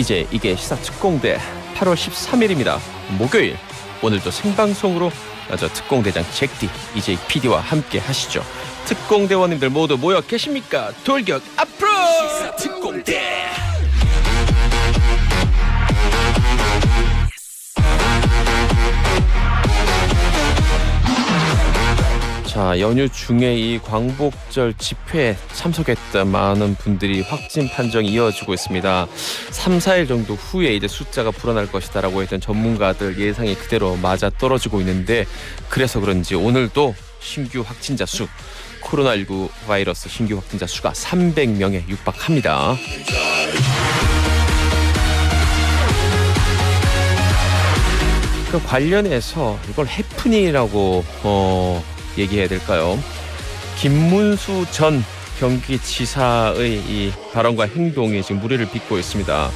이제 이게 시사 특공대 8월 13일입니다. 목요일. 오늘도 생방송으로 특공대장 잭디 이제 PD와 함께 하시죠. 특공대원님들 모두 모여 계십니까? 돌격 앞으로! 시사 특공대. 자, 연휴 중에 이 광복절 집회에 참석했던 많은 분들이 확진 판정이 이어지고 있습니다. 3, 4일 정도 후에 이제 숫자가 불어날 것이다라고 했던 전문가들 예상이 그대로 맞아 떨어지고 있는데, 그래서 그런지 오늘도 신규 확진자 수, 코로나19 바이러스 신규 확진자 수가 300명에 육박합니다. 그 관련해서 이걸 해프닝이라고 얘기해야 될까요? 김문수 전 경기지사의 이 발언과 행동이 지금 무리를 빚고 있습니다.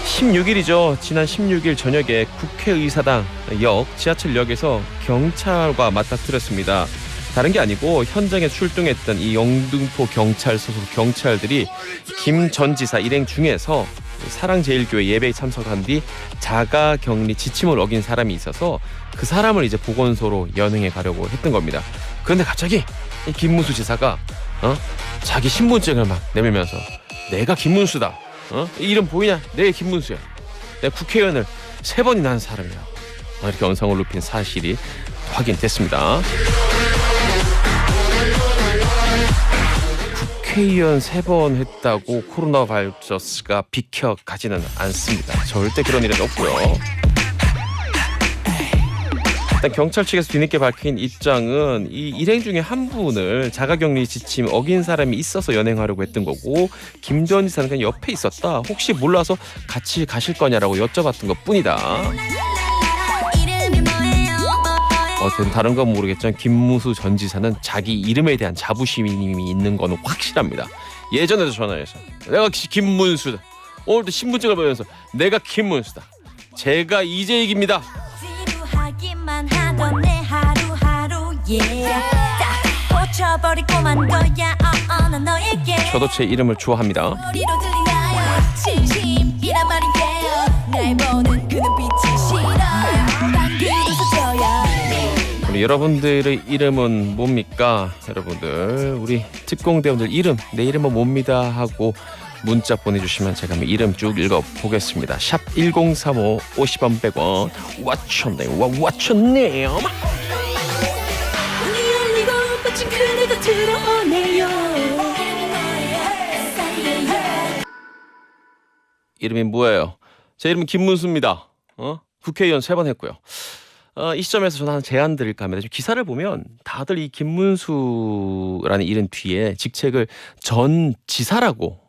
16일이죠. 지난 16일 저녁에 국회의사당 역 지하철역에서 경찰과 맞닥뜨렸습니다. 다른 게 아니고 현장에 출동했던 이 영등포 경찰 소속 경찰들이 김 전 지사 일행 중에서 사랑제일교회 예배에 참석한 뒤 자가격리 지침을 어긴 사람이 있어서 그 사람을 이제 보건소로 연행해 가려고 했던 겁니다. 그런데 갑자기 이 김문수 지사가 자기 신분증을 막 내밀면서 내가 김문수다. 이 이름 보이냐? 내 김문수야. 내가 국회의원을 3번이나 한 사람이야. 이렇게 언성을 높인 사실이 확인됐습니다. 국회의원 3번 했다고 코로나 바이러스가 비켜가지는 않습니다. 절대 그런 일은 없고요. 일단 경찰 측에서 뒤늦게 밝힌 입장은 이 일행 중에 한 분을 자가격리 지침 어긴 사람이 있어서 연행하려고 했던 거고, 김 전 지사는 그냥 옆에 있었다. 혹시 몰라서 같이 가실 거냐라고 여쭤봤던 것뿐이다. 다른 건 모르겠지만 김문수 전 지사는 자기 이름에 대한 자부심이 있는 거는 확실합니다. 예전에도 전화해서 내가 김문수다. 오늘도 신분증을 보면서 내가 김문수다. 제가 이재익입니다. 저도 제 이름을 좋아합니다. 우리 여러분들의 이름은 뭡니까? 여러분들 우리 특공대원들 이름, 내 이름은 뭡니다 하고 문자 보내주시면 제가 이름 쭉 읽어보겠습니다. 샵 1035 50원 100원. What's your name? What's your name? 이름이 뭐예요? 제 이름은 김문수입니다. 국회의원 3번 했고요. 이 시점에서 저는 한 제안 드릴까 합니다. 기사를 보면 다들 이 김문수라는 이름 뒤에 직책을 전 지사라고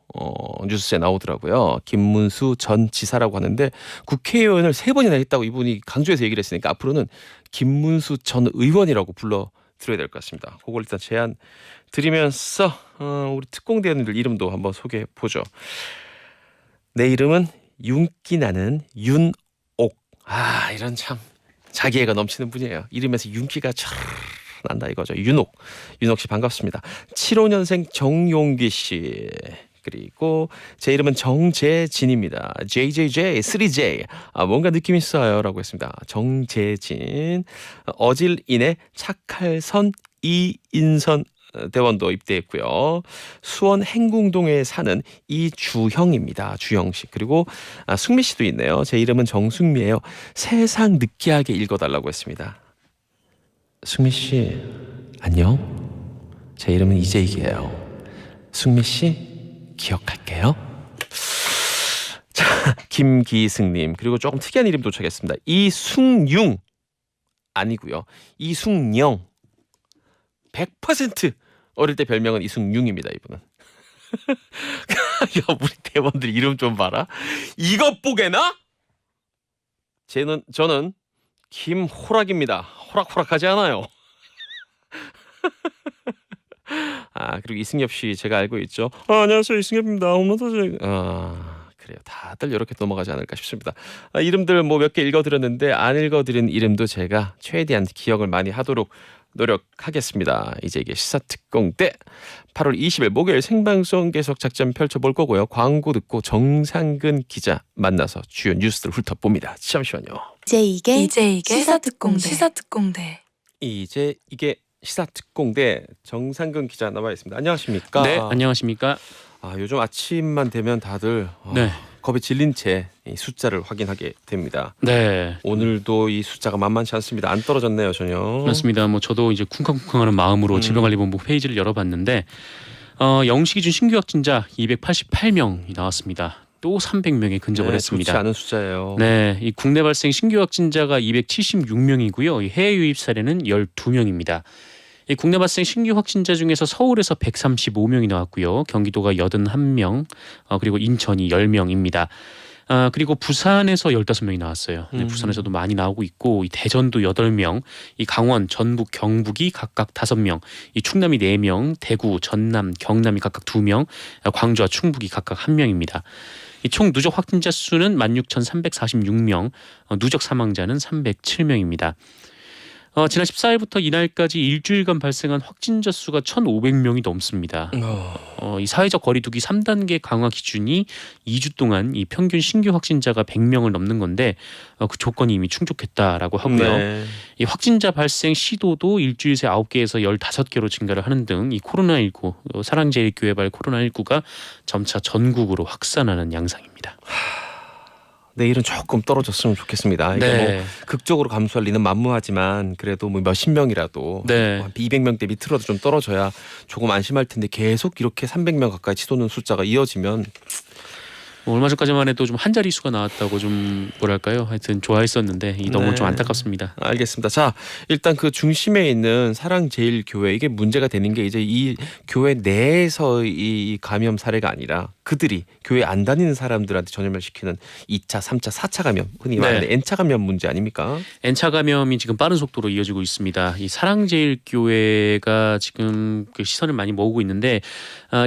뉴스에 나오더라고요. 김문수 전 지사라고 하는데 국회의원을 3번이나 했다고 이분이 강조해서 얘기를 했으니까 앞으로는 김문수 전 의원이라고 불러드려야 될 것 같습니다. 그걸 일단 제안 드리면서 우리 특공대원들 이름도 한번 소개해 보죠. 내 이름은 윤기 나는 윤옥. 이런 참 자기애가 넘치는 분이에요. 이름에서 윤기가 참 난다 이거죠. 윤옥 씨 반갑습니다. 75년생 정용기 씨. 그리고 제 이름은 정재진입니다. JJJ 3J. 뭔가 느낌 있어요 라고 했습니다. 정재진. 어질인의 착할선 이인선 대원도 입대했고요. 수원 행궁동에 사는 이주형입니다. 주형 씨. 그리고 승미 씨도 있네요. 제 이름은 정승미예요. 세상 느끼하게 읽어달라고 했습니다. 승미 씨 안녕. 제 이름은 이재익이에요. 승미 씨 기억할게요. 자, 김기승님. 그리고 조금 특이한 이름 도착했습니다. 이숭융 아니고요. 이숭영. 100% 어릴 때 별명은 이승융입니다. 이분은. 야, 우리 대원들 이름 좀 봐라. 이것 보게나? 저는 김호락입니다. 호락호락하지 않아요. 그리고 이승엽 씨 제가 알고 있죠. 안녕하세요, 이승엽입니다. 그래요. 다들 이렇게 넘어가지 않을까 싶습니다. 이름들 몇 개 읽어드렸는데 안 읽어드린 이름도 제가 최대한 기억을 많이 하도록 노력하겠습니다. 이제 이게 시사특공 때 8월 20일 목요일 생방송 계속 작전 펼쳐볼 거고요. 광고 듣고 정상근 기자 만나서 주요 뉴스들 훑어봅니다. 잠시만요. 이제 이게 시사특공대. 이제 이게 시사특공대 정상근 기자 나와 있습니다. 안녕하십니까? 네, 안녕하십니까? 요즘 아침만 되면 다들 네. 겁에 질린 채 이 숫자를 확인하게 됩니다. 네. 오늘도 이 숫자가 만만치 않습니다. 안 떨어졌네요, 전혀. 맞습니다. 저도 이제 쿵쾅쿵쾅하는 마음으로 질병관리본부 페이지를 열어봤는데 영시 기준 신규 확진자 288명이 나왔습니다. 또 300명에 근접을 했습니다. 좋지 않은 숫자예요. 네, 이 국내 발생 신규 확진자가 276명이고요. 해외 유입 사례는 12명입니다. 이 국내 발생 신규 확진자 중에서 서울에서 135명이 나왔고요. 경기도가 81명, 그리고 인천이 10명입니다. 그리고 부산에서 15명이 나왔어요. 네, 부산에서도 많이 나오고 있고, 이 대전도 8명, 이 강원, 전북, 경북이 각각 5명, 이 충남이 4명, 대구, 전남, 경남이 각각 2명, 광주와 충북이 각각 1명입니다. 이 총 누적 확진자 수는 16,346명, 누적 사망자는 307명입니다. 지난 14일부터 이날까지 일주일간 발생한 확진자 수가 1,500명이 넘습니다. 이 사회적 거리두기 3단계 강화 기준이 2주 동안 이 평균 신규 확진자가 100명을 넘는 건데 그 조건이 이미 충족했다라고 하고요. 네. 이 확진자 발생 시도도 일주일 새 9개에서 15개로 증가를 하는 등 이 코로나19 사랑제일교회발 코로나19가 점차 전국으로 확산하는 양상입니다. 내일은 조금 떨어졌으면 좋겠습니다. 이게 네. 극적으로 감소할 리는 만무하지만 그래도 몇십 명이라도 네. 한 200명대 밑으로도 좀 떨어져야 조금 안심할 텐데 계속 이렇게 300명 가까이 치솟는 숫자가 이어지면 얼마 전까지만 해도 좀 한 자릿수가 나왔다고 좀 뭐랄까요? 하여튼 좋아했었는데 너무 좀 안타깝습니다. 알겠습니다. 자, 일단 그 중심에 있는 사랑제일교회 이게 문제가 되는 게 이제 이 교회 내에서 이 감염 사례가 아니라 그들이 교회 안 다니는 사람들한테 전염을 시키는 2차, 3차, 4차 감염, 흔히 말하는 N차 감염 문제 아닙니까? N차 감염이 지금 빠른 속도로 이어지고 있습니다. 이 사랑제일교회가 지금 그 시선을 많이 모으고 있는데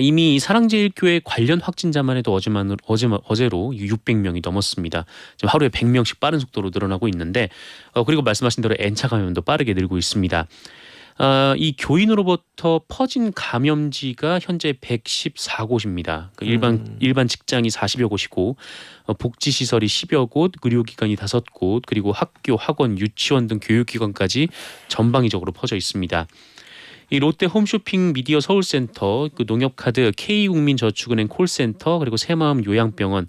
이미 이 사랑제일교회 관련 확진자만 해도 어제로 600명이 넘었습니다. 지금 하루에 100명씩 빠른 속도로 늘어나고 있는데 그리고 말씀하신 대로 N차 감염도 빠르게 늘고 있습니다. 이 교인으로부터 퍼진 감염지가 현재 114곳입니다. 일반 직장이 40여 곳이고 복지시설이 10여 곳, 의료기관이 5곳, 그리고 학교, 학원, 유치원 등 교육기관까지 전방위적으로 퍼져 있습니다. 이 롯데 홈쇼핑 미디어 서울센터, 그 농협카드, K국민저축은행 콜센터, 그리고 새마음 요양병원,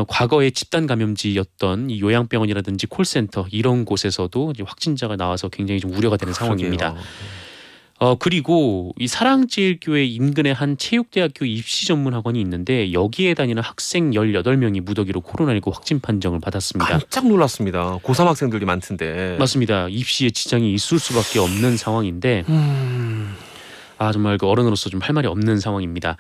과거에 집단 감염지였던 이 요양병원이라든지 콜센터 이런 곳에서도 이제 확진자가 나와서 굉장히 좀 우려가 되는 상황입니다. 그리고 이 사랑제일교회 인근에 한 체육대학교 입시 전문학원이 있는데 여기에 다니는 학생 18명이 무더기로 코로나19 확진 판정을 받았습니다. 깜짝 놀랐습니다. 고3 학생들이 많던데. 맞습니다. 입시에 지장이 있을 수밖에 없는 상황인데 정말 그 어른으로서 좀 할 말이 없는 상황입니다.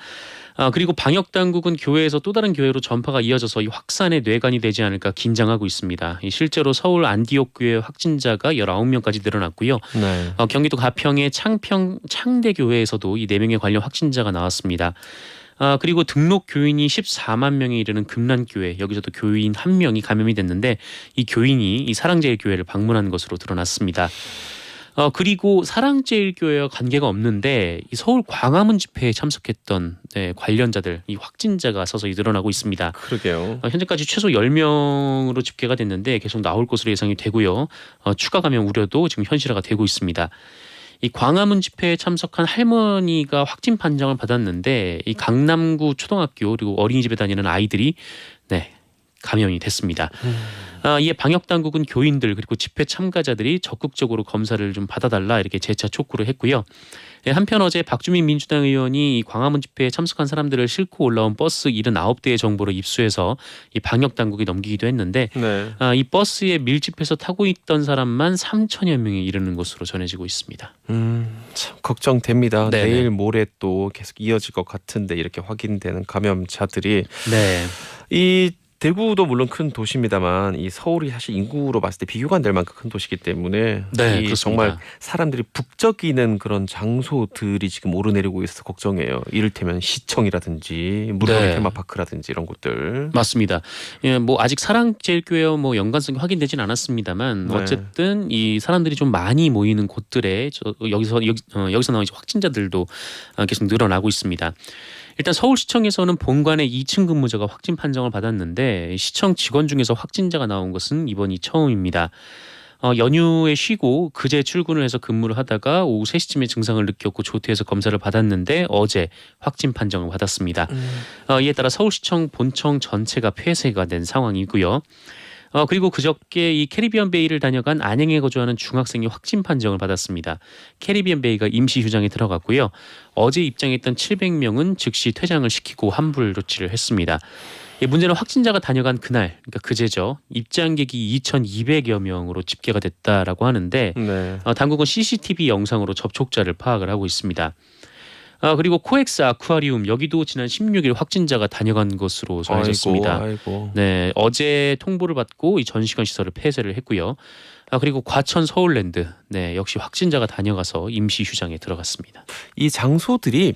그리고 방역 당국은 교회에서 또 다른 교회로 전파가 이어져서 이 확산의 뇌관이 되지 않을까 긴장하고 있습니다. 실제로 서울 안디옥 교회 확진자가 19명까지 늘어났고요. 네. 경기도 가평의 창대 교회에서도 이 4명의 관련 확진자가 나왔습니다. 그리고 등록 교인이 14만 명에 이르는 금란교회, 여기서도 교인 1명이 감염이 됐는데 이 교인이 이 사랑제일교회를 방문한 것으로 드러났습니다. 그리고 사랑제일교회와 관계가 없는데 이 서울 광화문 집회에 참석했던 관련자들, 이 확진자가 서서히 늘어나고 있습니다. 그러게요. 현재까지 최소 10명으로 집계가 됐는데 계속 나올 것으로 예상이 되고요. 추가 감염 우려도 지금 현실화가 되고 있습니다. 이 광화문 집회에 참석한 할머니가 확진 판정을 받았는데 이 강남구 초등학교 그리고 어린이집에 다니는 아이들이 감염이 됐습니다. 이에 방역 당국은 교인들 그리고 집회 참가자들이 적극적으로 검사를 좀 받아달라 이렇게 재차 촉구를 했고요. 한편 어제 박주민 민주당 의원이 이 광화문 집회에 참석한 사람들을 싣고 올라온 버스 79대의 정보를 입수해서 이 방역 당국에 넘기기도 했는데 이 버스에 밀집해서 타고 있던 사람만 3천여 명에 이르는 것으로 전해지고 있습니다. 참 걱정됩니다. 네네. 내일 모레 또 계속 이어질 것 같은데 이렇게 확인되는 감염자들이 이 대구도 물론 큰 도시입니다만 이 서울이 사실 인구로 봤을 때 비교가 안 될 만큼 큰 도시이기 때문에 네, 이 그렇습니다. 정말 사람들이 북적이는 그런 장소들이 지금 오르내리고 있어서 걱정이에요. 이를테면 시청이라든지 물놀이 네. 테마파크라든지 이런 곳들. 맞습니다. 예, 뭐 아직 사랑제일교회와 뭐 연관성이 확인되진 않았습니다만 네. 어쨌든 이 사람들이 좀 많이 모이는 곳들에 여기서 나온 이제 확진자들도 계속 늘어나고 있습니다. 일단 서울시청에서는 본관의 2층 근무자가 확진 판정을 받았는데 시청 직원 중에서 확진자가 나온 것은 이번이 처음입니다. 연휴에 쉬고 그제 출근을 해서 근무를 하다가 오후 3시쯤에 증상을 느꼈고 조퇴해서 검사를 받았는데 어제 확진 판정을 받았습니다. 이에 따라 서울시청 본청 전체가 폐쇄가 된 상황이고요. 그리고 그저께 이 캐리비안 베이를 다녀간 안양에 거주하는 중학생이 확진 판정을 받았습니다. 캐리비안 베이가 임시 휴장에 들어갔고요. 어제 입장했던 700명은 즉시 퇴장을 시키고 환불 조치를 했습니다. 문제는 확진자가 다녀간 그날, 그러니까 그제죠. 입장객이 2,200여 명으로 집계가 됐다라고 하는데 네. 당국은 CCTV 영상으로 접촉자를 파악을 하고 있습니다. 그리고 코엑스 아쿠아리움 여기도 지난 16일 확진자가 다녀간 것으로 전해졌습니다. 아이고. 네, 어제 통보를 받고 이 전시관 시설을 폐쇄를 했고요. 그리고 과천 서울랜드, 네, 역시 확진자가 다녀가서 임시 휴장에 들어갔습니다. 이 장소들이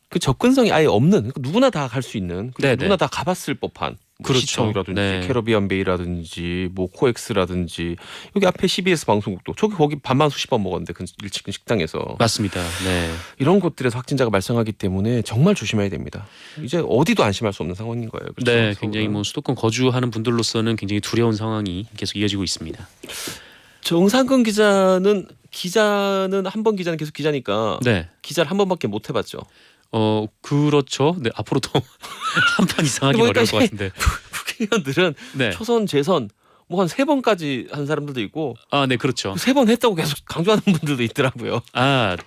그 접근성이 아예 없는 그러니까 누구나 다 갈 수 있는 네네. 누구나 다 가봤을 법한 뭐 그렇죠. 시청이라든지 네. 캐러비안 베이라든지 뭐 코엑스라든지 여기 앞에 CBS 방송국도 저기 거기 반만 수십 번 먹었는데 그 1층 식당에서 맞습니다. 네. 이런 곳들에서 확진자가 발생하기 때문에 정말 조심해야 됩니다. 이제 어디도 안심할 수 없는 상황인 거예요. 그렇죠? 네, 서울은. 굉장히 뭐 수도권 거주하는 분들로서는 굉장히 두려운 상황이 계속 이어지고 있습니다. 정상근 기자는 한 번 기자는 계속 기자니까 네. 기자를 한 번밖에 못 해봤죠. 그렇죠. 네, 앞으로도 한 판 이상하기 근데 어려울 것 거기까지 같은데. 국회의원들은 네. 초선 재선 뭐 한 3번까지 한 사람들도 있고 네, 그렇죠. 3번 했다고 계속 강조하는 분들도 있더라고요.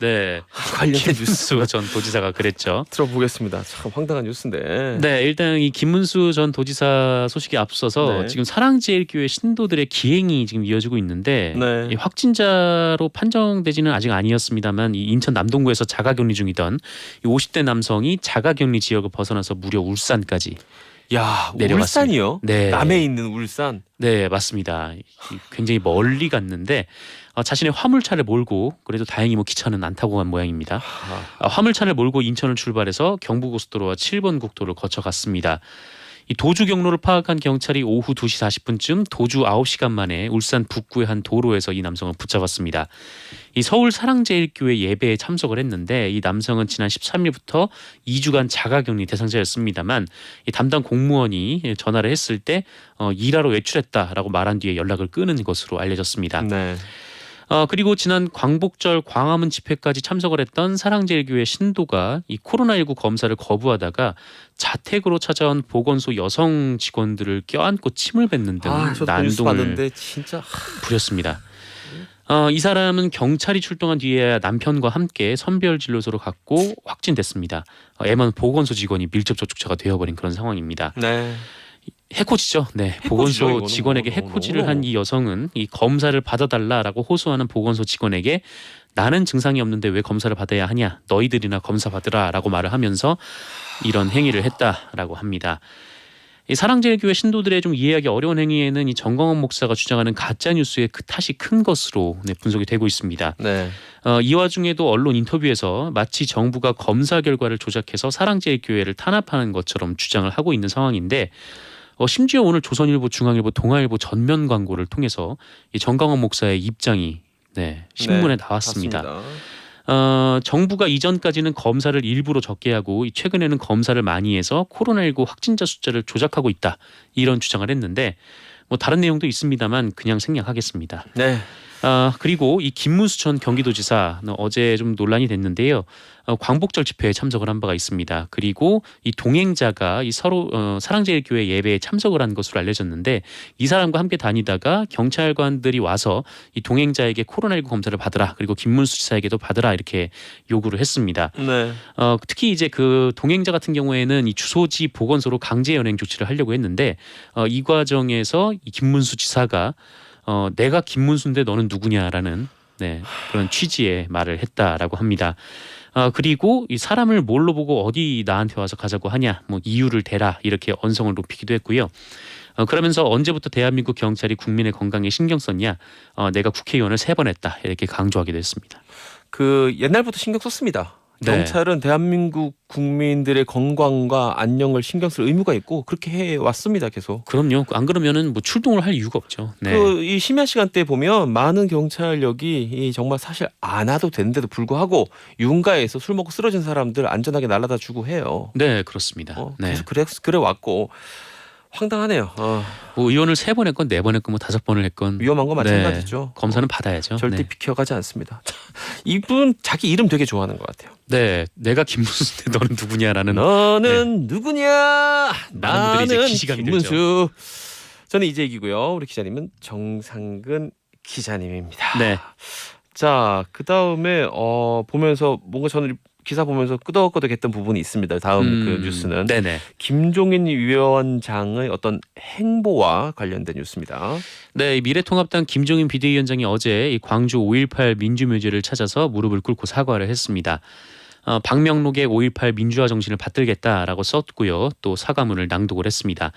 네. 관련된 뉴스 김문수 전 도지사가 그랬죠. 들어보겠습니다. 참 황당한 뉴스인데. 네, 일단 이 김문수 전 도지사 소식에 앞서서 네. 지금 사랑제일교회 신도들의 기행이 지금 이어지고 있는데 네. 이 확진자로 판정되지는 아직 아니었습니다만 이 인천 남동구에서 자가격리 중이던 이 50대 남성이 자가격리 지역을 벗어나서 무려 울산까지 야, 내려갔습니다. 울산이요? 네. 남해에 있는 울산. 네, 맞습니다. 굉장히 멀리 갔는데 자신의 화물차를 몰고 그래도 다행히 뭐 기차는 안 타고 간 모양입니다. 화물차를 몰고 인천을 출발해서 경부고속도로와 7번 국도를 거쳐갔습니다. 이 도주 경로를 파악한 경찰이 오후 2시 40분쯤 도주 9시간 만에 울산 북구의 한 도로에서 이 남성을 붙잡았습니다. 이 서울 사랑제일교회 예배에 참석을 했는데 이 남성은 지난 13일부터 2주간 자가격리 대상자였습니다만 이 담당 공무원이 전화를 했을 때 일하러 외출했다라고 말한 뒤에 연락을 끊은 것으로 알려졌습니다. 네. 그리고 지난 광복절 광화문 집회까지 참석을 했던 사랑제일교회 신도가 이 코로나19 검사를 거부하다가 자택으로 찾아온 보건소 여성 직원들을 껴안고 침을 뱉는 등 저도 그 뉴스 난동을 봤는데 진짜 부렸습니다. 이 사람은 경찰이 출동한 뒤에 남편과 함께 선별진료소로 갔고 확진됐습니다. 애만 보건소 직원이 밀접 접촉자가 되어버린 그런 상황입니다. 네. 해코지죠. 네, 해코지죠, 보건소 이거는 직원에게 뭐, 해코지를 한 이 여성은 이 검사를 받아달라라고 호소하는 보건소 직원에게 나는 증상이 없는데 왜 검사를 받아야 하냐? 너희들이나 검사 받으라라고 말을 하면서 이런 행위를 했다라고 합니다. 이 사랑제일교회 신도들의 좀 이해하기 어려운 행위에는 이 정광훈 목사가 주장하는 가짜 뉴스의 그 탓이 큰 것으로 분석이 되고 있습니다. 네. 이 와중에도 언론 인터뷰에서 마치 정부가 검사 결과를 조작해서 사랑제일교회를 탄압하는 것처럼 주장을 하고 있는 상황인데 심지어 오늘 조선일보, 중앙일보, 동아일보 전면 광고를 통해서 이 정광훈 목사의 입장이 신문에 나왔습니다. 맞습니다. 정부가 이전까지는 검사를 일부러 적게 하고 최근에는 검사를 많이 해서 코로나19 확진자 숫자를 조작하고 있다. 이런 주장을 했는데 뭐 다른 내용도 있습니다만 그냥 생략하겠습니다. 네. 그리고 이 김문수 전 경기도지사 어제 좀 논란이 됐는데요. 광복절 집회에 참석을 한 바가 있습니다. 그리고 이 동행자가 이 서로 사랑제일교회 예배에 참석을 한 것으로 알려졌는데 이 사람과 함께 다니다가 경찰관들이 와서 이 동행자에게 코로나19 검사를 받으라 그리고 김문수 지사에게도 받으라 이렇게 요구를 했습니다. 네. 특히 이제 그 동행자 같은 경우에는 이 주소지 보건소로 강제 연행 조치를 하려고 했는데 이 과정에서 이 김문수 지사가 내가 김문수인데 너는 누구냐라는 네, 그런 취지의 말을 했다라고 합니다. 그리고 이 사람을 뭘로 보고 어디 나한테 와서 가자고 하냐, 뭐 이유를 대라 이렇게 언성을 높이기도 했고요. 그러면서 언제부터 대한민국 경찰이 국민의 건강에 신경 썼냐, 내가 국회의원을 3번 했다 이렇게 강조하기도 했습니다. 그 옛날부터 신경 썼습니다. 네. 경찰은 대한민국 국민들의 건강과 안녕을 신경 쓸 의무가 있고 그렇게 해 왔습니다. 계속. 그럼요. 안 그러면은 뭐 출동을 할 이유가 없죠. 네. 그 이 심야 시간대 보면 많은 경찰력이 이 정말 사실 안 와도 되는데도 불구하고 윤가에서 술 먹고 쓰러진 사람들 안전하게 날라다 주고 해요. 네, 그렇습니다. 네. 계속 그래 왔고 황당하네요. 뭐 의원을 3번 했건 4번 했건 뭐 5번을 했건 위험한 거 네, 마찬가지죠. 검사는 받아야죠. 절대 네. 비켜가지 않습니다. 이분 자기 이름 되게 좋아하는 것 같아요. 네, 내가 김문수인데 너는 누구냐라는. 너는 누구냐? 많은 분들이 이제 나는 기시감이 김문수. 저는 이재기고요. 우리 기자님은 정상근 기자님입니다. 네. 자, 그 다음에 보면서 뭔가 저는 기사 보면서 끄덕끄덕했던 부분이 있습니다. 다음 그 뉴스는 네네. 김종인 위원장의 어떤 행보와 관련된 뉴스입니다. 네, 미래통합당 김종인 비대위원장이 어제 이 광주 5.18 민주묘지를 찾아서 무릎을 꿇고 사과를 했습니다. 방명록에 5.18 민주화 정신을 받들겠다라고 썼고요. 또 사과문을 낭독을 했습니다.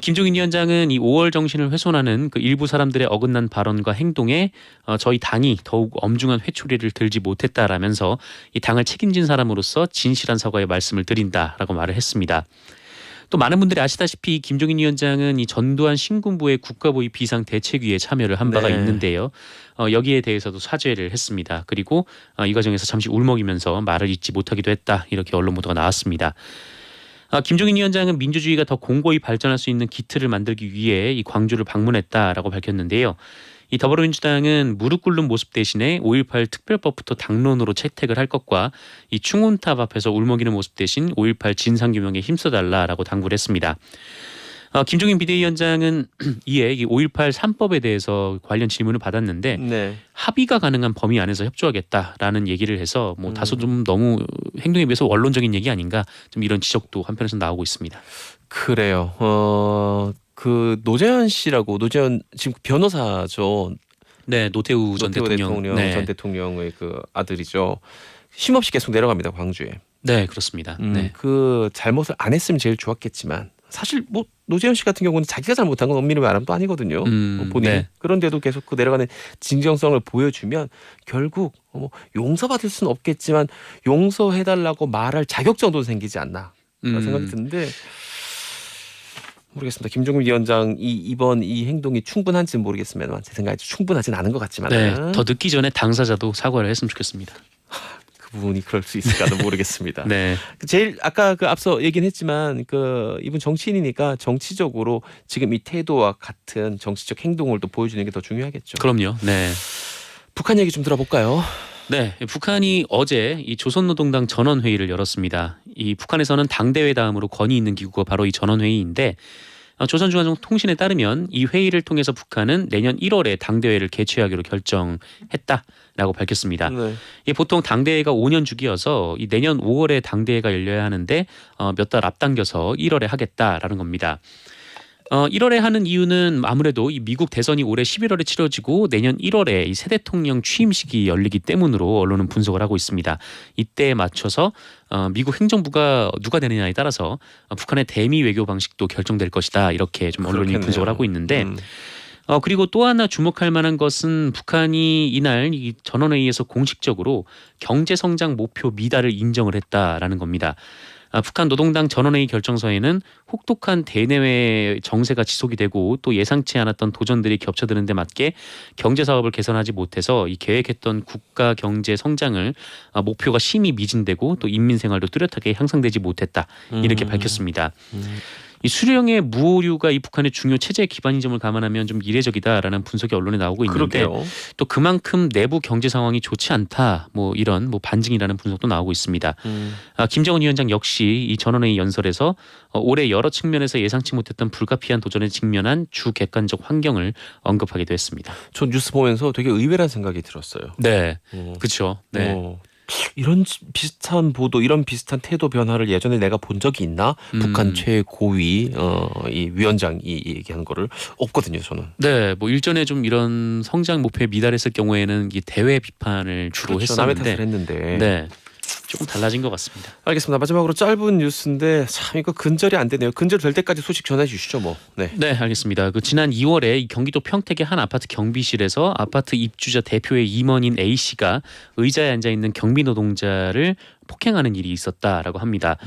김종인 위원장은 이 5월 정신을 훼손하는 그 일부 사람들의 어긋난 발언과 행동에 저희 당이 더욱 엄중한 회초리를 들지 못했다라면서 이 당을 책임진 사람으로서 진실한 사과의 말씀을 드린다라고 말을 했습니다. 또 많은 분들이 아시다시피 김종인 위원장은 이 전두환 신군부의 국가보위 비상대책위에 참여를 한 바가 네. 있는데요. 여기에 대해서도 사죄를 했습니다. 그리고 이 과정에서 잠시 울먹이면서 말을 잇지 못하기도 했다. 이렇게 언론 보도가 나왔습니다. 김종인 위원장은 민주주의가 더 공고히 발전할 수 있는 기틀을 만들기 위해 이 광주를 방문했다라고 밝혔는데요. 이 더불어민주당은 무릎 꿇는 모습 대신에 5.18 특별법부터 당론으로 채택을 할 것과 이 충운탑 앞에서 울먹이는 모습 대신 5.18 진상규명에 힘써달라라고 당부를 했습니다. 김종인 비대위원장은 이에 이 5.18 3법에 대해서 관련 질문을 받았는데 네. 합의가 가능한 범위 안에서 협조하겠다라는 얘기를 해서 뭐 다소 좀 너무 행동에 비해서 원론적인 얘기 아닌가 좀 이런 지적도 한편에서 나오고 있습니다. 그래요. 그 노재현 씨라고 노재현 지금 변호사죠. 네, 노태우 전 노태우 대통령. 네. 전 대통령의 그 아들이죠. 쉼없이 계속 내려갑니다. 광주에. 네, 그렇습니다. 네. 그 잘못을 안 했으면 제일 좋았겠지만 사실 뭐 노재현 씨 같은 경우는 자기가 잘못한 건 엄밀히 말하면 또 아니거든요. 본인이. 네. 그런데도 계속 그 내려가는 진정성을 보여주면 결국 뭐 용서받을 수는 없겠지만 용서해달라고 말할 자격 정도는 생기지 않나 생각이 드는데 모르겠습니다. 김종인 위원장 이번 이 행동이 충분한지는 모르겠으면 제 생각에 충분하진 않은 것 같지만 네, 더 늦기 전에 당사자도 사과를 했으면 좋겠습니다. 그 부분이 그럴 수 있을까도 모르겠습니다. 네. 제일 아까 그 앞서 얘기는 했지만 그 이분 정치인이니까 정치적으로 지금 이 태도와 같은 정치적 행동을 또 보여주는 게 더 중요하겠죠. 그럼요. 네. 북한 얘기 좀 들어볼까요? 네, 북한이 어제 이 조선노동당 전원회의를 열었습니다. 이 북한에서는 당대회 다음으로 권위 있는 기구가 바로 이 전원회의인데 조선중앙통신에 따르면 이 회의를 통해서 북한은 내년 1월에 당대회를 개최하기로 결정했다라고 밝혔습니다. 네. 이 보통 당대회가 5년 주기여서 이 내년 5월에 당대회가 열려야 하는데 몇 달 앞당겨서 1월에 하겠다라는 겁니다. 1월에 하는 이유는 아무래도 이 미국 대선이 올해 11월에 치러지고 내년 1월에 이 새 대통령 취임식이 열리기 때문으로 언론은 분석을 하고 있습니다. 이때에 맞춰서 미국 행정부가 누가 되느냐에 따라서 북한의 대미 외교 방식도 결정될 것이다. 이렇게 좀 언론이 그렇겠네요. 분석을 하고 있는데 그리고 또 하나 주목할 만한 것은 북한이 이날 이 전원회의에서 공식적으로 경제성장 목표 미달을 인정을 했다라는 겁니다. 북한 노동당 전원회의 결정서에는 혹독한 대내외 정세가 지속이 되고 또 예상치 않았던 도전들이 겹쳐드는 데 맞게 경제 사업을 개선하지 못해서 이 계획했던 국가 경제 성장을 목표가 심히 미진되고 또 인민 생활도 뚜렷하게 향상되지 못했다 이렇게 밝혔습니다. 이 수령의 무오류가 이 북한의 중요 체제 기반인 점을 감안하면 좀 이례적이다라는 분석이 언론에 나오고 있는데 그러게요. 또 그만큼 내부 경제 상황이 좋지 않다 뭐 이런 뭐 반증이라는 분석도 나오고 있습니다. 김정은 위원장 역시 이 전원회의 연설에서 올해 여러 측면에서 예상치 못했던 불가피한 도전에 직면한 주객관적 환경을 언급하기도 했습니다. 전 뉴스 보면서 되게 의외란 생각이 들었어요. 네, 그렇죠. 네. 이런 비슷한 보도, 이런 비슷한 태도 변화를 예전에 내가 본 적이 있나? 북한 최고위 이 위원장이 얘기한 거를 없거든요, 저는. 네, 뭐 일전에 좀 이런 성장 목표에 미달했을 경우에는 이 대외 비판을 주로 그렇죠. 남의 했었는데, 탓을 했는데. 네, 조금 달라진 것 같습니다. 알겠습니다. 마지막으로 짧은 뉴스인데 참 이거 근절이 안 되네요. 근절될 때까지 소식 전해 주시죠, 뭐. 네. 네, 알겠습니다. 그 지난 2월에 이 경기도 평택의 한 아파트 경비실에서 아파트 입주자 대표의 임원인 A 씨가 의자에 앉아 있는 경비 노동자를 폭행하는 일이 있었다라고 합니다.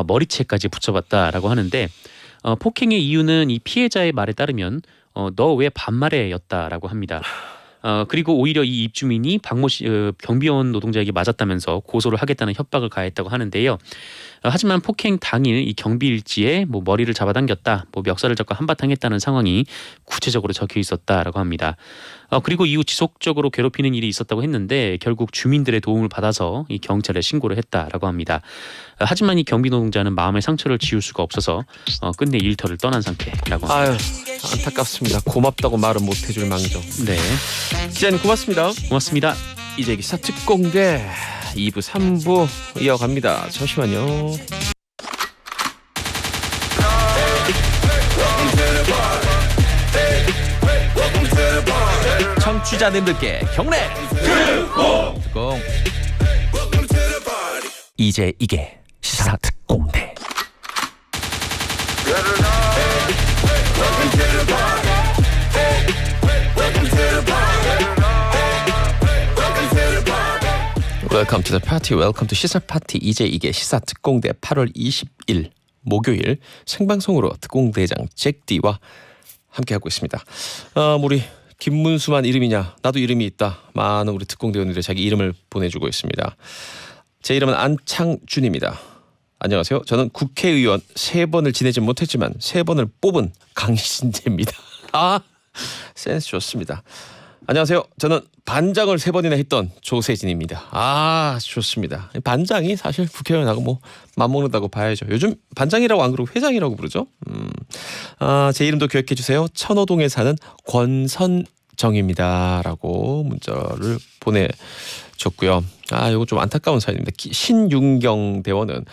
머리채까지 붙여봤다라고 하는데 폭행의 이유는 이 피해자의 말에 따르면 너 왜 반말해였다라고 합니다. 그리고 오히려 이 입주민이 박모 씨 경비원 노동자에게 맞았다면서 고소를 하겠다는 협박을 가했다고 하는데요. 하지만 폭행 당일 이 경비 일지에 뭐 머리를 잡아당겼다, 뭐 멱살을 잡고 한바탕 했다는 상황이 구체적으로 적혀 있었다라고 합니다. 그리고 이후 지속적으로 괴롭히는 일이 있었다고 했는데 결국 주민들의 도움을 받아서 이 경찰에 신고를 했다라고 합니다. 하지만 이 경비 노동자는 마음의 상처를 지울 수가 없어서 끝내 일터를 떠난 상태라고 합니다. 아유, 안타깝습니다. 고맙다고 말은 못 해줄 망정. 네, 기자님 고맙습니다. 고맙습니다. 이제 기사 특공대 2부 3부 이어갑니다. 잠시만요. 청취자님들께 경례 특공. 이제 이게 시사 특공대. Welcome to the party. Welcome to 시사 파티. 이제 이게 시사 특공대 8월 20일 목요일 생방송으로 특공대장 잭디와 함께하고 있습니다. 우리 김문수만 이름이냐? 나도 이름이 있다. 많은 우리 특공대원들이 자기 이름을 보내주고 있습니다. 제 이름은 안창준입니다. 안녕하세요. 저는 국회의원 3번을 지내지 못했지만 3번을 뽑은 강신재입니다. 아, 센스 좋습니다. 안녕하세요. 저는 반장을 3번이나 했던 조세진입니다. 아, 좋습니다. 반장이 사실 국회의원하고 뭐 맞먹는다고 봐야죠. 요즘 반장이라고 안 그러고 회장이라고 부르죠. 제 이름도 기억해 주세요. 천호동에 사는 권선정입니다라고 문자를 보내줬고요. 이거 좀 안타까운 사연입니다. 신윤경 대원은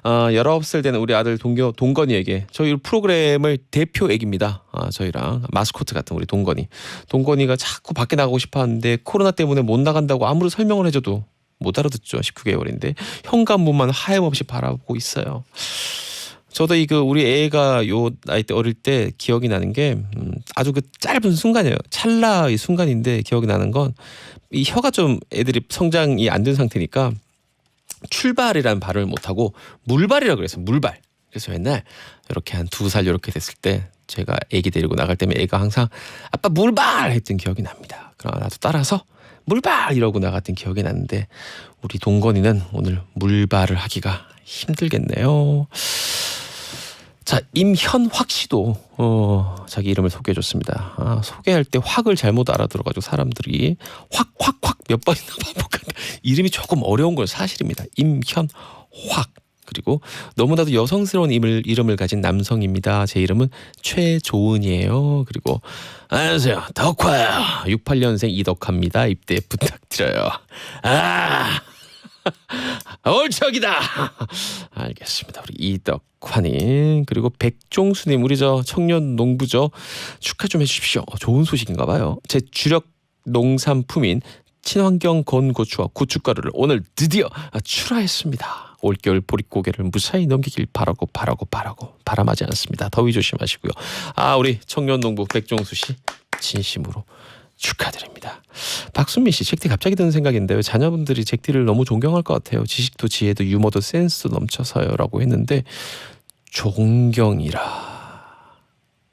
19살 되는 우리 아들 동건이에게 저희 프로그램을 대표 애기입니다. 저희랑 마스코트 같은 우리 동건이가 자꾸 밖에 나가고 싶어 하는데 코로나 때문에 못 나간다고 아무리 설명을 해줘도 못 알아듣죠. 19개월인데 현관문만 하염없이 바라보고 있어요. 저도 우리 애가 요 나이 때 어릴 때 기억이 나는 게 아주 그 짧은 순간이에요. 찰나의 순간인데 기억이 나는 건 이 혀가 좀 애들이 성장이 안 된 상태니까 출발이라는 발음을 못하고 물발이라고 그랬어요. 물발. 그래서 옛날 이렇게 한 2살 이렇게 됐을 때 제가 애기 데리고 나갈 때면 애가 항상 아빠 물발 했던 기억이 납니다. 그러나 나도 따라서 물발 이러고 나갔던 기억이 나는데 우리 동건이는 오늘 물발을 하기가 힘들겠네요. 자, 임현확 씨도 자기 이름을 소개해줬습니다. 소개할 때 확을 잘못 알아들어가지고 사람들이 확 몇 번이나 반복한다. 이름이 조금 어려운 건 사실입니다. 임현확. 그리고 너무나도 여성스러운 이름을 가진 남성입니다. 제 이름은 최조은이에요. 그리고 안녕하세요. 덕화요. 68년생 이덕화입니다. 입대 부탁드려요. 얼척이다. 알겠습니다. 우리 이덕환님 그리고 백종수님 우리 저 청년 농부죠. 축하 좀 해주십시오. 좋은 소식인가 봐요. 제 주력 농산품인 친환경 건고추와 고춧가루를 오늘 드디어 출하했습니다. 올겨울 보릿고개를 무사히 넘기길 바람하지 않습니다. 더위 조심하시고요. 우리 청년 농부 백종수 씨 진심으로 축하드립니다. 박순미 씨, 잭디 갑자기 드는 생각인데 왜 자녀분들이 잭디를 너무 존경할 것 같아요. 지식도 지혜도 유머도 센스도 넘쳐서요라고 했는데 존경이라.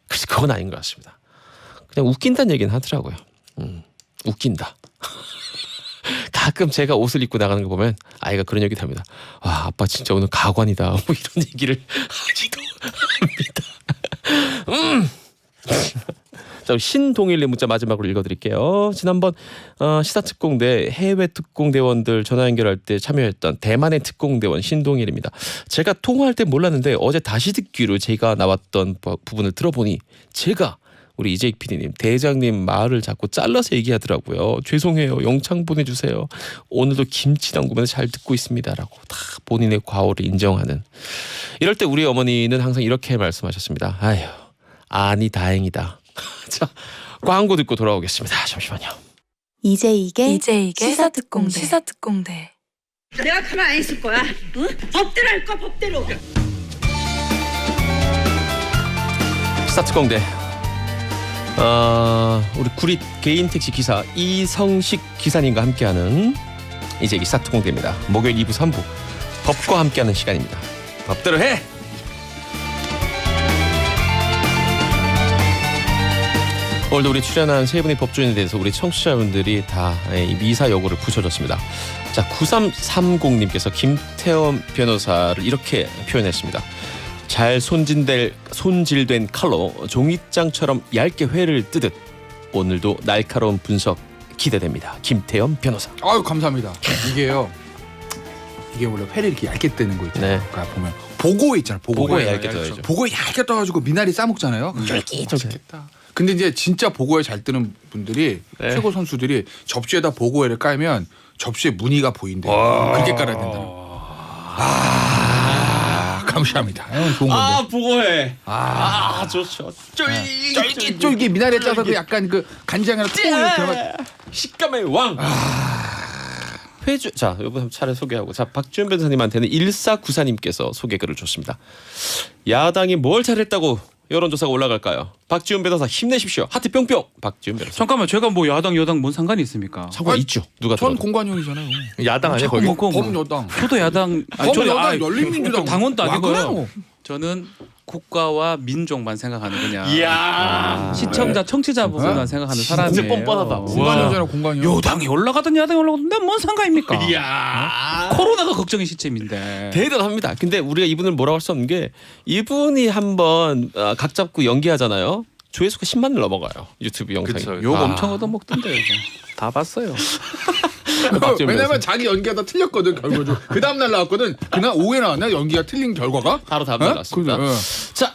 그래서 그건 아닌 것 같습니다. 그냥 웃긴다는 얘기는 하더라고요. 웃긴다. 가끔 제가 옷을 입고 나가는 거 보면 아이가 그런 얘기도 합니다. 와, 아빠 진짜 오늘 가관이다. 뭐 이런 얘기를 하기도 합니다. 자, 신동일님 문자 마지막으로 읽어드릴게요. 지난번 시사특공대 해외 특공대원들 전화 연결할 때 참여했던 대만의 특공대원 신동일입니다. 제가 통화할 때 몰랐는데 어제 다시 듣기로 제가 나왔던 부분을 들어보니 제가 우리 이재익 PD님 대장님 말을 자꾸 잘라서 얘기하더라고요. 죄송해요. 영창 보내주세요. 오늘도 김치 담그면서 잘 듣고 있습니다라고 다 본인의 과오를 인정하는. 이럴 때 우리 어머니는 항상 이렇게 말씀하셨습니다. 아휴 아니 다행이다. 자 광고 듣고 돌아오겠습니다. 잠시만요. 이재익의 시사특공대. 시사특공대. 내가 가만 안 있을 거야. 응? 법대로 할 거야, 법대로. 스타트공대. 우리 구릿 개인 택시 기사 이성식 기사님과 함께하는 이제 스타트공대입니다. 목요일 2부 3부 법과 함께하는 시간입니다. 법대로 해. 오늘도 우리 출연한 세 분의 법조인에 대해서 우리 청취자분들이 다 이 미사 여구를 붙여줬습니다. 자 9330님께서 김태원 변호사를 이렇게 표현했습니다. 잘 손질된 칼로 종이장처럼 얇게 회를 뜨듯 오늘도 날카로운 분석 기대됩니다. 김태현 변호사. 아유 감사합니다. 이게요. 이게 원래 회를 이렇게 얇게 뜨는 거 있잖아요. 네. 그러니까 보면 보고에 있잖아요. 보고에 얇게 얇죠. 떠야죠. 보고에 얇게 떠가지고 미나리 싸먹잖아요. 쫄깃쫄깃했다. 근데 이제 진짜 보고에 잘 뜨는 분들이 네. 최고 선수들이 접시에다 보고회를 깔면 접시에 무늬가 보인대요. 그렇게 깔아야 된다. 감사합니다. 좋은 건데. 보고해. 좋죠. 쫄깃 쫄깃 미나리에 짜서 그 약간 그 간장이랑 콩 들어가. 식감의 왕. 회주. 자, 이번 차례 소개하고. 자, 박지훈 변호사님한테는 1494님께서 소개글을 줬습니다. 야당이 뭘 잘했다고 여론조사가 올라갈까요? 박지훈 변호사 힘내십시오. 하트 뿅뿅. 박지훈 변호사. 잠깐만 제가 뭐 야당 여당 뭔 상관이 있습니까? 상관 아니, 있죠. 누가 전 들어도. 공관위원이잖아요. 야당 아니야 거기? 범여당. 저도 야당 범여당 열린민주당. 당원도 와, 아니고요. 그래요. 저는 국가와 민족만 생각하는 그냥 이야. 시청자 청취자분만 생각하는 사람이에요. 뻔뻔하다. 공관위원이잖아 공관위원. 여당이 올라가든 야당이 올라가든 난 뭔 상관입니까? 이야. 코로나가 걱정의 시점인데. 대단합니다. 근데 우리가 이분을 뭐라고 할 수 없는 게 이분이 한번 각 잡고 연기하잖아요. 조회수가 10만을 넘어가요. 유튜브 영상이. 그쵸. 욕 엄청 얻어먹던데요. 다 봤어요. 왜냐면 자기 연기가 다 틀렸거든 결과적으로. 그 다음 날 나왔거든. 그날 오후에 나왔나 연기가 틀린 결과가? 바로 다음 날 나왔습니다. 그래. 자,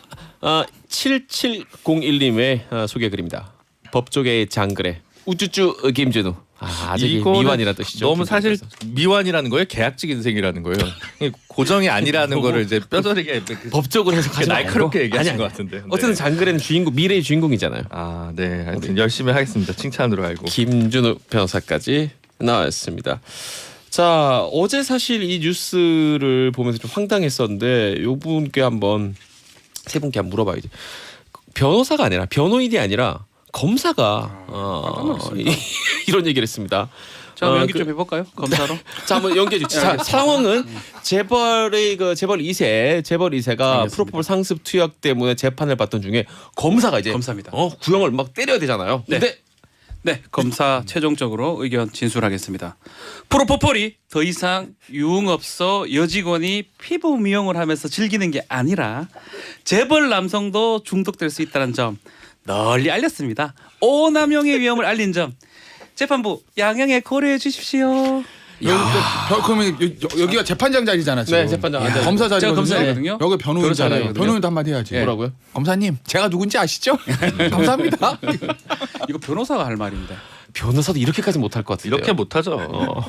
7701님의 소개글입니다. 법조계의 장그래 우쭈쭈 김준우. 아직 이거는 미완이라는 뜻이죠. 너무 사실 미완이라는 거예요. 계약직 인생이라는 거예요. 고정이 아니라는 거를 이제 뼈저리게 법적으로 해석하지 말고. 날카롭게 얘기하신 아니, 것 같은데. 네. 어쨌든 장그래는 주인공, 미래의 주인공이잖아요. 아, 네. 하여튼 열심히 하겠습니다. 칭찬으로 알고. 김준우 변호사까지 나왔습니다. 자, 어제 사실 이 뉴스를 보면서 좀 황당했었는데 요 분께 한번 세 분께 한번 물어봐야지. 변호사가 아니라 변호인이 아니라 검사가 이런 얘기를 했습니다. 자 연기 좀 해볼까요? 검사로. 자, 한번 연기해 주시죠. 자, 상황은 재벌의 재벌 2세가 알겠습니다. 프로포폴 상습 투약 때문에 재판을 받던 중에 검사가 이제 검사입니다. 구형을 막 때려야 되잖아요. 네. 근데 네, 검사 최종적으로 의견 진술하겠습니다. 프로포폴이 더 이상 유흥업소 여직원이 피부 미용을 하면서 즐기는 게 아니라 재벌 남성도 중독될 수 있다는 점 널리 알렸습니다. 오남용의 위험을 알린 점 재판부 양형에 고려해 주십시오. 그러면 여기가 재판장 자리잖아 지금. 네, 재판장 예, 앉아요. 검사 자리거든요. 제가 검사거든요. 여기 변호인 변호사잖아요, 자리예요. 그러면. 변호인도 한마디 해야지. 뭐라고요? 검사님, 제가 누군지 아시죠? 감사합니다. 이거 변호사가 할 말인데. 변호사도 이렇게까지 못할 것 같아요. 이렇게 못하죠.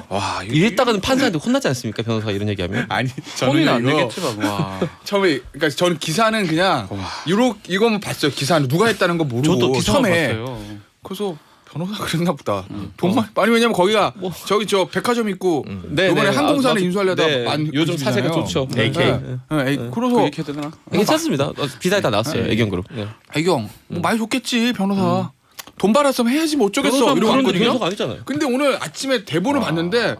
와, 이랬다가는 판사한테 혼나지 않습니까? 변호사가 이런 얘기하면. 아니 소리는 안 이거 내겠지만 와. 처음에 그러니까 저는 기사는 그냥 이거만 봤어요. 기사는 누가 했다는 거 모르고 저도 기사만 처음에 봤어요. 그래서 변호사 그랬나 보다. 돈만 아니 왜냐면 거기가 저기 저 백화점 있고 네, 이번에 네. 항공사를 인수하려다 네. 요즘 사세가 좋죠. AK. AK. 그래서 이렇게 해야 되나? 괜찮습니다. 비사에 다 나왔어요. 애경그룹. 네. 애경 뭐 많이 좋겠지 변호사. 돈 받았으면 해야지 뭐 어쩌겠어 이러고 그런 왔거든요. 변호사가 아니잖아요. 근데 오늘 아침에 대본을 봤는데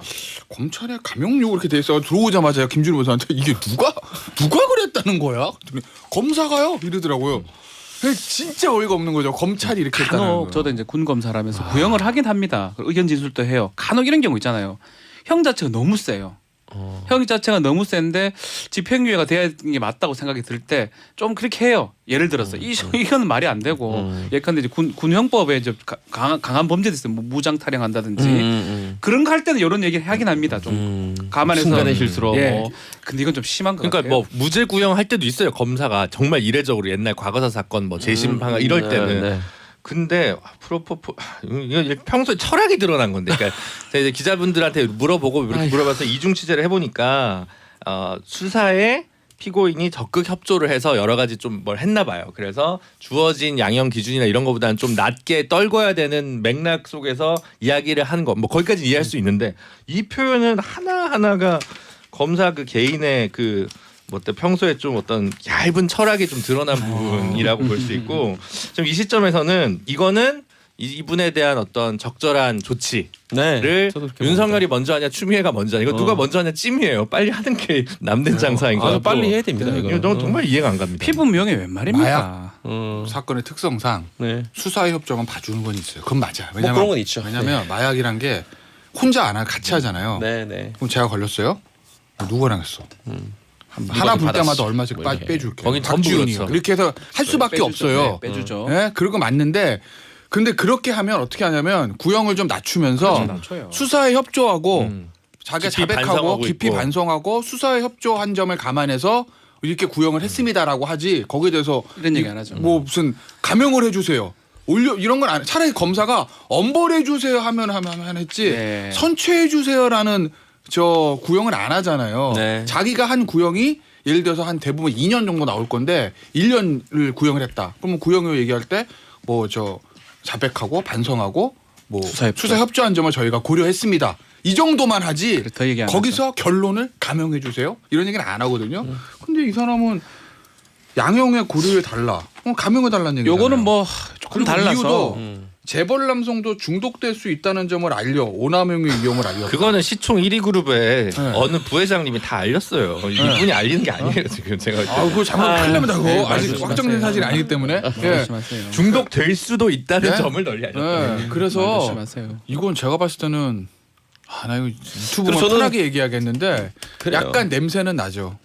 검찰에 감형용 이렇게 돼 있어 들어오자마자 김준호 변호사한테 이게 누가 그랬다는 거야? 그랬더니 검사가요 이러더라고요. 진짜 어이가 없는 거죠. 검찰이 이렇게 했다는 간혹 거. 저도 이제 군 검사라면서 구형을 하긴 합니다. 의견 진술도 해요. 간혹 이런 경우 있잖아요. 형 자체가 너무 세요. 형 자체가 너무 센데 집행유예가 돼야 하는 게 맞다고 생각이 들 때 좀 그렇게 해요. 예를 들어서 이거는 말이 안 되고 예컨대 이제 군형법에 이제 강한 범죄도 있어요. 뭐 무장 탈영한다든지 그런 거 할 때는 이런 얘기를 하긴 합니다. 좀 감안해서 순간의 실수로. 예. 근데 이건 좀 심한 것 그러니까 같아요. 뭐 무죄 구형 할 때도 있어요. 검사가 정말 이례적으로 옛날 과거사 사건 뭐 재심판 이럴 때는. 네. 근데 프로포폴 이거 평소에 철학이 드러난 건데, 그러니까 제가 이제 기자분들한테 물어봐서 이중 취재를 해보니까 수사에 피고인이 적극 협조를 해서 여러 가지 좀 뭘 했나 봐요. 그래서 주어진 양형 기준이나 이런 거보다는 좀 낮게 떨궈야 되는 맥락 속에서 이야기를 하는 거, 뭐 거기까지 이해할 수 있는데 이 표현은 하나 하나가 검사 그 개인의 그 뭐 평소에 좀 어떤 얇은 철학이 좀 드러난 부분이라고 볼 수 있고, 좀 이 시점에서는 이거는 이분에 대한 어떤 적절한 조치를 네, 저도 그렇게 윤석열이 먼저 하냐 추미애가 먼저 하냐, 이거 누가 먼저 하냐 찜이에요. 빨리 하는 게 남는 장사인 거 아, 같고. 빨리 해야 됩니다. 네, 이거 이거 정말 이해가 안 갑니다. 피부 미용이 웬 말입니까? 마약. 사건의 특성상 네. 수사의 협조만 봐주는 건 있어요. 그건 맞아요. 뭐 그런 건 있죠. 왜냐면 마약이란 게 혼자 안 하고 같이 하잖아요. 네, 네. 그럼 제가 걸렸어요? 누구랑 했어? 하나 불 때마다 얼마씩 빼줄게. 거긴 전부 박지훈이요. 그렇죠. 이렇게 해서 할 수밖에 없어요. 빼주죠. 네, 그런 거 맞는데, 근데 그렇게 하면 어떻게 하냐면 구형을 좀 낮추면서 낮춰요. 수사에 협조하고 자기가 깊이 자백하고 반성하고 깊이 있고. 반성하고 수사에 협조한 점을 감안해서 이렇게 구형을 했습니다라고 하지, 거기에 대해서 이런 얘기 안 하죠. 뭐 무슨 감형을 해주세요. 이런 건 안 해. 차라리 검사가 엄벌해 주세요 하면 했지, 네. 선처해 주세요라는 저 구형을 안 하잖아요. 네. 자기가 한 구형이 예를 들어서 한 대부분 2년 정도 나올 건데 1년을 구형을 했다. 그러면 구형을 얘기할 때 뭐 저 자백하고 반성하고 뭐 수사 수사, 협조. 협조한 점을 저희가 고려했습니다. 이 정도만 하지, 그래, 더 얘기 안 거기서 결론을 감형해 주세요 이런 얘기는 안 하거든요. 근데 이 사람은 양형의 고려에 달라. 감형해 달라는 얘기잖아요. 요거는 뭐 조금 그리고 달라서 이유도 재벌 남성도 중독될 수 있다는 점을 알려, 오남용의 위험을 알려. 그거는 시총 1위 그룹에 네. 어느 부회장님이 다 알렸어요. 이분이 알리는 게 아니에요 지금 제가. 아, 그거 잘못 팔려면 그거 네, 아직 말씀하세요. 확정된 사실이 아니기 때문에. 예. 말씀하세요. 중독될 수도 있다는 네? 점을 널리 알렸다. 예. 그래서 말씀하세요. 이건 제가 봤을 때는 나 이거 유튜브만 그래서 저는- 편하게 얘기하겠는데 그래요. 약간 냄새는 나죠.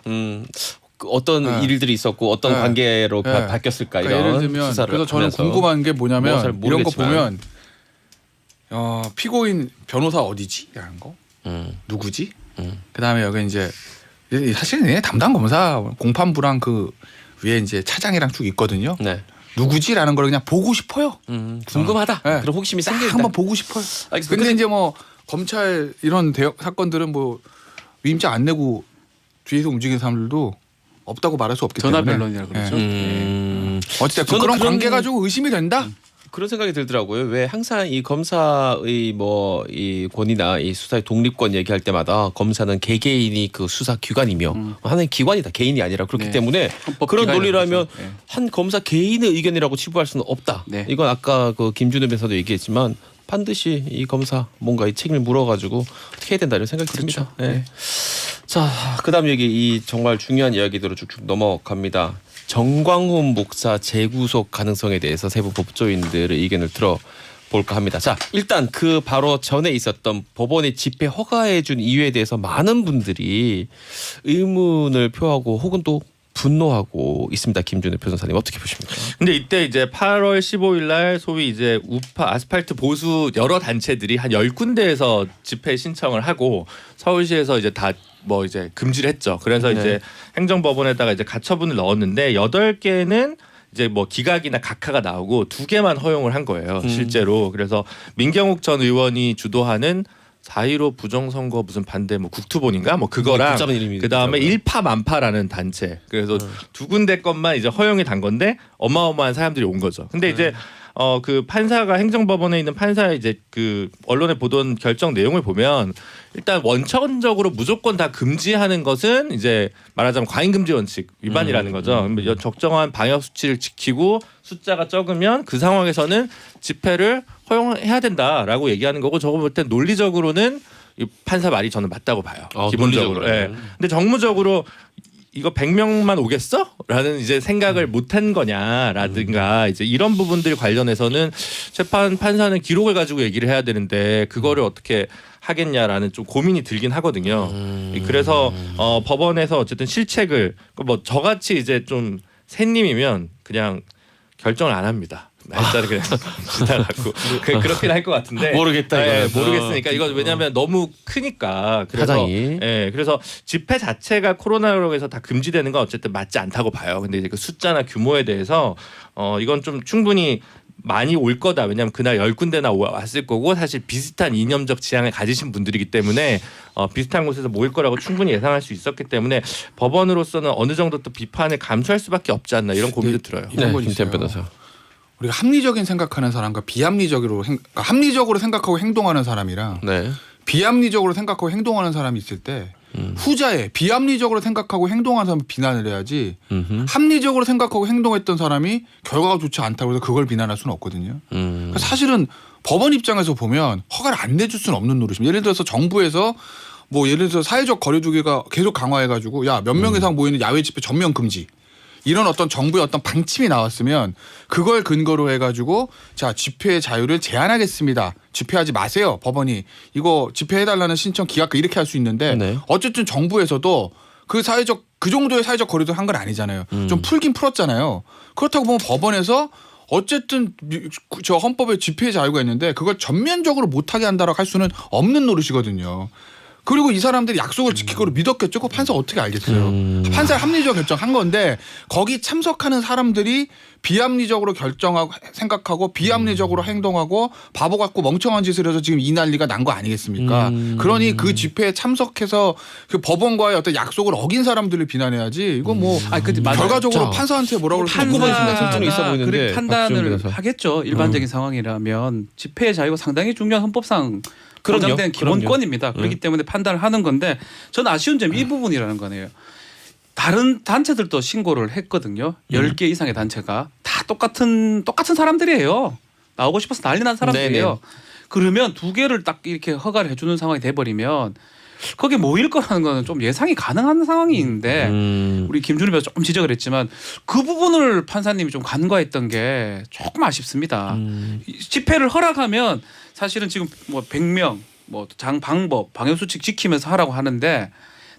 그 어떤 네. 일들이 있었고 어떤 네. 관계로 네. 바뀌었을까, 그러니까 이런 예를 들면, 수사를 그래서 저는 하면서. 궁금한 게 뭐냐면 뭐 잘 이런 거 모르겠지만. 보면 피고인 변호사 어디지? 라는 거. 누구지? 그다음에 여기 이제 사실은 얘 담당 검사 공판부랑 그 위에 이제 차장이랑 쭉 있거든요. 네. 누구지라는 걸 그냥 보고 싶어요. 궁금하다. 네. 그런 호기심이 싹 생긴다. 한번 보고 싶어요. 알겠습니다. 근데 이제 뭐 검찰 이런 대형 사건들은 뭐 위임장 안 내고 뒤에서 움직이는 사람들도 없다고 말할 수 없기 전화 때문에. 변론이라고 그러죠. 어쨌든 저는 그런 그런- 관계가 좀 의심이 된다. 그런 생각이 들더라고요. 왜 항상 이 검사의 뭐 이 권위나 이 수사의 독립권 얘기할 때마다 검사는 개개인이 그 수사 기관이며 하나의 기관이다, 개인이 아니라. 그렇기 네. 때문에 헌법 그런 기관이라고 논리라면 그러죠. 네. 한 검사 개인의 의견이라고 치부할 수는 없다. 네. 이건 아까 그 김준우 변호사도 얘기했지만 반드시 이 검사 뭔가 이 책임을 물어가지고 어떻게 해야 된다, 이런 생각이 듭니다. 네. 네. 자, 그다음 얘기, 이 정말 중요한 이야기들로 쭉쭉 넘어갑니다. 정광훈 목사 재구속 가능성에 대해서 세부 법조인들의 의견을 들어볼까 합니다. 자, 일단 그 바로 전에 있었던 법원의 집회 허가해준 이유에 대해서 많은 분들이 의문을 표하고 혹은 또 분노하고 있습니다. 김준우 변호사님, 어떻게 보십니까? 근데 이때 이제 8월 15일 날 소위 이제 우파 아스팔트 보수 여러 단체들이 한 10군데에서 집회 신청을 하고 서울시에서 이제 다 뭐 이제 금지를 했죠. 그래서 네. 이제 행정법원에다가 이제 가처분을 넣었는데 8개는 이제 뭐 기각이나 각하가 나오고 2개만 허용을 한 거예요. 실제로. 그래서 민경욱 전 의원이 주도하는 4.15 부정선거 무슨 반대 뭐 국투본인가 뭐 그거랑 복잡한 이름이 그다음에 있더라고요. 일파만파라는 단체. 그래서 2군데 것만 이제 허용이 단 건데 어마어마한 사람들이 온 거죠. 근데 이제 그 판사가 행정법원에 있는 판사의 이제 그 언론에 보던 결정 내용을 보면 일단 원천적으로 무조건 다 금지하는 것은 이제 말하자면 과잉금지 원칙 위반이라는 거죠. 적정한 방역 수치를 지키고 숫자가 적으면 그 상황에서는 집회를 허용해야 된다라고 얘기하는 거고, 저거 볼 때 논리적으로는 이 판사 말이 저는 맞다고 봐요. 기본적으로. 논리적으로는. 예. 근데 정무적으로 이거 100명만 오겠어? 라는 이제 생각을 못한 거냐라든가 이제 이런 부분들 관련해서는 재판 판사는 기록을 가지고 얘기를 해야 되는데 그거를 어떻게 하겠냐라는 좀 고민이 들긴 하거든요. 그래서 법원에서 어쨌든 실책을 뭐 저같이 이제 좀 새님이면 그냥 결정을 안 합니다. 날짜를 그냥 지나가고 그렇긴 할 것 같은데 모르겠다, 예, 이거는. 모르겠으니까 이거 왜냐하면 너무 크니까 그래서 사장이. 예, 그래서 집회 자체가 코로나로 해서 다 금지되는 건 어쨌든 맞지 않다고 봐요. 근데 이제 그 숫자나 규모에 대해서 이건 좀 충분히 많이 올 거다. 왜냐하면 그날 10군데나 왔을 거고 사실 비슷한 이념적 지향을 가지신 분들이기 때문에 비슷한 곳에서 모일 거라고 충분히 예상할 수 있었기 때문에 법원으로서는 어느 정도 또 비판을 감수할 수밖에 없지 않나 이런 고민도 들어요. 이런 건 김태현 있어요. 변호사. 우리가 합리적인 생각하는 사람과 비합리적으로 그러니까 합리적으로 생각하고 행동하는 사람이랑 네. 비합리적으로 생각하고 행동하는 사람이 있을 때 후자에 비합리적으로 생각하고 행동하는 사람을 비난을 해야지 합리적으로 생각하고 행동했던 사람이 결과가 좋지 않다고 해서 그걸 비난할 수는 없거든요. 그러니까 사실은 법원 입장에서 보면 허가를 안 내줄 수는 없는 노릇입니다. 예를 들어서 정부에서 뭐 예를 들어서 사회적 거리두기가 계속 강화해가지고 야 몇 명 이상 모이는 야외 집회 전면 금지 이런 어떤 정부의 어떤 방침이 나왔으면 그걸 근거로 해가지고 자 집회 자유를 제한하겠습니다. 집회하지 마세요. 법원이 이거 집회해달라는 신청 기각 이렇게 할 수 있는데 네. 어쨌든 정부에서도 그 정도의 사회적 거리도 한 건 아니잖아요. 좀 풀긴 풀었잖아요. 그렇다고 보면 법원에서 어쨌든 저 헌법에 집회 자유가 있는데 그걸 전면적으로 못하게 한다라고 할 수는 없는 노릇이거든요. 그리고 이 사람들이 약속을 지킬 거로 믿었겠죠. 그 판사가 어떻게 알겠어요. 판사가 합리적 결정한 건데 거기 참석하는 사람들이 비합리적으로 결정하고 생각하고 비합리적으로 행동하고 바보 같고 멍청한 짓을 해서 지금 이 난리가 난 거 아니겠습니까? 그러니 그 집회에 참석해서 그 법원과의 어떤 약속을 어긴 사람들을 비난해야지. 이거 뭐 근데 맞아요. 결과적으로 자, 판사한테 뭐라고 그럴 수 없는 판사가 거죠. 설득이 있어 보이는데 그렇게 박지원 판단을 변호사. 하겠죠. 일반적인 상황이라면 집회의 자유가 상당히 중요한 헌법상 그럼요. 보장된 기본권입니다. 그럼요. 그렇기 때문에 판단을 하는 건데 저는 아쉬운 점이 이 부분이라는 거네요. 다른 단체들도 신고를 했거든요. 10개 이상의 단체가 다 똑같은 사람들이에요. 나오고 싶어서 난리 난 사람들이에요. 네네. 그러면 두 개를 딱 이렇게 허가를 해주는 상황이 돼버리면 거기에 모일 거라는 거는 좀 예상이 가능한 상황인데 우리 김준우 변호사 조금 지적을 했지만 그 부분을 판사님이 좀 간과했던 게 조금 아쉽습니다. 이 집회를 허락하면 사실은 지금 뭐 100명 뭐 방법 방역수칙 지키면서 하라고 하는데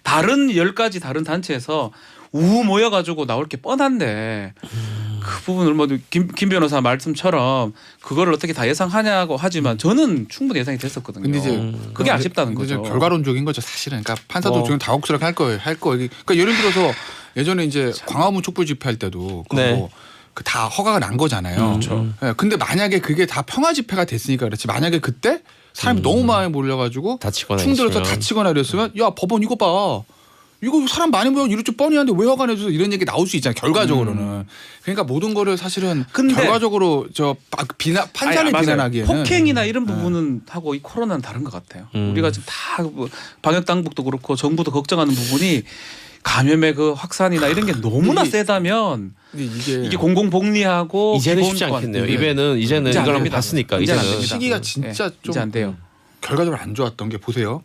다른 10가지 다른 단체에서 우 모여가지고 나올 게 뻔한데 그 부분을 뭐 김 변호사 말씀처럼 그거를 어떻게 다 예상하냐고 하지만 저는 충분히 예상이 됐었거든요. 근데 이제 그게 아쉽다는 근데 이제 거죠. 결과론적인 거죠 사실은. 그러니까 판사도 지금 당혹스럽게 할 거예요. 그러니까 예를 들어서 예전에 이제 광화문 촛불 집회할 때도 네. 그 다 허가가 난 거잖아요. 그렇죠. 예, 근데 만약에 그게 다 평화 집회가 됐으니까 그렇지. 만약에 그때 사람이 너무 많이 몰려가지고 다치거나 충돌해서 있으면. 다치거나 이랬으면 야 법원 이거 봐. 이거 사람 많이 모여 이럴 줄 뻔히 하는데 왜 허가 내줘서 이런 얘기 나올 수 있잖아요. 결과적으로는. 그러니까 모든 거를 사실은 근데 결과적으로 판사를 맞아요. 비난하기에는 폭행이나 이런 부분은 하고 이 코로나는 다른 것 같아요. 우리가 지금 다 방역 당국도 그렇고 정부도 걱정하는 부분이 감염의 그 확산이나 이런 게 너무나 이게- 세다면 이게 이게 공공복리하고 이제는 쉽지 기본권. 않겠네요. 네. 이제는 이제 안 이걸 한번 됩니다. 봤으니까 이제는 안 이제는 됩니다. 시기가 진짜 좀 이제 안 돼요. 결과적으로 안 좋았던 게 보세요.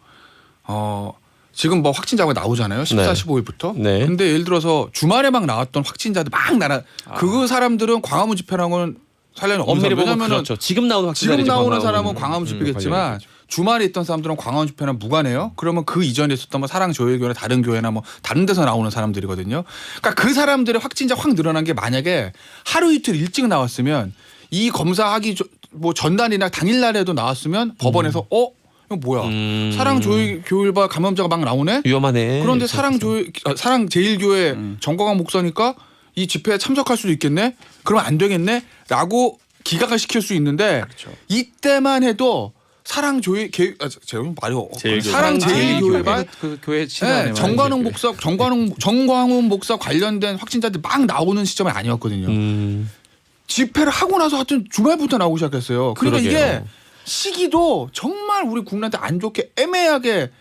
지금 뭐 확진자가 나오잖아요. 14, 네. 15일부터. 네. 근데 예를 들어서 주말에 막 나왔던 확진자들 막 그 사람들은 광화문 집회랑은 관련이 없는 엄밀히 사람. 보면 왜냐면은 그렇죠. 지금 나오는 지금 확진자들이 나오는 광화문, 사람은 광화문 집회겠지만 관련이겠죠. 주말에 있던 사람들은 광화문 집회랑 무관해요. 그러면 그 이전에 있었던 뭐 사랑조일교나 다른 교회나 뭐 다른 데서 나오는 사람들이거든요. 그러니까 그 사람들의 확진자 확 늘어난 게 만약에 하루 이틀 일찍 나왔으면 이 검사하기 뭐 전날이나 당일날에도 나왔으면 법원에서 이거 뭐야? 사랑조일교회가 감염자가 막 나오네. 위험하네. 그런데 사랑제일교회 정광훈 목사니까 이 집회에 참석할 수도 있겠네. 그러면 안 되겠네.라고 기각을 시킬 수 있는데 이때만 해도 사랑교회 제가 말이 사랑제일교회가 그 교회 신앙에 정광훈 목사 관련된 확진자들 막 나오는 시점이 아니었거든요. 집회를 하고 나서 하여튼 주말부터 나오기 시작했어요. 그러니까 이게 그러게요. 시기도 정말 우리 국민한테 안 좋게 애매하게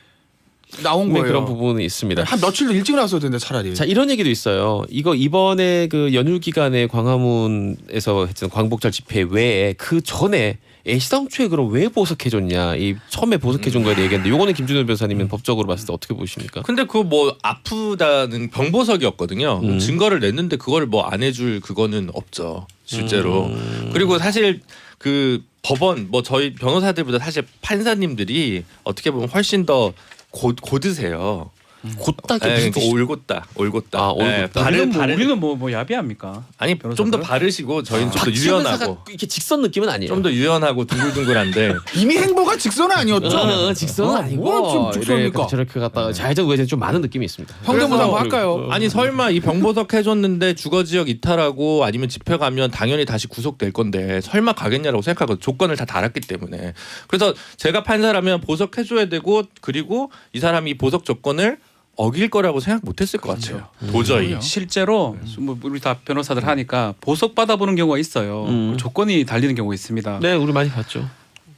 나온 네, 거예요. 그런 부분이 있습니다. 한 며칠 일찍 나왔어야 되는데 차라리. 자, 이런 얘기도 있어요. 이거 이번에 그 연휴 기간에 광화문에서 했던 광복절 집회 외에 그 전에 애시당초에 그럼 왜 보석해줬냐, 이 처음에 보석해준 거에 대해 얘기했는데 요거는 김준호 변호사님은 법적으로 봤을 때 어떻게 보십니까? 근데 그거 뭐 아프다는 병보석이었거든요. 증거를 냈는데 그걸 뭐 안 해줄 그거는 없죠 실제로. 그리고 사실 그 법원 뭐 저희 변호사들보다 사실 판사님들이 어떻게 보면 훨씬 더 고드세요. 곧다게 예, 무슨 그러니까 뜻이- 올곧다. 아, 올곧다. 우리는 뭐 야비합니까? 아니 좀 더 바르시고 저희는 좀 더 박지원 유연하고 변호사가 이렇게 직선 느낌은 아니에요. 좀 더 유연하고 둥글둥글한데 이미 행보가 직선은 아니었죠. 직선은 아니고 뭐가 좀 직선입니까? 이래, 저렇게 갔다가 좌회전 우회전 좀 많은 느낌이 있습니다. 성대모사 한번 할까요? 아니 설마 이 병보석 해줬는데 주거지역 이탈하고 아니면 집회 가면 당연히 다시 구속될 건데 설마 가겠냐라고 생각하고 조건을 다 달았기 때문에 그래서 제가 판사라면 보석해줘야 되고 그리고 이 사람이 이 보석 조건을 어길 거라고 생각 못했을 것 같아요. 도저히. 실제로 뭐 우리 다 변호사들 하니까 보석 받아보는 경우가 있어요. 조건이 달리는 경우가 있습니다. 네, 우리 많이 봤죠.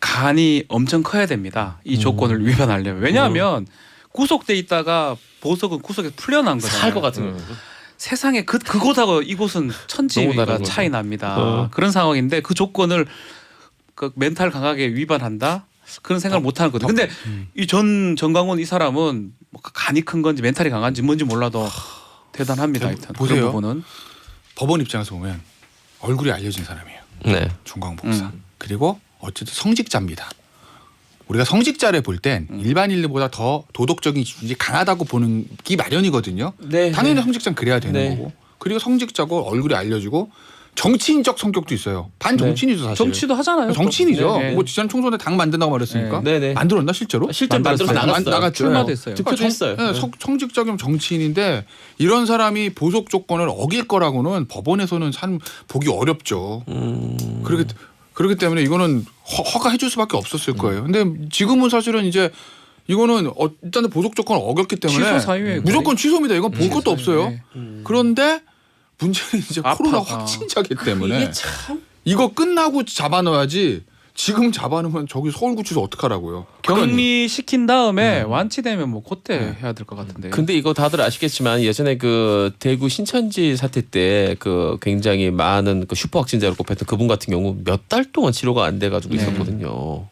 간이 엄청 커야 됩니다. 이 조건을 위반하려면. 왜냐하면 구속돼 있다가 보석은 구속에서 풀려난 거잖아요. 살 것 같은 거. 세상에 그곳하고 이곳은 너무 천지가 다른 차이 거죠. 납니다. 그런 상황인데 그 조건을 그 멘탈 강하게 위반한다? 그런 생각을 못 하는 거죠. 근데 이 정광훈 이 사람은 뭐 간이 큰 건지 멘탈이 강한지 뭔지 몰라도 대단합니다. 하여튼 보세요. 그런 부분은. 법원 입장에서 보면 얼굴이 알려진 사람이에요. 네. 중광 목사. 그리고 어쨌든 성직자입니다. 우리가 성직자를 볼 땐 일반인들보다 더 도덕적인 기준이 강하다고 보는 게 마련이거든요. 네. 당연히 성직자는 그래야 되는 네. 거고. 그리고 성직자고 얼굴이 알려지고 정치인적 성격도 있어요. 반정치인이죠 사실. 정치도 하잖아요. 정치인이죠. 네. 뭐 지난 총선에 당 만든다고 말했으니까. 네, 네. 만들었나 실제로? 실제로 만들어서 만들었어요. 나갔어요. 나갔죠. 출마됐어요. 득표도 했어요. 네, 성직자 겸 정치인인데 이런 사람이 보석 조건을 어길 거라고는 법원에서는 참 보기 어렵죠. 그렇기 때문에 이거는 허가해 줄 수밖에 없었을 거예요. 근데 지금은 사실은 이제 이거는 일단은 보석 조건을 어겼기 때문에 취소 사유에 무조건 취소입니다. 이건 볼 것도 없어요. 네. 그런데 문제는 이제 코로나 아파가. 확진자기 때문에 이게 참 이거 끝나고 잡아넣어야지. 지금 잡아놓으면 저기 서울구치소 어떡하라고요? 격리 시킨 다음에 완치되면 뭐 그때 해야 될 것 같은데. 근데 이거 다들 아시겠지만 예전에 그 대구 신천지 사태 때 그 굉장히 많은 그 슈퍼 확진자로 꼽혔던 그분 같은 경우 몇 달 동안 치료가 안 돼가지고 네. 있었거든요.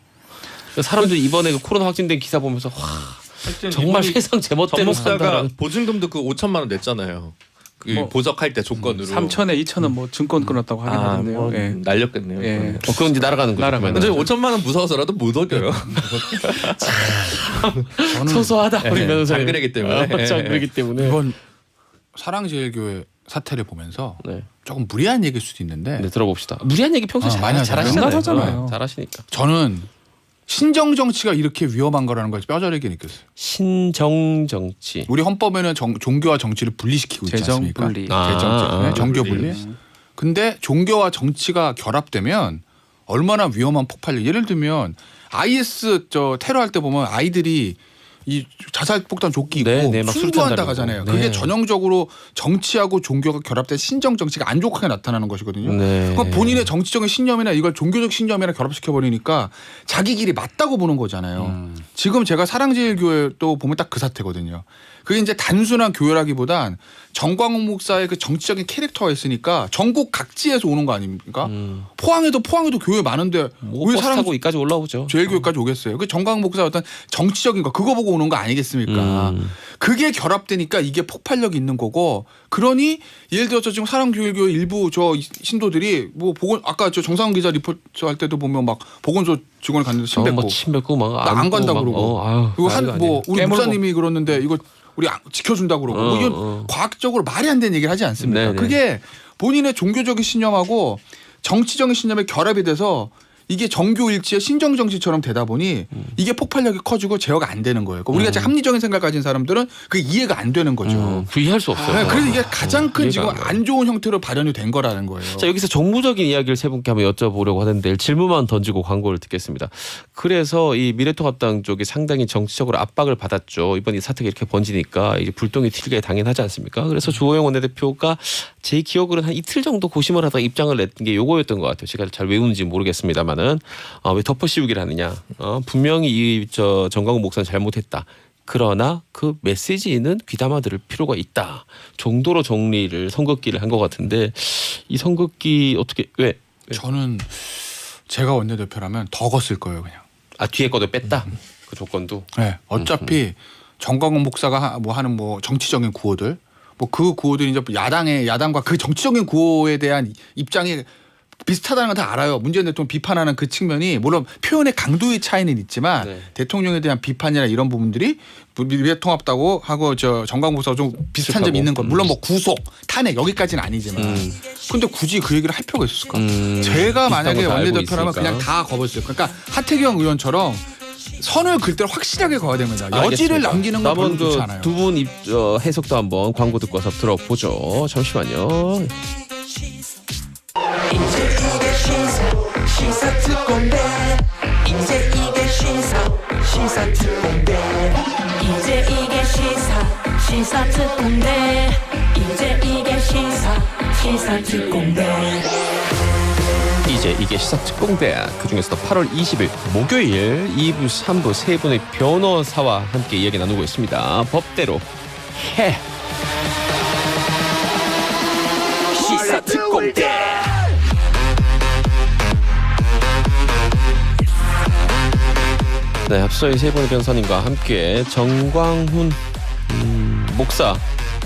사람들이 이번에 그 코로나 확진된 기사 보면서 와 정말 세상 전 제멋대로 목사가 산다라는. 보증금도 그 5천만 원 냈잖아요. 그 뭐, 보석할 때 조건으로 3천에 2천은 뭐 증권 끊었다고 하긴 하는데요. 뭐 예. 날렸겠네요. 예. 그건 이제 날아가는 거죠. 날아가는 근데 5천만 원 무서워서라도 못 어겨요. 저는 소소하다 우리 네, 변호사님. 장그래기 때문에. 장그래기 때문에. 이번 사랑제일교회 사태를 보면서 네. 조금 무리한 얘기일 수도 있는데 네, 들어봅시다. 무리한 얘기 평소에 많이 하잖아요. 잘하시잖아요. 잘하시니까. 저는 신정 정치가 이렇게 위험한 거라는 걸 뼈저리게 느꼈어요. 신정 정치. 우리 헌법에는 종교와 정치를 분리시키고 있지 재정 않습니까? 분리. 정교 분리. 분리. 근데 종교와 정치가 결합되면 얼마나 위험한 폭발력. 예를 들면 IS 저 테러할 때 보면 아이들이 이 자살폭탄 조끼 입고 네, 네, 막 순교한다 수류탄 가잖아요. 달고. 그게 네. 전형적으로 정치하고 종교가 결합된 신정 정치가 안 좋게 나타나는 것이거든요. 네. 그러니까 본인의 정치적인 신념이나 이걸 종교적 신념이나 결합시켜 버리니까 자기 길이 맞다고 보는 거잖아요. 지금 제가 사랑제일교회 또 보면 딱 그 사태거든요. 그게 이제 단순한 교회라기보단 정광훈 목사의 그 정치적인 캐릭터가 있으니까 전국 각지에서 오는 거 아닙니까? 포항에도 교회 많은데 뭐 왜 버스 사람 타고 이까지 올라오죠. 제일교회까지 오겠어요. 그 정광훈 목사 어떤 정치적인 거 그거 보고 오는 거 아니겠습니까? 그게 결합되니까 이게 폭발력이 있는 거고 그러니 예를 들어서 지금 사랑교회교회 일부 저 신도들이 뭐 보건 아까 저 정상훈 기자 리포트 할 때도 보면 막 보건소 직원을 갔는데 침 뱉고 침 뱉고 막 나 안 간다 그러고 그리고 한 뭐 우리 깨물고. 목사님이 그러는데 이거 우리 지켜준다 그러고 뭐 이건 과학적으로 말이 안 되는 얘기를 하지 않습니까? 네네. 그게 본인의 종교적인 신념하고 정치적인 신념의 결합이 돼서 이게 정교일치의 신정정치처럼 되다 보니 이게 폭발력이 커지고 제어가 안 되는 거예요. 그러니까 우리가 이제 합리적인 생각 가진 사람들은 그게 이해가 안 되는 거죠. 그 이해할 수 없어요. 네, 그래서 이게 가장 큰 이해가 지금 안 가요. 안 좋은 형태로 발현이 된 거라는 거예요. 자, 여기서 정무적인 이야기를 세 분께 한번 여쭤보려고 하는데 질문만 던지고 광고를 듣겠습니다. 그래서 이 미래통합당 쪽이 상당히 정치적으로 압박을 받았죠. 이번 이 사태가 이렇게 번지니까 이제 불똥이 튀게 당연하지 않습니까? 그래서 주호영 원내대표가 제 기억으로는 한 이틀 정도 고심을 하다가 입장을 냈던 게 요거였던 것 같아요. 제가 잘 외우는지 모르겠습니다만은 왜 덮어씌우기를 하느냐. 분명히 이 정광훈 목사는 잘못했다. 그러나 그 메시지는 귀담아 들을 필요가 있다. 정도로 정리를 선긋기를 한 것 같은데 이 선긋기 어떻게 왜? 저는 제가 원내대표라면 더 걷을 거예요, 그냥. 뒤에 거도 뺐다. 그 조건도. 네, 어차피 정광훈 목사가 뭐 하는 뭐 정치적인 구호들, 뭐 그 구호들이 이제 야당과 그 정치적인 구호에 대한 입장이 비슷하다는 건 다 알아요. 문재인 대통령 비판하는 그 측면이 물론 표현의 강도의 차이는 있지만 네. 대통령에 대한 비판이나 이런 부분들이 미래통합다고 하고 저 정광훈수하고 좀 비슷한 점이 있는 것. 물론 뭐 구속, 탄핵 여기까지는 아니지만. 근데 굳이 그 얘기를 할 필요가 있었을까? 제가 만약에 비슷한 거다 알고 원내대표라면 있으니까. 그냥 다 거버렸어요. 그러니까 하태경 의원처럼 선을 긋을 때 확실하게 그어야 됩니다. 여지를 알겠습니다. 남기는 건 별로 한번 좋지 않아요. 두 분 해석도 한번 광고 듣고 와서 들어보죠. 잠시만요. 이제 이게 시사특공대 이제 이게 시사특공대 이제 이게 시사특공대 그중에서도 8월 20일 목요일 2부 3부 세 분의 변호사와 함께 이야기 나누고 있습니다. 법대로 해. 시사특공대. 네, 앞서 이 세 분의 변호사님과 함께 정광훈 목사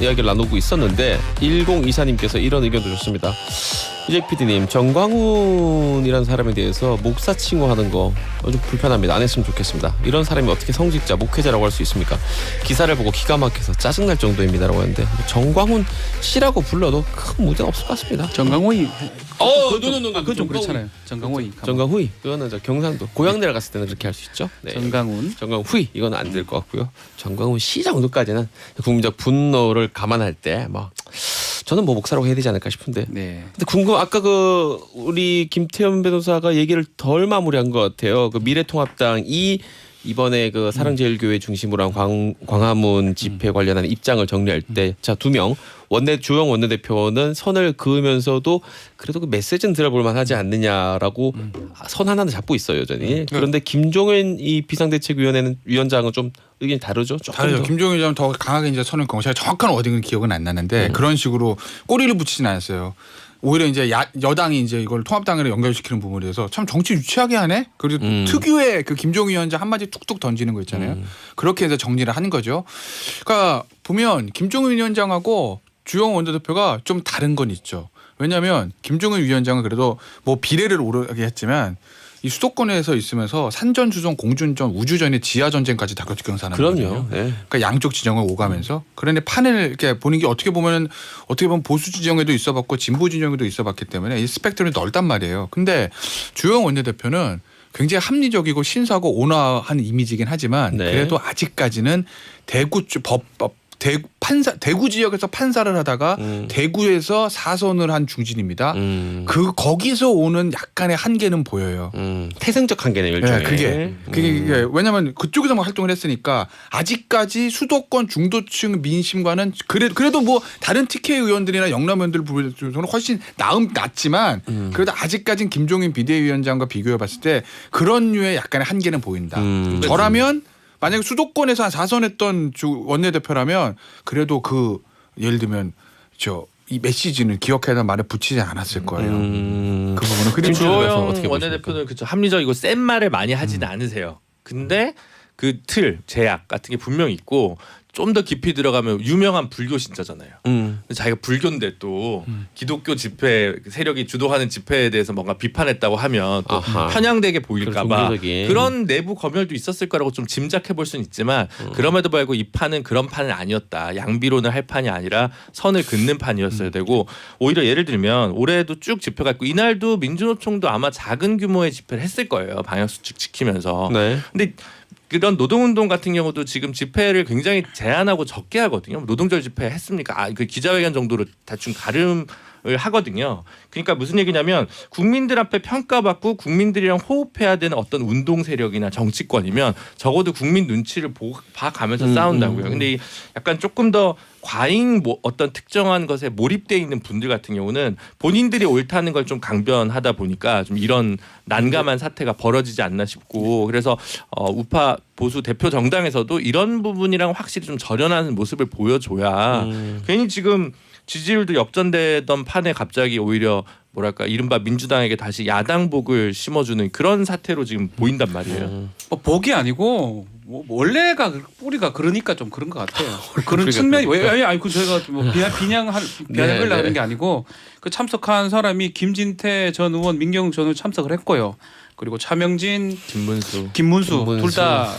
이야기를 나누고 있었는데 1024님께서 이런 의견도 줬습니다. 이재 PD님, 정광훈이라는 사람에 대해서 목사 칭호하는 거 좀 불편합니다. 안 했으면 좋겠습니다. 이런 사람이 어떻게 성직자, 목회자라고 할 수 있습니까? 기사를 보고 기가 막혀서 짜증날 정도입니다라고 하는데 정광훈 씨라고 불러도 큰 문제는 없을 것 같습니다. 정강호이 그건 좀 그렇잖아요. 정강호이. 정광후이 이거는 저 경상도 고향 내려갔을 때는 그렇게 할 수 있죠. 네. 정강훈. 정광후이 이건 안 될 것 같고요. 정광훈 씨 정도까지는 국민적 분노를 감안할 때 뭐 저는 뭐 목사라고 해야 되지 않을까 싶은데. 네. 근데 아까 그 우리 김태현 변호사가 얘기를 덜 마무리한 것 같아요. 그 미래통합당이 이번에 그 사랑제일교회 중심으로 한 광화문 집회 관련한 입장을 정리할 때 자, 2명 주영 원내대표는 선을 그으면서도 그래도 그 메시지는 들어볼 만하지 않느냐라고 선 하나는 잡고 있어요 여전히. 그런데 김종인 이 비상대책위원장은 좀 의견이 다르죠. 조금 다르죠. 더. 김종인 의원은 더 강하게 이제 선을 그고 제가 정확한 워딩은 기억은 안 나는데 그런 식으로 꼬리를 붙이진 않았어요. 오히려 이제 여당이 이제 이걸 통합당으로 연결시키는 부분에 대해서 참 정치 유치하게 하네. 그리고 특유의 그 김종인 위원장 한마디 툭툭 던지는 거 있잖아요. 그렇게 해서 정리를 하는 거죠. 그러니까 보면 김종인 위원장하고 주영 원내대표가 좀 다른 건 있죠. 왜냐하면 김종인 위원장은 그래도 뭐 비례를 오르게 했지만 이 수도권에서 있으면서 산전수전, 공준전, 우주전의 지하 전쟁까지 다 겪은 사람이거든요. 그럼요. 네. 그러니까 양쪽 지정을 오가면서 그런데 판을 이렇게 보는 게 어떻게 보면 보수 지정에도 있어봤고 진보 지정에도 있어봤기 때문에 이 스펙트럼이 넓단 말이에요. 근데 주영 원내대표는 굉장히 합리적이고 신사고 온화한 이미지긴 하지만 네. 그래도 아직까지는 대구 지역에서 판사를 하다가 대구에서 사선을 한 중진입니다. 거기서 오는 약간의 한계는 보여요. 태생적 한계는 일종의. 네, 그게 왜냐하면 그쪽에서만 활동을 했으니까 아직까지 수도권 중도층 민심과는 그래도 뭐 다른 TK 의원들이나 영남 의원들 부분에서는 훨씬 낫지만 그래도 아직까지는 김종인 비대위원장과 비교해봤을 때 그런 류의 약간의 한계는 보인다. 저라면 만약에 수도권에서 한 4선 했던 원내대표라면 그래도 그 예를 들면 이 메시지는 기억해야 말에 붙이지 않았을 거예요. 그 부분은 그림 주호영 어떻게 원내대표는 그쵸 합리적이고 센 말을 많이 하지는 않으세요. 근데 그 틀 제약 같은 게 분명히 있고 좀 더 깊이 들어가면 유명한 불교 신자잖아요. 근데 자기가 불교인데 또 기독교 집회 세력이 주도하는 집회에 대해서 뭔가 비판했다고 하면 또 아하. 편향되게 보일까봐 종교적인. 그런 내부 검열도 있었을 거라고 좀 짐작해 볼 수는 있지만 그럼에도 불구하고 이 판은 그런 판은 아니었다. 양비론을 할 판이 아니라 선을 긋는 판이었어야 되고 오히려 예를 들면 올해도 쭉 집회가 있고 이날도 민주노총도 아마 작은 규모의 집회를 했을 거예요. 방역수칙 지키면서. 네. 근데 그런 노동운동 같은 경우도 지금 집회를 굉장히 제한하고 적게 하거든요. 노동절 집회 했습니까? 그 기자회견 정도로 대충 가름을 하거든요. 그러니까 무슨 얘기냐면 국민들 앞에 평가받고 국민들이랑 호흡해야 되는 어떤 운동 세력이나 정치권이면 적어도 국민 눈치를 봐가면서 싸운다고요. 근데 약간 조금 더 과잉 어떤 특정한 것에 몰입돼 있는 분들 같은 경우는 본인들이 옳다는 걸 좀 강변하다 보니까 좀 이런 난감한 사태가 벌어지지 않나 싶고 그래서 우파 보수 대표 정당에서도 이런 부분이랑 확실히 좀 절연하는 모습을 보여줘야 괜히 지금 지지율도 역전되던 판에 갑자기 오히려 뭐랄까 이른바 민주당에게 다시 야당복을 심어주는 그런 사태로 지금 보인단 말이에요. 복이 아니고 뭐 원래가 뿌리가 그러니까 좀 그런 것 같아요. 그런 뿌리가 측면이 그러니까. 왜 아니 그 저희가 뭐 비난을 네, 하는 네. 게 아니고 그 참석한 사람이 김진태 전 의원, 민경욱 전 의원 참석을 했고요. 그리고 차명진, 김문수. 김문수 김문수. 둘 다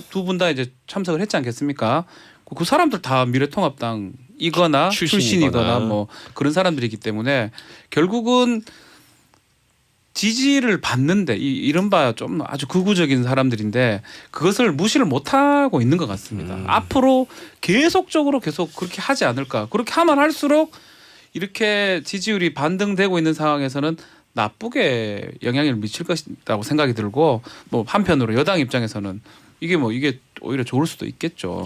두 분 다 이제 참석을 했지 않겠습니까? 그 사람들 다 미래통합당이거나 출신이거나 뭐 그런 사람들이기 때문에 결국은 지지를 받는데 이른바 좀 아주 극우적인 사람들인데 그것을 무시를 못하고 있는 것 같습니다. 앞으로 계속적으로 계속 그렇게 하지 않을까. 그렇게 하면 할수록 이렇게 지지율이 반등되고 있는 상황에서는 나쁘게 영향을 미칠 것이라고 생각이 들고 뭐 한편으로 여당 입장에서는 이게 오히려 좋을 수도 있겠죠.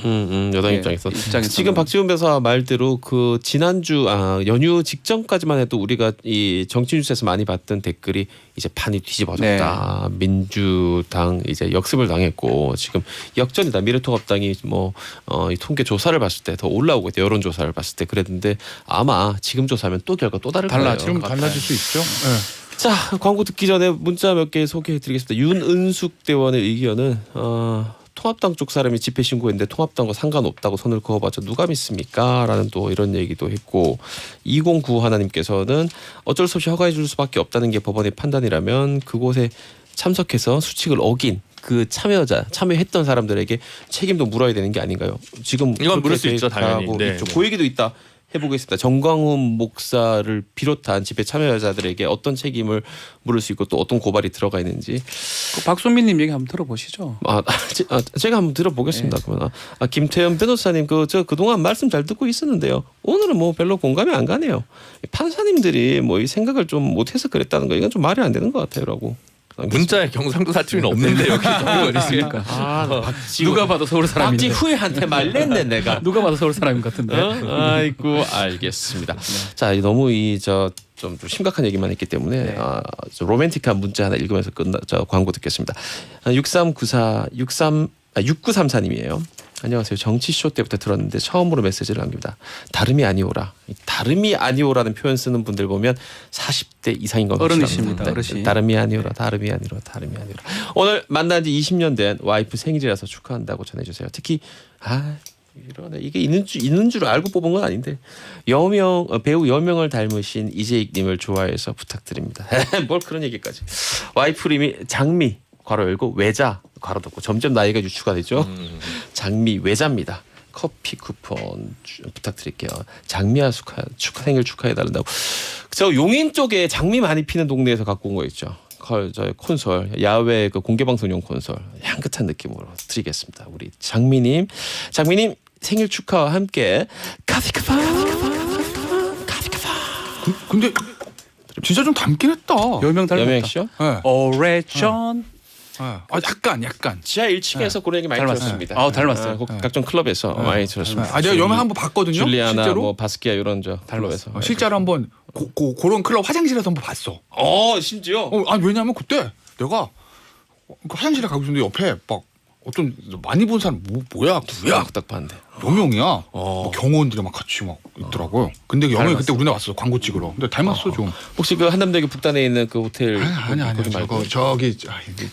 여당 예, 입장에서 입장에서는. 지금 박지훈 변호사 말대로 그 지난주 연휴 직전까지만 해도 우리가 이 정치 뉴스에서 많이 봤던 댓글이 이제 판이 뒤집어졌다. 민주당 이제 역습을 당했고 지금 역전이다. 미래통합당이 이 통계 조사를 봤을 때 더 올라오고 있대. 여론 조사를 봤을 때 그랬는데 아마 지금 조사하면 또 결과 또 다를 거예요. 지금 달라질 수 있죠. 네. 자, 광고 듣기 전에 문자 몇 개 소개해드리겠습니다. 윤은숙 대원의 의견은 통합당 쪽 사람이 집회 신고했는데 통합당과 상관없다고 손을 그어봤자 누가 믿습니까? 라는 또 이런 얘기도 했고 209 하나님께서는 어쩔 수 없이 허가해 줄 수밖에 없다는 게 법원의 판단이라면 그곳에 참석해서 수칙을 어긴 그 참여했던 사람들에게 책임도 물어야 되는 게 아닌가요? 지금 이건 물을 그렇게 수 있죠, 당연히. 하고 네, 있죠. 네. 그 얘기도 있다. 해보겠습니다. 정광훈 목사를 비롯한 집회 참여자들에게 어떤 책임을 물을 수 있고 또 어떤 고발이 들어가 있는지 그 박순민님 얘기 한번 들어보시죠. 제가 한번 들어보겠습니다. 그러면 김태현 변호사님 저 그동안 말씀 잘 듣고 있었는데요. 오늘은 뭐 별로 공감이 안 가네요. 판사님들이 뭐 이 생각을 좀 못해서 그랬다는 거 이건 좀 말이 안 되는 것 같아요라고. 문자에 경상도 사투리는 없는데 여기 있습니까? 누가 봐도 서울 사람인데. 박지후한테 말렸네 내가. 누가 봐도 서울 사람인 것 같은데. 아이고 알겠습니다. 자 너무 좀 심각한 얘기만 했기 때문에 좀 로맨틱한 문자 하나 읽으면서 광고 듣겠습니다. 6934님이에요. 안녕하세요. 정치쇼 때부터 들었는데 처음으로 메시지를 남깁니다. 다름이 아니오라. 다름이 아니오라는 표현 쓰는 분들 보면 40대 이상인 건 어른이십니다. 확실합니다. 어르신. 다름이 아니오라. 다름이 아니오라. 다름이 아니오라. 오늘 만난 지 20년 된 와이프 생일이라서 축하한다고 전해주세요. 특히 이러네. 이게 있는 줄 알고 뽑은 건 아닌데 배우 여명을 닮으신 이재익님을 좋아해서 부탁드립니다. 뭘 그런 얘기까지. 와이프 이름이 장미 괄호 열고 외자 괄호 닫고 점점 나이가 유추가 되죠. 장미 외자입니다. 커피 쿠폰 부탁드릴게요. 장미야 생일 축하해달라고. 저 용인 쪽에 장미 많이 피는 동네에서 갖고 온 거 있죠. 저희 콘솔 야외 그 공개 방송용 콘솔 향긋한 느낌으로 드리겠습니다. 우리 장미님 생일 축하와 함께 카피 쿠폰. 근데 진짜 좀 닮긴 했다. 여명 닮았다. 여명 씨요? 네. 오레전. 약간. 지하 1층에서 그런 얘기 많이 닮았어요. 들었습니다. 닮았어요. 각종 클럽에서 많이 들었습니다. 내가 여명 한번 봤거든요. 줄리아나 실제로. 뭐 바스키아 이런 클럽에서. 실제로 한번 그런 클럽 화장실에서 한번 봤어. 심지어. 왜냐면 그때 내가 화장실에 가고 있었는데 옆에 막 어떤 많이 본 사람 누구야? 딱 봤는데. 여명이야. 뭐 경호원들이 막 같이 막 있더라고요. 근데 여명이 그때 우리나라 왔어 광고 찍으러. 근데 닮았어 좀. 혹시 그 한남대교 북단에 있는 그 호텔 아니야. 거기 말고. 저기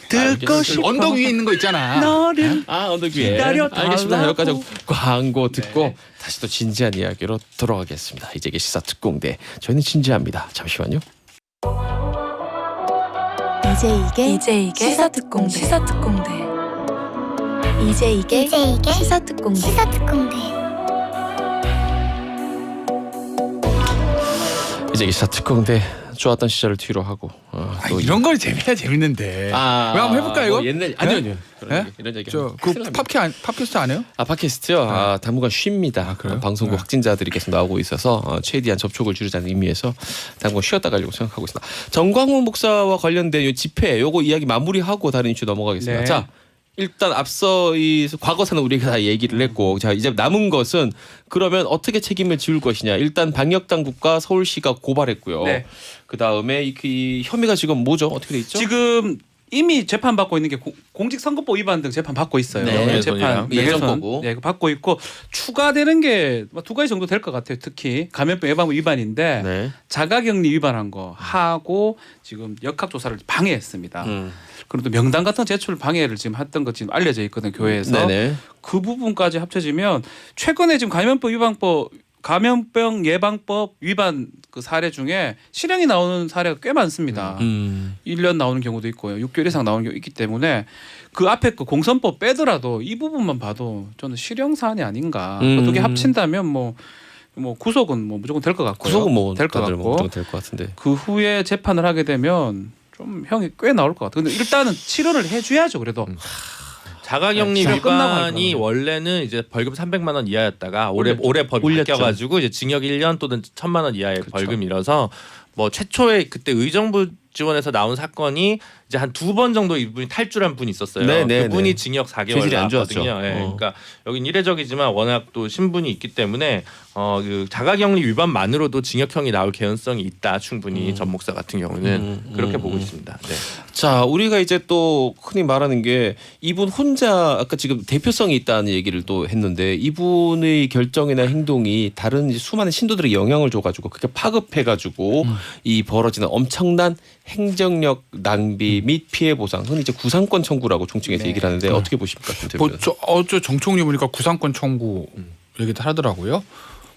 듣고 싶어. 언덕 위에 있는 거 있잖아. 너를 언덕 위에. 기다려달라고. 알겠습니다. 여기까지 광고 듣고 다시 또 진지한 이야기로 돌아가겠습니다. 이제게 시사 특공대. 저희는 진지합니다. 잠시만요. 이제 이게 시사특공대. 이제 이게 시사특공대. 이제게 시사 특공대 좋았던 시절을 뒤로 하고 또 이런 걸 재밌는데. 왜 한번 해볼까 이거? 옛날 아니요. 네? 이런 얘기. 그 팟캐스트 안 해요? 팟캐스트요. 당분간 쉽니다. 그래요? 방송국 확진자들이 계속 나오고 있어서 최대한 접촉을 줄이자는 의미에서 당분간 쉬었다 가려고 생각하고 있습니다. 정광훈 목사와 관련된 이 집회 요거 이야기 마무리하고 다른 이슈 넘어가겠습니다. 네. 자. 일단 앞서 이 과거사는 우리가 다 얘기를 했고 자 이제 남은 것은 그러면 어떻게 책임을 지울 것이냐. 일단 방역 당국과 서울시가 고발했고요. 네. 그 다음에 이 혐의가 지금 뭐죠? 어떻게 돼 있죠? 지금 이미 재판 받고 있는 게 공직선거법 위반 등 재판 받고 있어요. 네, 재판 예전 명예훼손, 거고. 네, 받고 있고 추가되는 게 두 가지 정도 될 것 같아요. 특히 감염병 예방법 위반인데 네. 자가격리 위반한 거 하고 지금 역학조사를 방해했습니다. 그리고 또 명단 같은 제출 방해를 지금 했던 것 지금 알려져 있거든 교회에서. 네네. 그 부분까지 합쳐지면 최근에 지금 감염병 예방법 위반 그 사례 중에 실형이 나오는 사례가 꽤 많습니다. 1년 나오는 경우도 있고요. 6개월 이상 나오는 경우 있기 때문에 그 앞에 그 공선법 빼더라도 이 부분만 봐도 저는 실형 사안이 아닌가. 두 개 합친다면 뭐 구속은 뭐 무조건 될 것 같고요. 구속은 뭐 될 것 다들 같고 뭐 될것 같은데. 그 후에 재판을 하게 되면 좀 형이 꽤 나올 것 같아요. 근데 일단은 치료를 해줘야죠. 그래도 자가격리 시간 끝나고 할 위반이 거라고요. 원래는 이제 벌금 300만 원 이하였다가 올해 법이 올렸죠. 바뀌어가지고 이제 징역 1년 또는 1,000만 원 이하의 벌금이라서 뭐 최초에 그때 의정부 지원에서 나온 사건이 이제 한 2번 정도 이분이 탈주한 분이 있었어요. 네, 네, 그분이 네. 징역 4개월 죄질이 안 나왔거든요. 좋았죠. 예, 그러니까 여긴 이례적이지만 워낙 또 신분이 있기 때문에 그 자가격리 위반만으로도 징역형이 나올 개연성이 있다. 충분히 전 목사 같은 경우는 그렇게 보고 있습니다. 네. 자, 우리가 이제 또 흔히 말하는 게 이분 혼자 아까 지금 대표성이 있다는 얘기를 또 했는데 이분의 결정이나 행동이 다른 이제 수많은 신도들에게 영향을 줘가지고 그게 파급해가지고 이 벌어지는 엄청난 행정력 낭비 및 피해 보상, 흔히 이제 구상권 청구라고 총칭해서 얘기를 하는데 어떻게 보십니까, 김 대표는? 어제 정총리 보니까 구상권 청구 얘기도 하더라고요.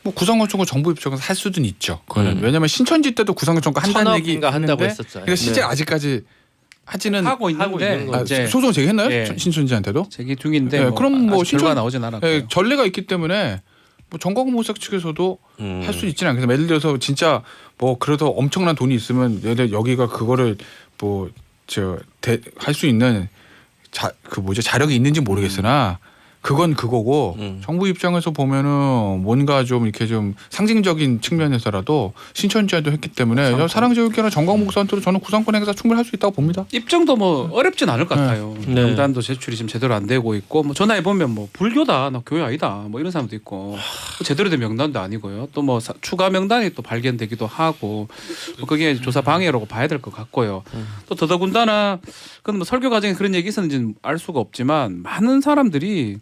뭐 구상권 청구 정부 입장에서 할 수는 있죠. 그거는 왜냐하면 신천지 때도 구상권 청구 한다는 얘기 천억인가 한다고 했는데 했었죠. 그러니까 실제 네. 아직까지 하지는 하고 있는데 있는 거죠. 이제 소송 제기했나요? 예. 신천지한테도? 제기 중인데 네, 뭐 그럼 뭐 아직 결과 신청- 나오진 않았고요. 예, 전례가 있기 때문에 뭐 정광훈 목사 측에서도 할 수 있지는 않겠어요. 예를 들어서 진짜 뭐 그래도 엄청난 돈이 있으면 얘들 여기가 그거를 뭐 할 수 있는 자력이 있는지 모르겠으나 그건 그거고 정부 입장에서 보면은 뭔가 좀 이렇게 좀 상징적인 측면에서라도 신천지와도 했기 때문에 사랑제일교회나 정광훈 목사한테도 저는 구상권 행사 충분히 할 수 있다고 봅니다. 입증도 뭐 어렵진 않을 것 같아요. 네. 명단도 제출이 지금 제대로 안 되고 있고 뭐 전화해 보면 뭐 불교다, 나 교회 아니다, 뭐 이런 사람도 있고 제대로 된 명단도 아니고요. 또 뭐 추가 명단이 또 발견되기도 하고 뭐 그게 조사 방해라고 봐야 될 것 같고요. 또 더더군다나 그건 뭐 설교 과정에 그런 얘기 있었는지는 알 수가 없지만 많은 사람들이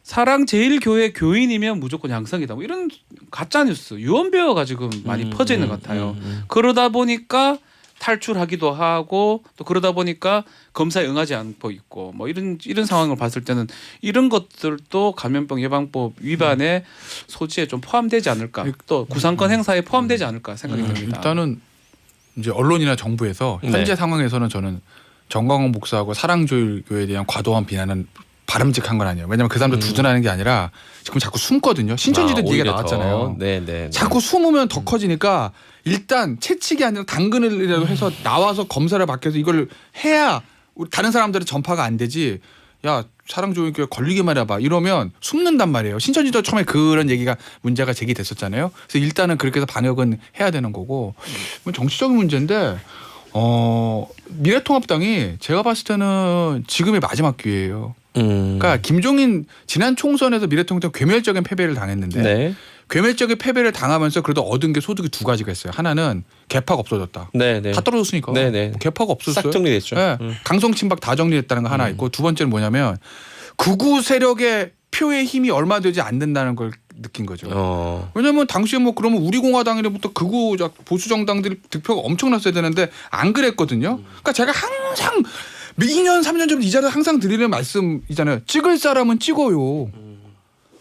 사랑제일교회 교인이면 무조건 양성이다. 뭐 이런 가짜 뉴스, 유언비어가 지금 많이 퍼져 있는 것 같아요. 그러다 보니까 탈출하기도 하고 또 그러다 보니까 검사에 응하지 않고 있고 뭐 이런 상황을 봤을 때는 이런 것들도 감염병 예방법 위반의 소지에 좀 포함되지 않을까. 또 구상권 행사에 포함되지 않을까 생각이 듭니다. 일단은 이제 언론이나 정부에서 현재 네. 상황에서는 저는 정광훈 목사하고 사랑제일교회에 대한 과도한 비난은 바람직한 건 아니에요. 왜냐하면 그 사람들 두둔하는 게 아니라 지금 자꾸 숨거든요. 신천지도 얘기가 오히려 나왔잖아요. 더. 네. 자꾸 숨으면 더 커지니까 일단 채찍이 아니라 당근이라도 해서 나와서 검사를 받게 해서 이걸 해야 다른 사람들은 전파가 안 되지. 야, 사랑제일교회 걸리기만 해봐. 이러면 숨는단 말이에요. 신천지도 처음에 그런 얘기가 문제가 제기됐었잖아요. 그래서 일단은 그렇게 해서 방역은 해야 되는 거고 정치적인 문제인데 미래통합당이 제가 봤을 때는 지금의 마지막 기회예요. 그러니까 김종인 지난 총선에서 미래통합당 괴멸적인 패배를 당했는데 네. 괴멸적인 패배를 당하면서 그래도 얻은 게 소득이 두 가지가 있어요. 하나는 개파가 없어졌다. 네. 다 떨어졌으니까. 네네. 뭐 개파가 없었어요. 싹 정리됐죠. 네. 강성 친박 다 정리됐다는 거 하나 있고 두 번째는 뭐냐면 극우 세력의 표의 힘이 얼마 되지 않는다는 걸 느낀 거죠. 왜냐하면 당시에 뭐 그러면 우리공화당이로부터 극우 보수 정당들 득표가 엄청났어야 되는데 안 그랬거든요. 그러니까 제가 항상 2년 3년 전부터 이 자리에서 항상 드리는 말씀이잖아요. 찍을 사람은 찍어요.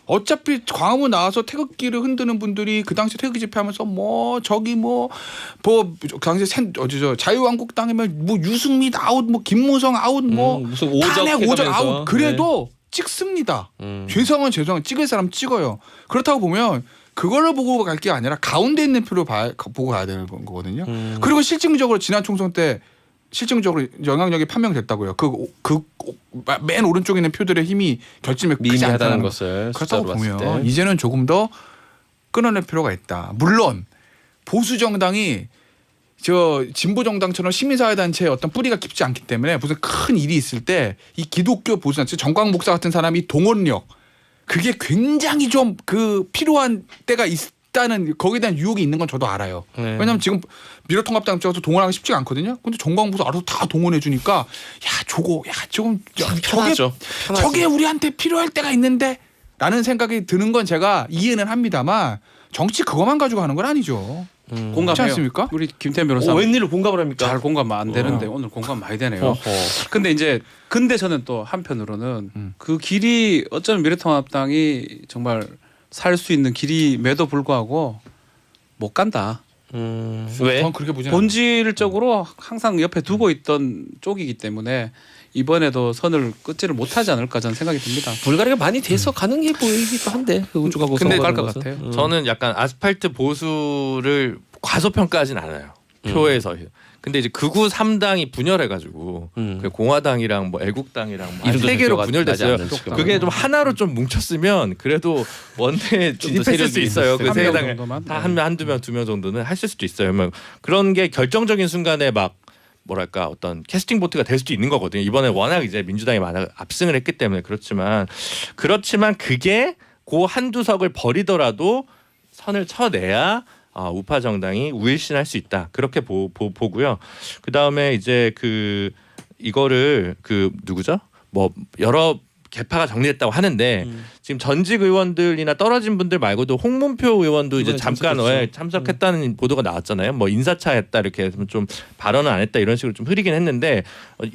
어차피 광화문 나와서 태극기를 흔드는 분들이 그 당시 태극기 집회하면서 뭐 저기 뭐 당시 자유한국당이면 뭐 유승민 아웃, 뭐 김무성 아웃, 뭐 무슨 오적 탄핵 오적 해가면서. 아웃 그래도 찍습니다. 죄송한 찍을 사람 찍어요. 그렇다고 보면 그걸로 보고 갈 게 아니라 가운데 있는 표를 보고 가야 되는 거거든요. 그리고 실질적으로 지난 총선 때 실질적으로 영향력이 판명됐다고요. 그 맨 오른쪽에 있는 표들의 힘이 결집에 크지 미미하다는 않다는 것을 그렇다고 숫자로 봤을 보면 때. 이제는 조금 더 끊어낼 필요가 있다. 물론 보수 정당이 진보 정당처럼 시민사회단체의 어떤 뿌리가 깊지 않기 때문에 무슨 큰 일이 있을 때 이 기독교 보수단체 정광 목사 같은 사람이 동원력 그게 굉장히 좀 필요한 때가 있다는 거기에 대한 유혹이 있는 건 저도 알아요. 네. 왜냐하면 지금 미래통합당 쪽에서 동원하기 쉽지가 않거든요. 근데 정광훈 알아서 다 동원해 주니까 야 저거 야 조금 편하죠. 저게 우리한테 필요할 때가 있는데 라는 생각이 드는 건 제가 이해는 합니다만 정치 그것만 가지고 하는 건 아니죠. 그렇지 공감해요. 않습니까? 우리 김태현 변호사 웬일로 공감을 합니까? 잘 공감 안 되는데 오늘 공감 많이 되네요. 어허. 근데 저는 또 한편으로는 그 길이 어쩌면 미래통합당이 정말 살 수 있는 길임에도 불구하고 못 간다. 왜? 전 그렇게 보지 않아요. 본질적으로 항상 옆에 두고 있던 쪽이기 때문에 이번에도 선을 끊지를 못하지 않을까 저는 생각이 듭니다. 불가리가 많이 돼서 가능해 보이기도 한데 그 우주가고 근데 선거하는 갈것 것은. 같아요. 저는 약간 아스팔트 보수를 과소평가하진 않아요. 표에서. 근데 이제 극우 3당이 분열해가지고 그 공화당이랑 뭐 애국당이랑 뭐 이름도 세 개로 나지 분열됐어요. 않는 지금. 그게 좀 하나로 좀 뭉쳤으면 그래도 원내에 좀더 진입했을 수 세력이 있어요. 그 한 세 명 당에 정도만? 다 한두 명, 두 명 정도는 했을 수도 있어요. 뭐 그런 게 결정적인 순간에 막 뭐랄까 어떤 캐스팅 보트가 될 수도 있는 거거든요. 이번에 워낙 이제 민주당이 많아 압승을 했기 때문에 그렇지만 그게 그 한두 석을 버리더라도 선을 쳐내야 우파 정당이 우일신할 수 있다. 그렇게 보고요. 그 다음에 이제 이거를 누구죠? 뭐 여러 개파가 정리됐다고 하는데 지금 전직 의원들이나 떨어진 분들 말고도 홍문표 의원도 이제 이번에 잠깐 참석했다는 보도가 나왔잖아요. 뭐 인사차했다 이렇게 해서 좀 발언은 안 했다 이런 식으로 좀 흐리긴 했는데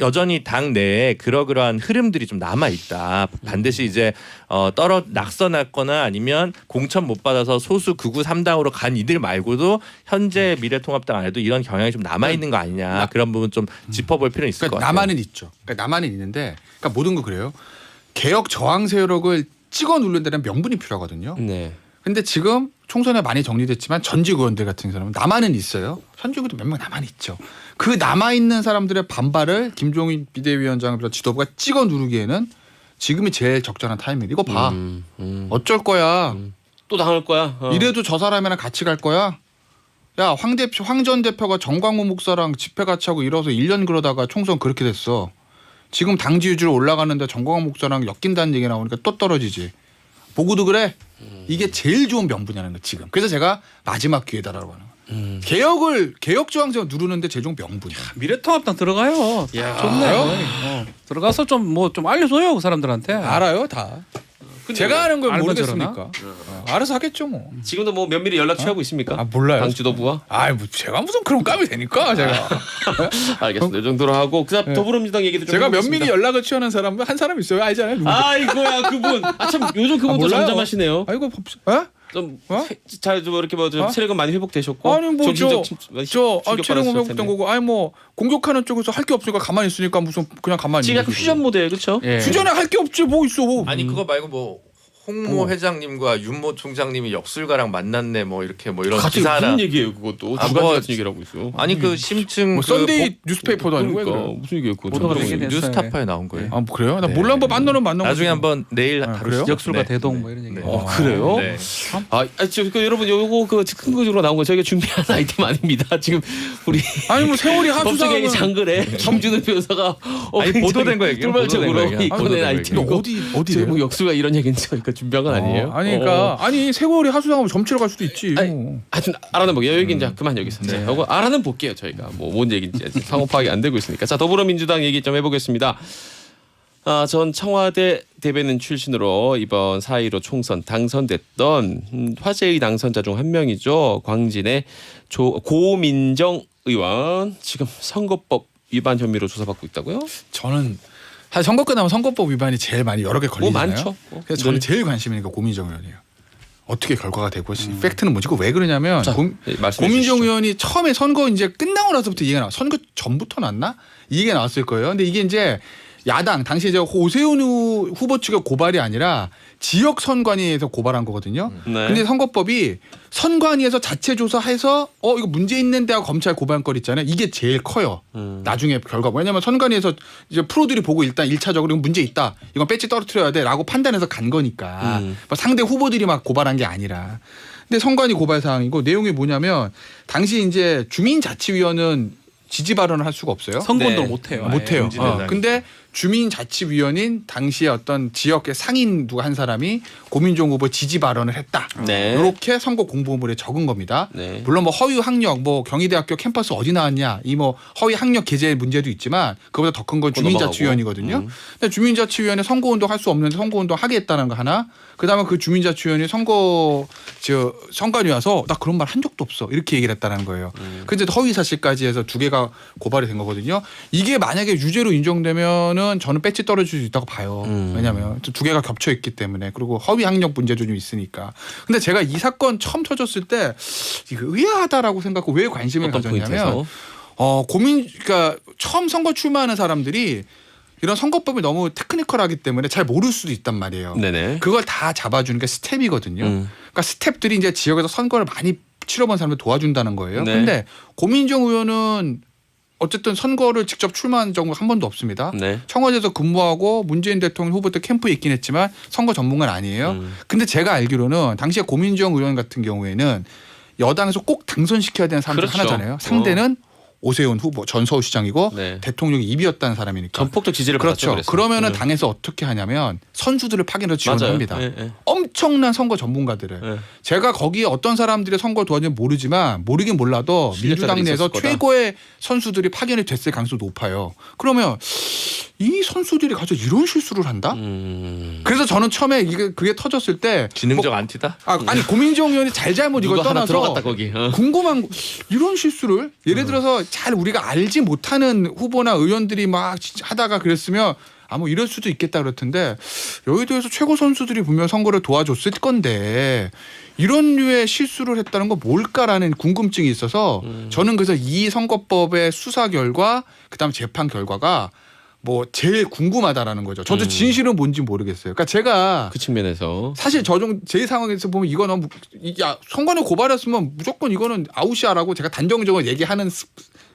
여전히 당 내에 그러한 흐름들이 좀 남아 있다. 반드시 이제 낙선했거나 아니면 공천 못 받아서 소수 극우 3당으로 간 이들 말고도 현재 미래통합당 안에도 이런 경향이 좀 남아 있는 거 아니냐. 그런 부분 좀 짚어볼 필요는 있을 것 같아요. 남한은 있죠. 그러니까 남한은 있는데 그러니까 모든 거 그래요. 개혁 저항 세력을 찍어 누르는 데는 명분이 필요하거든요. 네. 근데 지금 총선에 많이 정리됐지만 전직 의원들 같은 사람은 남한은 있어요. 현직 의원도 몇 명 남한 있죠. 그 남아 있는 사람들의 반발을 김종인 비대위원장 지도부가 찍어 누르기에는 지금이 제일 적절한 타이밍. 이거 봐. 어쩔 거야. 또 당할 거야. 이래도 저 사람이랑 같이 갈 거야. 야, 황 전 대표가 정광훈 목사랑 집회 같이 하고 이러서 1년 그러다가 총선 그렇게 됐어. 지금 당 지지율 올라가는데 정광훈 목사랑 엮인다는 얘기 나오니까 또 떨어지지. 보고도 그래. 이게 제일 좋은 명분이라는 거 지금. 그래서 제가 마지막 기회다라고 하는 거예요. 개혁 저항제가 누르는데 제일 좋은 명분이야. 미래통합당 들어가요. 좋네요. 들어가서 좀 알려줘요 그 사람들한테. 알아요 다. 제가 하는 걸 알면 모르겠습니까? 알아서 하겠죠 뭐. 지금도 뭐 면밀히 연락 취하고 있습니까? 몰라요. 당 지도부와? 뭐 제가 무슨 그런 까면 되니까 제가. 알겠습니다. 이 정도로 하고 그다음 더불어민주당 얘기도 좀 제가 해보겠습니다. 면밀히 연락을 취하는 사람 한 사람 있어요. 알잖아요. 누군지. 아이고야 그분. 참 요즘 그분도 몰라요. 잠잠하시네요. 아이고 좀 좀잘 이렇게 체력은 많이 회복되셨고. 아니 뭐 정신적 체력 회복된 거고 아니 뭐 공격하는 쪽에서 할 게 없으니까 가만히 있으니까 무슨 그냥 가만히 지금 약간 있는 퓨전 모드예요, 그렇죠? 예. 퓨전에 할 게 없지 뭐 있어. 아니 그거 말고 뭐 홍모 회장님과 윤모 총장님이 역술가랑 만났네 뭐 이렇게 뭐 이런 같이 기사나 무슨 얘기예요, 그것도? 아, 주간 뭐, 같은 얘기를 하고 있어. 아니 그 심층 뭐 썬데이 뉴스페이퍼도 아니고 왜 그러니까 그래? 무슨 얘기예요, 그거? 보도가 저도 되긴 모르겠어요. 했어요. 뉴스타파에 나온 거예요. 뭐 그래요? 나 네. 몰라 한번 만나면 나중에 한번 내일 그래요? 다루시죠. 역술가 네. 대동 뭐 이런 얘기. 네. 그래요? 네. 지금 여러분 요거 근거적으로 나온 거 저희가 준비한 아이템 아닙니다. 지금 우리 아니 뭐 세월이 법조계의 하수상은 장글에 김준호 변호사가 아니, 보도된 거 얘기예요. 돌발적으로 보도된 거 얘기야. 이번에 보도된 거 아이템이고 어디래요? 지금 역수가 이런 얘기는 저희가 준비한 건 아니에요. 아니 그러니까 아니 세월이 하수상하면 점치러 갈 수도 있지. 하여튼 알아는 볼게요. 여기 이제 그만 여기서. 자, 이거 알아는 볼게요. 저희가 뭐 뭔 얘기인지 아직 상호 파악이 안 되고 있으니까. 자, 더불어민주당 얘기 좀 해보겠습니다. 전 청와대 대변인 출신으로 이번 4.15 총선 당선됐던 화제의 당선자 중 한 명이죠. 광진의 고민정 의원 지금 선거법 위반 혐의로 조사받고 있다고요? 저는 사실 선거 끝나면 선거법 위반이 제일 많이 여러 개 걸리잖아요. 많죠. 그래서 저는 제일 관심 있는 게 고민정 의원이에요. 어떻게 결과가 되고 팩트는 뭐지? 왜 그러냐면 자, 말씀해 고민정 주시죠. 의원이 처음에 선거 이제 끝나고 나서부터 얘기가 나와. 선거 전부터 났나? 이 얘기가 나왔을 거예요. 근데 이게 이제 야당 당시 이제 오세훈 후보 측의 고발이 아니라 지역 선관위에서 고발한 거거든요. 네. 근데 선거법이 선관위에서 자체 조사해서 이거 문제 있는데 하고 검찰 고발건 있잖아요. 이게 제일 커요. 나중에 결과. 왜냐하면 선관위에서 이제 프로들이 보고 일단 1차적으로 문제 있다. 이건 배지 떨어뜨려야 돼라고 판단해서 간 거니까. 뭐 상대 후보들이 막 고발한 게 아니라. 근데 선관위 고발 사항이고 내용이 뭐냐면 당시 이제 주민자치위원은 지지 발언을 할 수가 없어요. 선거운동을 네. 못 해요. 못 해요. 금지된 근데 주민자치위원인 당시에 어떤 지역의 상인 누가 한 사람이 고민정 후보 지지 발언을 했다. 네. 이렇게 선거 공보물에 적은 겁니다. 네. 물론 뭐 허위 학력, 뭐 경희대학교 캠퍼스 어디 나왔냐, 이 뭐 허위 학력 게재 문제도 있지만 그보다 더 큰 건 주민자치위원이거든요. 근데 주민자치위원회 선거운동 할 수 없는데 선거운동 하겠다는 거 하나. 그다음에 그 주민자치위원회 선관위 와서 나 그런 말 한 적도 없어 이렇게 얘기를 했다는 거예요. 근데 허위 사실까지 해서 2개가 고발이 된 거거든요. 이게 만약에 유죄로 인정되면은 저는 배지 떨어질 수 있다고 봐요. 왜냐하면 2개가 겹쳐 있기 때문에 그리고 허위 학력 문제도 좀 있으니까. 근데 제가 이 사건 처음 터졌을 때 이거 의아하다라고 생각하고 왜 관심을 어떤 가졌냐면 포인트에서? 그러니까 처음 선거 출마하는 사람들이 이런 선거법이 너무 테크니컬하기 때문에 잘 모를 수도 있단 말이에요. 네네. 그걸 다 잡아주는 게 스텝이거든요. 그러니까 스텝들이 이제 지역에서 선거를 많이 치러본 사람을 도와준다는 거예요. 네. 근데 고민정 의원은 어쨌든 선거를 직접 출마한 적은 한 번도 없습니다. 네. 청와대에서 근무하고 문재인 대통령 후보 때 캠프에 있긴 했지만 선거 전문가는 아니에요. 근데 제가 알기로는 당시에 고민정 의원 같은 경우에는 여당에서 꼭 당선시켜야 되는 사람 중 그렇죠. 하나잖아요. 상대는 오세훈 후보 전 서울시장이고 네. 대통령이 입이었다는 사람이니까. 전폭적 지지를 받았죠. 그렇죠. 그래서. 그러면은 네. 당에서 어떻게 하냐면 선수들을 파견해서 지원을 맞아요. 합니다. 네, 네. 엄청난 선거 전문가들을. 네. 제가 거기에 어떤 사람들이 선거 도와주는지 모르지만 모르긴 몰라도 민주당 실력자들이 내에서 있었을 거다. 최고의 선수들이 파견이 됐을 가능성이 높아요. 그러면 이 선수들이 가서 이런 실수를 한다? 그래서 저는 처음에 그게 터졌을 때 지능적 안티다. 아니 고민정 의원이 잘못 이걸 누가 하나 떠나서 들어갔다 거기. 궁금한 거, 이런 실수를 예를 들어서 잘 우리가 알지 못하는 후보나 의원들이 막 하다가 그랬으면 뭐 이럴 수도 있겠다 그렇던데 여의도에서 최고 선수들이 분명 선거를 도와줬을 건데 이런 류의 실수를 했다는 건 뭘까라는 궁금증이 있어서 저는 그래서 이 선거법의 수사 결과 그다음 재판 결과가 뭐 제일 궁금하다라는 거죠. 저도 진실은 뭔지 모르겠어요. 그러니까 제가 그 측면에서 사실 제 상황에서 보면 이거 너무 선관위 고발했으면 무조건 이거는 아웃이야라고 제가 단정적으로 얘기하는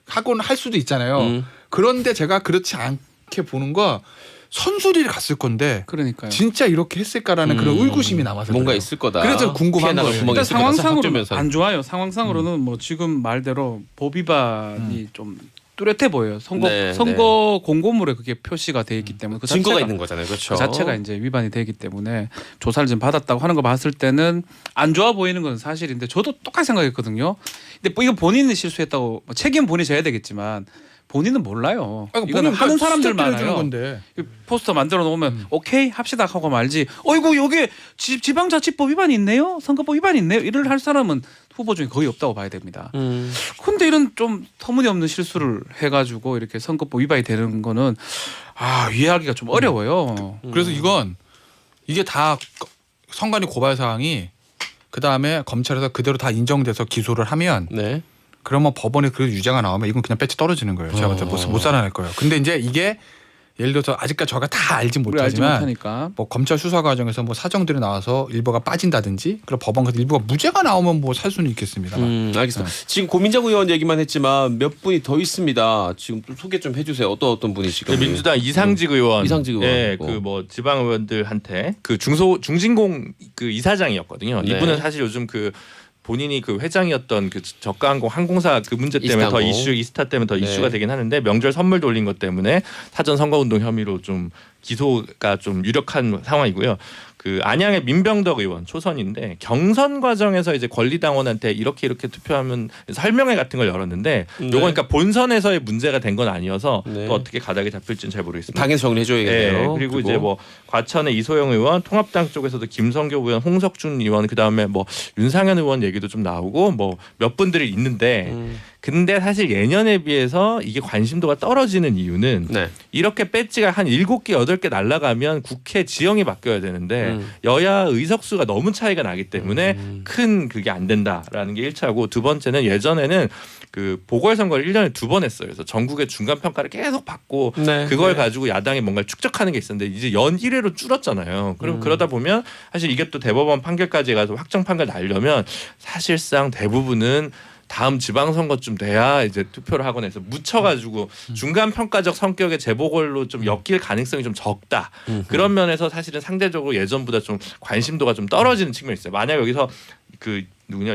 하곤 할 수도 있잖아요. 그런데 제가 그렇지 않게 보는 거 선수들이 갔을 건데 그러니까요. 진짜 이렇게 했을까라는 그런 의구심이 남아서 뭔가 그래요. 있을 거다. 그래서 궁금한 피해 나갈 거예요. 구멍이 일단 있을 거다. 상황상으로는 학교 안 좋아요. 상황상으로는 뭐 지금 말대로 법 위반이 좀 뚜렷해 보여요. 선거 공고물에 그게 표시가 돼 있기 때문에 그 증거가 자체가- 있는 거잖아요. 그렇죠. 그 자체가 이제 위반이 되기 때문에 조사를 지금 받았다고 하는 거 봤을 때는 안 좋아 보이는 건 사실인데 저도 똑같이 생각했거든요. 근데 뭐 이거 본인이 실수했다고 책임 본인이 져야 되겠지만 본인은 몰라요. 이거는 하는 사람들만 알아요. 건데. 포스터 만들어 놓으면 오케이 합시다 하고 말지. 어이구 여기 지방자치법 위반이 있네요. 선거법 위반이 있네요. 이를 할 사람은 후보 중에 거의 없다고 봐야 됩니다. 근데 이런 좀 터무니없는 실수를 해가지고 이렇게 선거법 위반이 되는 거는 이해하기가 좀 어려워요. 그래서 이게 다 선관위 고발 사항이 그 다음에 검찰에서 그대로 다 인정돼서 기소를 하면 네. 그러면 법원에 그 유죄가 나오면 이건 그냥 배치 떨어지는 거예요. 제가 봤을 때 못 살아낼 거예요. 근데 이제 이게 예를 들어서 아직까지 저희가 다 알지 우리 알지 못하지만 못하니까. 뭐 검찰 수사 과정에서 뭐 사정들이 나와서 일부가 빠진다든지 그리고 법원 같은 일부가 무죄가 나오면 뭐 살 수는 있겠습니다. 알겠습니다. 지금 고민정 의원 얘기만 했지만 몇 분이 더 있습니다. 지금 좀 소개 좀 해주세요. 어떤 분이 지금 민주당 이상직 의원, 이상직 의원. 예, 그 뭐 지방 의원들한테 그 중진공 그 이사장이었거든요. 네. 이분은 사실 요즘 그 본인이 그 회장이었던 그 저가항공 항공사 그 문제 때문에 더 이스타 때문에 더 네. 이슈가 되긴 하는데 명절 선물 돌린 것 때문에 사전 선거운동 혐의로 좀 기소가 좀 유력한 상황이고요. 그 안양의 민병덕 의원 초선인데 경선 과정에서 이제 권리당원한테 이렇게 투표하면 설명회 같은 걸 열었는데 요거 그러니까 본선에서의 문제가 된 건 아니어서 네. 또 어떻게 가닥이 잡힐지는 잘 모르겠습니다. 당에서 정리해줘야겠네요. 네, 그리고 이제 뭐 과천의 이소영 의원, 통합당 쪽에서도 김성교 의원, 홍석준 의원, 그 다음에 뭐 윤상현 의원 얘기도 좀 나오고 뭐 몇 분들이 있는데, 근데 사실 예년에 비해서 이게 관심도가 떨어지는 이유는 네. 이렇게 배지가 한 7개, 8개 날아가면 국회 지형이 바뀌어야 되는데 여야 의석수가 너무 차이가 나기 때문에 큰 그게 안 된다라는 게 1차고, 두 번째는 예전에는 그 보궐선거를 1년에 2번 했어요. 그래서 전국의 중간평가를 계속 받고 그걸 가지고 야당이 뭔가를 축적하는 게 있었는데 이제 연 1회로 줄었잖아요. 그럼 그러다 보면 사실 이게 또 대법원 판결까지 가서 확정 판결 나려면 사실상 대부분은 다음 지방선거쯤 돼야 이제 투표를 하거나 해서 묻혀가지고 중간평가적 성격의 재보궐로 좀 엮일 가능성이 좀 적다. 그런 면에서 사실은 상대적으로 예전보다 좀 관심도가 좀 떨어지는 측면이 있어요. 만약 여기서 그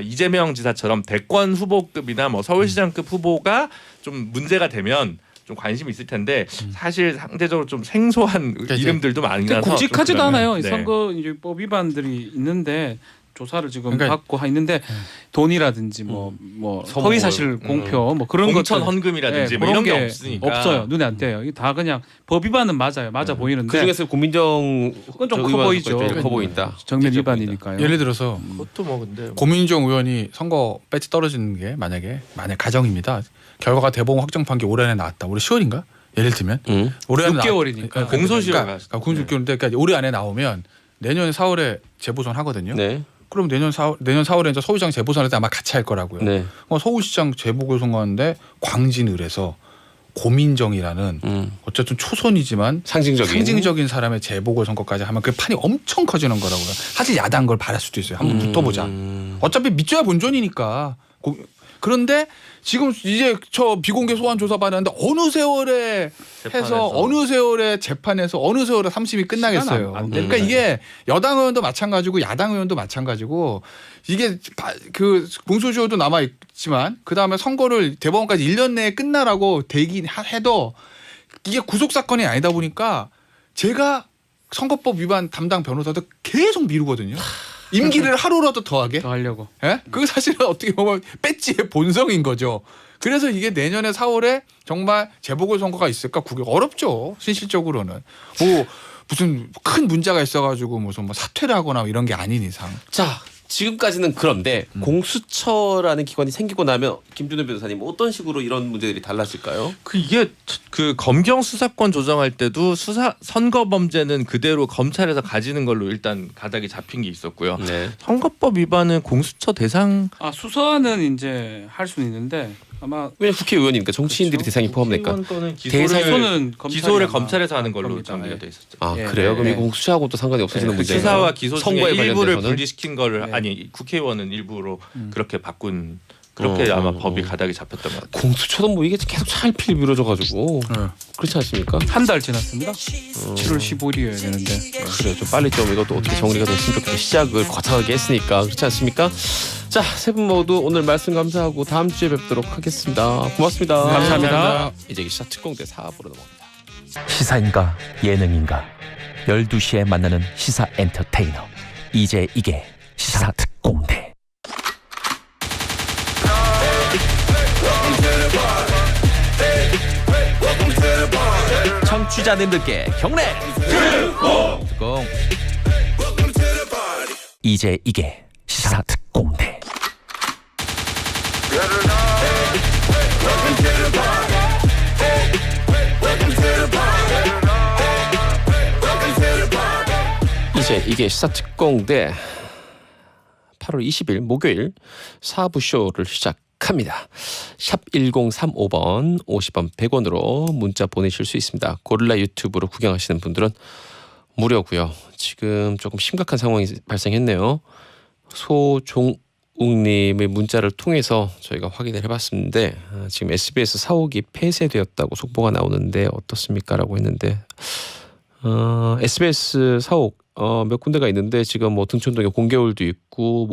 이재명 지사처럼 대권 후보급이나 뭐 서울시장급 후보가 좀 문제가 되면 좀 관심이 있을 텐데 사실 상대적으로 좀 생소한 그러니까 이름들도 많이라서 좀 굵직하지도 그러면, 않아요. 이 네. 선거 이제 법 위반들이 있는데 조사를 지금 그러니까- 받고 있는데 돈이라든지 뭐 선물, 허위 사실 공표 뭐 그런 공천 것들 헌금이라든지 네, 뭐 그런 이런 게 게 없으니까 없어요. 눈에 안 띄어요. 이게 다 그냥 법 위반은 맞아요. 맞아 보이는데 그 중에서 고민정 그건 좀 저 커 의원 보이죠. 사건이 커 보인다. 정면 직접 위반이니까요. 예를 들어서 그것도 뭐 근데 고민정 의원이 선거 배치 떨어지는 게 만약 가정입니다. 결과가 대법원 확정 판결 올해 안에 나왔다. 올해 10월인가? 예를 들면 올해 안에 6개월이니까. 공소시효가 그러니까 공소시효인데 그러니까 올해 안에 나오면 내년 4월에 재보선 하거든요. 네. 그럼 내년 4월에 이제 서울시장 재보선할 때 아마 같이 할 거라고요. 네. 서울시장 재보궐선거인데 광진을에서 고민정이라는 어쨌든 초선이지만 상징적인 사람의 재보궐선거까지 하면 그 판이 엄청 커지는 거라고요. 사실 야당 걸 바랄 수도 있어요. 한번 붙어보자. 어차피 믿져야 본전이니까. 그런데 지금 이제 저 비공개 소환 조사 받았는데 어느 세월에 해서 어느 세월에 재판에서 어느 세월에 3심이 끝나겠어요. 안 그러니까 이게 여당 의원도 마찬가지고 야당 의원도 마찬가지고 이게 그 공소시효도 남아 있지만 그 다음에 선거를 대법원까지 1년 내에 끝나라고 되긴 해도 이게 구속 사건이 아니다 보니까 제가 선거법 위반 담당 변호사도 계속 미루거든요. 임기를 하루라도 더 하게. 더 하려고. 예? 그게 사실은 어떻게 보면 배지의 본성인 거죠. 그래서 이게 내년에 4월에 정말 재보궐선거가 있을까 그게 어렵죠. 실질적으로는. 뭐 무슨 큰 문제가 있어가지고 무슨 뭐 사퇴를 하거나 이런 게 아닌 이상. 자, 지금까지는 그런데 공수처라는 기관이 생기고 나면 김준호 변호사님 어떤 식으로 이런 문제들이 달라질까요? 그 이게 그 검경 수사권 조정할 때도 선거 범죄는 그대로 검찰에서 가지는 걸로 일단 가닥이 잡힌 게 있었고요. 네. 선거법 위반은 공수처 대상 수사는 이제 할 수는 있는데 아마 왜냐 국회의원이니까 정치인들이 그렇죠. 대상이 포함되니까. 거는 수사는 기소를 검찰이 검찰에서 하는 할 걸로 겁니다. 정리가 예. 돼 있었죠. 아 예. 그래요? 그럼 네. 이거 공수처하고도 상관이 없어지는 그 문제예요. 수사와 기소 중에 선거에 일부를 관련돼서는? 분리시킨 거를 네. 아니 국회의원은 일부로 그렇게 바꾼 그렇게 아마 법이 가닥이 잡혔던 것 같아요. 공수처도 뭐 이게 계속 차일피일 미뤄져가지고 그렇지 않습니까? 한 달 지났습니다. 7월 15일이어야 되는데. 그래요. 좀 빨리 좀 이것도 어떻게 정리가 됐으면 좋겠다. 시작을 거창하게 했으니까 그렇지 않습니까? 자, 세 분 모두 오늘 말씀 감사하고 다음 주에 뵙도록 하겠습니다. 고맙습니다. 네, 감사합니다. 이제 시사 특공대 4부로 넘어갑니다. 시사인가 예능인가 12시에 만나는 시사 엔터테이너 이제 이게 시사 특공대. 청취자님들께 경례 특공. 이제 이게 시사 특공대. 이제 이게 시사 특공대 8월 20일 목요일 4부 쇼를 시작합니다. 샵 1035번 50원 100원으로 문자 보내실 수 있습니다. 고릴라 유튜브로 구경하시는 분들은 무료고요. 지금 조금 심각한 상황이 발생했네요. 소종욱님의 문자를 통해서 저희가 확인을 해봤는데 지금 SBS 사옥이 폐쇄되었다고 속보가 나오는데 어떻습니까? 라고 했는데 SBS 사옥 몇 군데가 있는데 지금 뭐 등촌동에 공개홀도 있고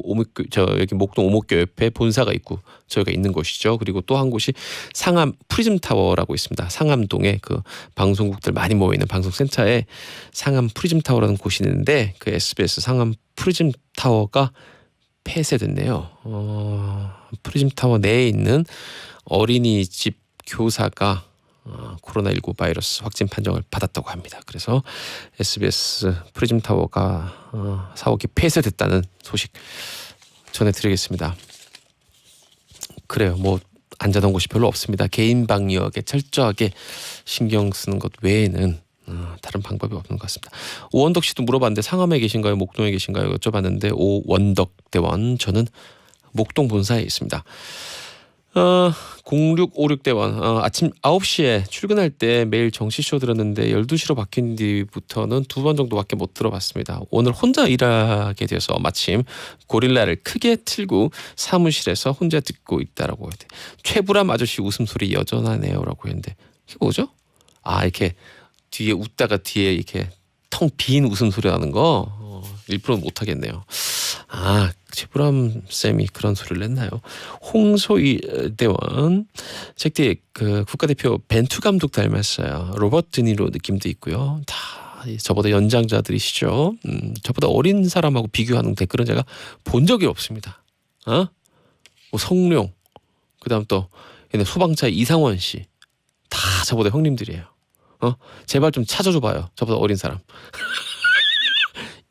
여기 목동 오목교 옆에 본사가 있고 저희가 있는 곳이죠. 그리고 또 한 곳이 상암 프리즘 타워라고 있습니다. 상암동에 그 방송국들 많이 모여 있는 방송센터에 상암 프리즘 타워라는 곳이 있는데 그 SBS 상암 프리즘 타워가 폐쇄됐네요. 프리즘 타워 내에 있는 어린이집 교사가 코로나19 바이러스 확진 판정을 받았다고 합니다. 그래서 SBS 프리즘 타워가 사옥이 폐쇄됐다는 소식 전해드리겠습니다. 그래요. 뭐 안전한 곳이 별로 없습니다. 개인 방역에 철저하게 신경 쓰는 것 외에는 다른 방법이 없는 것 같습니다. 오원덕 씨도 물어봤는데 상암에 계신가요? 목동에 계신가요? 여쭤봤는데 오원덕 대원 저는 목동 본사에 있습니다. 0656대원 아침 9시에 출근할 때 매일 정시쇼 들었는데 12시로 바뀐 뒤부터는 2번 정도밖에 못 들어봤습니다. 오늘 혼자 일하게 돼서 마침 고릴라를 크게 틀고 사무실에서 혼자 듣고 있다라고 해야 돼. 최불암 아저씨 웃음소리 여전하네요 라고 했는데 이게 뭐죠? 이렇게 뒤에 웃다가 뒤에 이렇게 텅 빈 웃음소리 나는 거 일부러 못하겠네요. 최불암 쌤이 그런 소리를 냈나요? 홍소희 대원 잭디 그 국가대표 벤투 감독 닮았어요. 로버트 드니로 느낌도 있고요. 다 저보다 연장자들이시죠. 저보다 어린 사람하고 비교하는 댓글은 제가 본 적이 없습니다. 뭐 성룡 그다음 또 얘네 소방차 이상원 씨 다 저보다 형님들이에요. 제발 좀 찾아줘봐요. 저보다 어린 사람.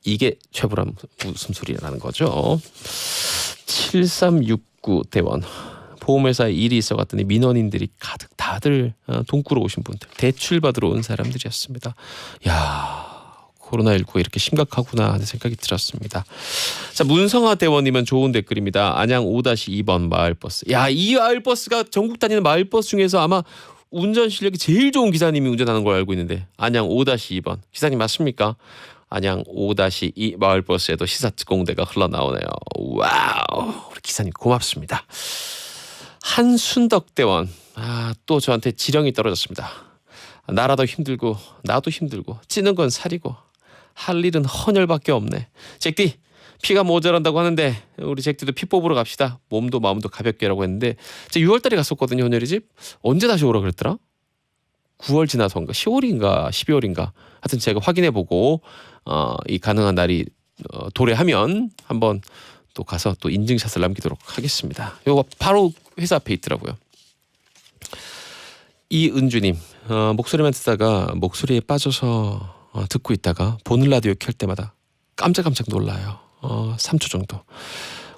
이게 최불암 웃음소리라는 거죠. 7369 대원 보험회사에 일이 있어 갔더니 민원인들이 가득 다들 돈 꾸러 오신 분들 대출 받으러 온 사람들이었습니다. 야 코로나19가 이렇게 심각하구나 하는 생각이 들었습니다. 자 문성아 대원님은 좋은 댓글입니다. 안양 5-2번 마을버스. 야 이 마을버스가 전국 다니는 마을버스 중에서 아마 운전 실력이 제일 좋은 기사님이 운전하는 걸 알고 있는데 안양 5-2번 기사님 맞습니까? 안양 5-2 마을버스에도 시사특공대가 흘러나오네요. 와우 우리 기사님 고맙습니다. 한순덕 대원 또 저한테 지령이 떨어졌습니다. 나라도 힘들고 나도 힘들고 찌는 건 살이고 할 일은 헌혈밖에 없네. 잭디 피가 모자란다고 하는데 우리 잭디도 피 뽑으러 갑시다. 몸도 마음도 가볍게라고 했는데 제가 6월달에 갔었거든요. 헌혈이집 언제 다시 오라 그랬더라? 9월 지나서인가 10월인가 12월인가 하여튼 제가 확인해보고 이 가능한 날이 도래하면 한번 또 가서 또 인증샷을 남기도록 하겠습니다. 이거 바로 회사 앞에 있더라고요. 이은주님 목소리만 듣다가 목소리에 빠져서 듣고 있다가 보는 라디오 켤 때마다 깜짝깜짝 놀라요. 3초 정도.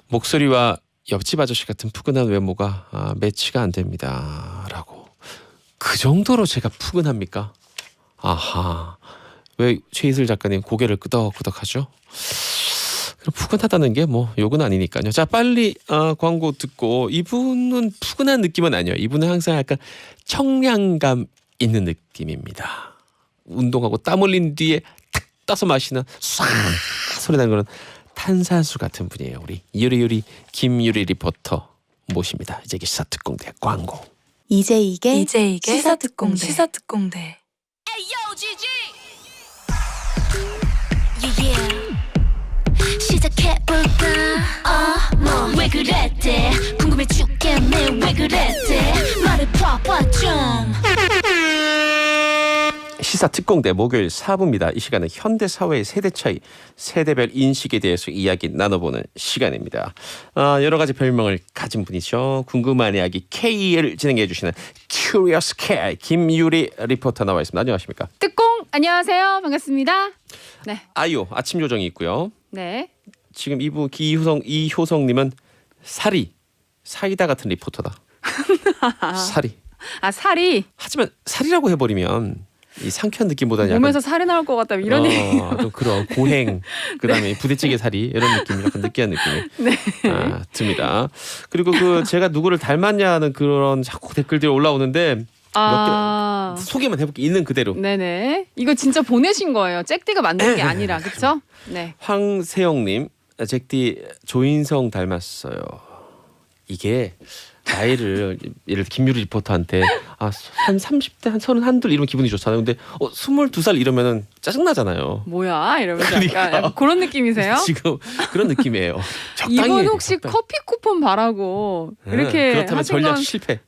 목소리와 옆집 아저씨 같은 푸근한 외모가 매치가 안 됩니다. 라고. 그 정도로 제가 푸근합니까? 아하. 왜 최희슬 작가님 고개를 끄덕끄덕하죠? 푸근하다는 게 뭐 욕은 아니니까요. 자 빨리 광고 듣고 이분은 푸근한 느낌은 아니에요. 이분은 항상 약간 청량감 있는 느낌입니다. 운동하고 땀 흘린 뒤에 탁 따서 마시는 쏴 소리 나는 그런 탄산수 같은 분이에요. 우리 요리요리 김유리 리포터 모십니다. 이제 시사특공대 광고. 이제 이게 시사특공대. 시작해볼까 왜 그랬대 궁금해 죽겠네 왜 그랬대 말해봐봐 좀 시사특공대 목요일 4부입니다. 이 시간은 현대사회의 세대 차이, 세대별 인식에 대해서 이야기 나눠보는 시간입니다. 여러 가지 별명을 가진 분이죠. 궁금한 이야기 K를 진행해 주시는 Curious K 김유리 리포터 나와 있습니다. 안녕하십니까? 특공 안녕하세요. 반갑습니다. 네. 아이오 아침 요정이 있고요. 네. 지금 이부 이효성님은 사이다 같은 리포터다. 사리. 살이 하지만 살이라고 해버리면 이 상쾌한 느낌보다는 몸에서 살이 나올 것 같다 이런 얘기. 좀 그런 고행 그다음에 부대찌개 살이 이런 느낌이 약간 느끼한 느낌이 네. 듭니다. 그리고 제가 누구를 닮았냐는 그런 자꾸 댓글들이 올라오는데 몇 개 소개만 해볼게요. 있는 그대로. 네네. 이거 진짜 보내신 거예요. 잭디가 만든 게 아니라 그렇죠? 네. 황세영님, 잭디 조인성 닮았어요. 이게 나이를 예를 들어 김유리 리포터한테 한 30대 한 31, 이러면 기분이 좋잖아요. 근데 22살 이러면은 짜증나잖아요. 뭐야 이러면서 그러니까. 약간 그런 느낌이세요? 지금 그런 느낌이에요. 적당히 이분 해야 혹시 적당히. 커피 쿠폰 바라고 이렇게 그렇다면 하신 전략 건... 실패.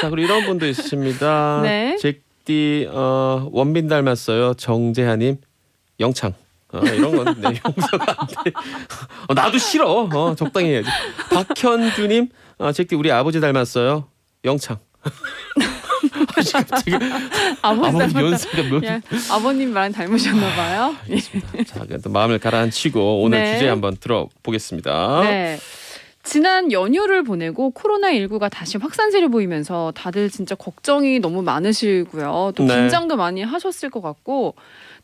자 그리고 이런 분도 있습니다. 네. 잭디 원빈 닮았어요. 정재하님 영창. 이런 건 내 용서가 안 돼. 나도 싫어. 적당히 해야지. 박현주님 잭디 우리 아버지 닮았어요. 영창. 갑자기 아버지 연습이 아버님 많이 닮으셨나 봐요. 자, 또 마음을 가라앉히고 오늘 네. 주제 한번 들어보겠습니다. 네. 지난 연휴를 보내고 코로나19가 다시 확산세를 보이면서 다들 진짜 걱정이 너무 많으시고요. 또 네. 긴장도 많이 하셨을 것 같고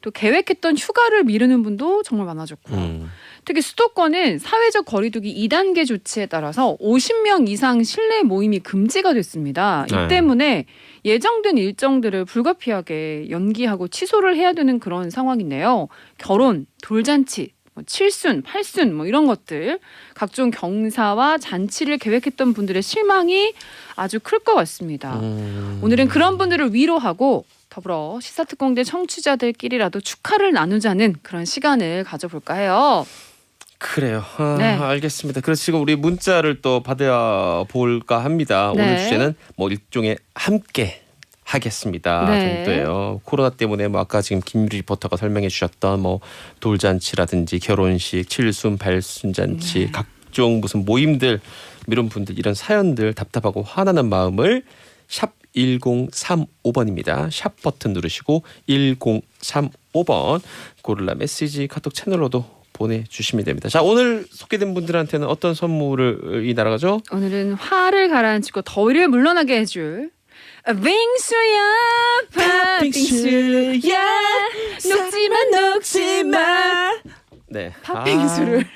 또 계획했던 휴가를 미루는 분도 정말 많아졌고요. 특히 수도권은 사회적 거리두기 2단계 조치에 따라서 50명 이상 실내 모임이 금지가 됐습니다. 이 네. 때문에 예정된 일정들을 불가피하게 연기하고 취소를 해야 되는 그런 상황인데요. 결혼, 돌잔치, 칠순, 팔순 이런 것들 각종 경사와 잔치를 계획했던 분들의 실망이 아주 클 것 같습니다. 오늘은 그런 분들을 위로하고 더불어 시사특공대 청취자들끼리라도 축하를 나누자는 그런 시간을 가져볼까 해요. 그래요. 네. 알겠습니다. 그래서 지금 우리 문자를 또 받아볼까 합니다. 네. 오늘 주제는 뭐 일종의 함께 하겠습니다 네. 정도예요. 코로나 때문에 뭐 아까 지금 김유리 리포터가 설명해 주셨던 뭐 돌잔치라든지 결혼식, 칠순, 발순 잔치, 네. 각종 무슨 모임들 이런 분들 이런 사연들 답답하고 화나는 마음을 샵 1035번입니다. 샵 버튼 누르시고 1035번 고릴라 메시지 카톡 채널로도 보내주시면 됩니다. 자, 오늘 소개된 분들한테는 어떤 선물을 날아가죠? 오늘은 화를 가라앉히고 더위를 물러나게 해줄 빙수야 팥빙수야 녹지마 네, 팥빙수를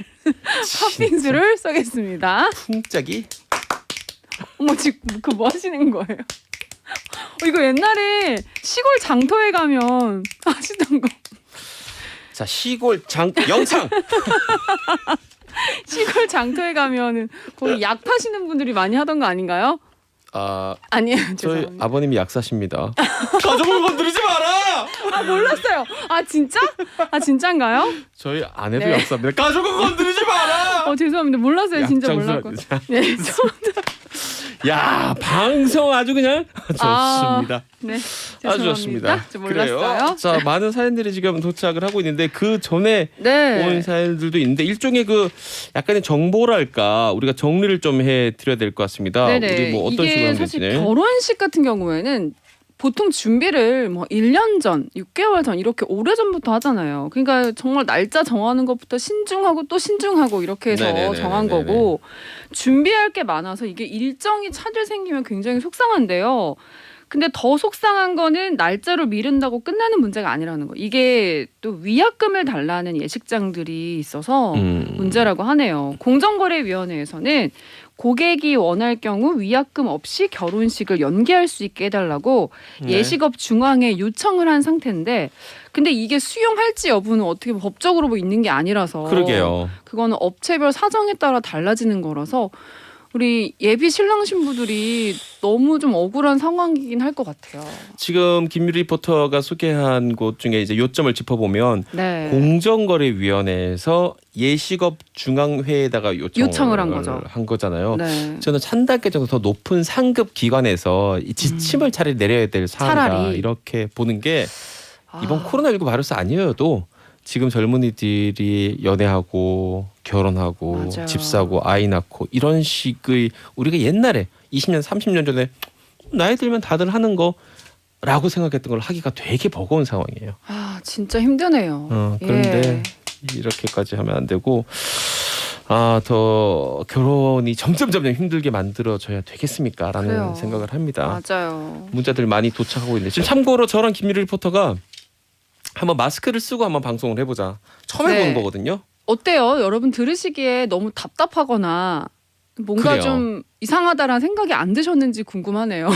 팥빙수를 쏘겠습니다. 풍짝이 어머 지금 그 뭐 하시는 거예요? 이거 옛날에 시골 장터에 가면 하시던 거. 자, 시골 영창 시골 장터에 가면은 거기 약 파시는 분들이 많이 하던 거 아닌가요? 저희 아니에요. 죄송합니다. 아버님이 약사십니다. 가족을 건드리지 마라. 아 몰랐어요. 아 진짜? 아 진짜인가요? 저희 아내도 네. 약사입니다. 가족을 건드리지 마라. 죄송합니다. 몰랐어요. 진짜 약장수라- 몰랐고. 네. 야, 방송 아주 그냥 좋습니다. 네. 아주 죄송합니다. 좋습니다. 저 몰랐어요. 그래요. 자, 많은 사연들이 지금 도착을 하고 있는데 그 전에 네. 온 사연들도 있는데 일종의 그 약간의 정보랄까 우리가 정리를 좀 해드려야 될 것 같습니다. 네네. 우리 뭐 어떤 식으로 이게 하면 사실 되지? 결혼식 같은 경우에는 보통 준비를 뭐 1년 전, 6개월 전 이렇게 오래전부터 하잖아요. 그러니까 정말 날짜 정하는 것부터 신중하고 또 신중하고 이렇게 해서 네네네네네. 정한 거고 준비할 게 많아서 이게 일정이 차질 생기면 굉장히 속상한데요. 근데 더 속상한 거는 날짜로 미룬다고 끝나는 문제가 아니라는 거. 이게 또 위약금을 달라는 예식장들이 있어서 문제라고 하네요. 공정거래위원회에서는 고객이 원할 경우 위약금 없이 결혼식을 연기할 수 있게 해달라고 네. 예식업 중앙에 요청을 한 상태인데 근데 이게 수용할지 여부는 어떻게 법적으로 뭐 있는 게 아니라서 그러게요. 그거는 업체별 사정에 따라 달라지는 거라서 우리 예비 신랑 신부들이 너무 좀 억울한 상황이긴 할 것 같아요. 지금 김유리 리포터가 소개한 곳 중에 이제 요점을 짚어보면 네. 공정거래위원회에서 예식업 중앙회에다가 요청을 한 거죠. 한 거잖아요. 네. 저는 한 단계 정도 더 높은 상급 기관에서 이 지침을 차라리 내려야 될 사안이다 차라리. 이렇게 보는 게 이번 아. 코로나19 바이러스 아니어도 지금 젊은이들이 연애하고 결혼하고 맞아요. 집 사고 아이 낳고 이런 식의 우리가 옛날에 20년 30년 전에 나이 들면 다들 하는 거라고 생각했던 걸 하기가 되게 버거운 상황이에요. 진짜 힘드네요. 그런데 예. 이렇게까지 하면 안 되고 더 결혼이 점점 힘들게 만들어져야 되겠습니까라는 그래요. 생각을 합니다. 맞아요. 문자들 많이 도착하고 있는데 지금 참고로 저랑 김유리 리포터가 한번 마스크를 쓰고 한번 방송을 해보자. 처음 해보는 네. 거거든요. 어때요? 여러분 들으시기에 너무 답답하거나 뭔가 그래요. 좀 이상하다라는 생각이 안 드셨는지 궁금하네요.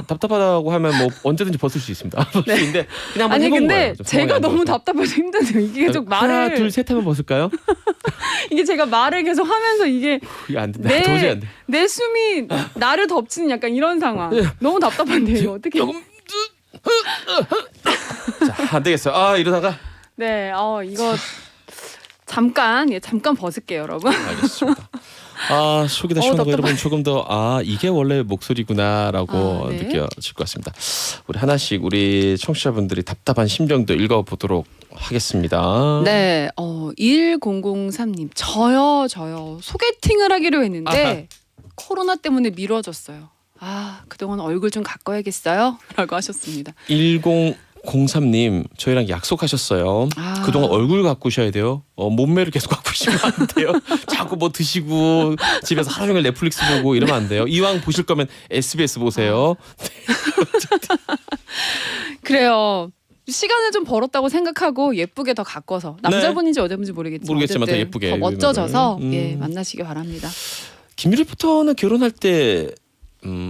답답하다고 하면 뭐 언제든지 벗을 수 있습니다. 벗을 수 있는데 그냥 한번 아니 해본 근데 거예요. 좀 상황이 제가 안 너무 좋아서. 답답해서 힘드네요. 이게 계속 하나 말을 둘 셋 하면 벗을까요? 이게 제가 말을 계속 하면서 이게 이게 안 된다. 도저히 안 돼. 내 숨이 나를 덮치는 약간 이런 상황. 너무 답답한데요. 이거 어떻게? 조금 자, 안 되겠어. 이러다가 네, 이거 잠깐 벗을게요, 여러분. 알겠습니다. 속이 다 시원하고 답답하네. 여러분 조금 더 이게 원래 목소리구나라고 네. 느껴질 것 같습니다. 우리 하나씩 우리 청취자분들이 답답한 심정도 읽어보도록 하겠습니다. 네, 1003님 저요 소개팅을 하기로 했는데 코로나 때문에 미뤄졌어요. 그동안 얼굴 좀 가꿔야겠어요? 라고 하셨습니다. 1003님 저희랑 약속하셨어요. 그동안 얼굴 가꾸셔야 돼요. 몸매를 계속 가꾸시면 안 돼요. 자꾸 뭐 드시고 집에서 하루 종일 넷플릭스 보고 이러면 안 돼요. 이왕 보실 거면 SBS 보세요. 그래요. 시간을 좀 벌었다고 생각하고 예쁘게 더 가꿔서 남자분인지 여자분인지 모르겠지만 더 어쨌든 예쁘게 더 멋져져서 유명을. 만나시기 바랍니다. 김유리 리포터는 결혼할 때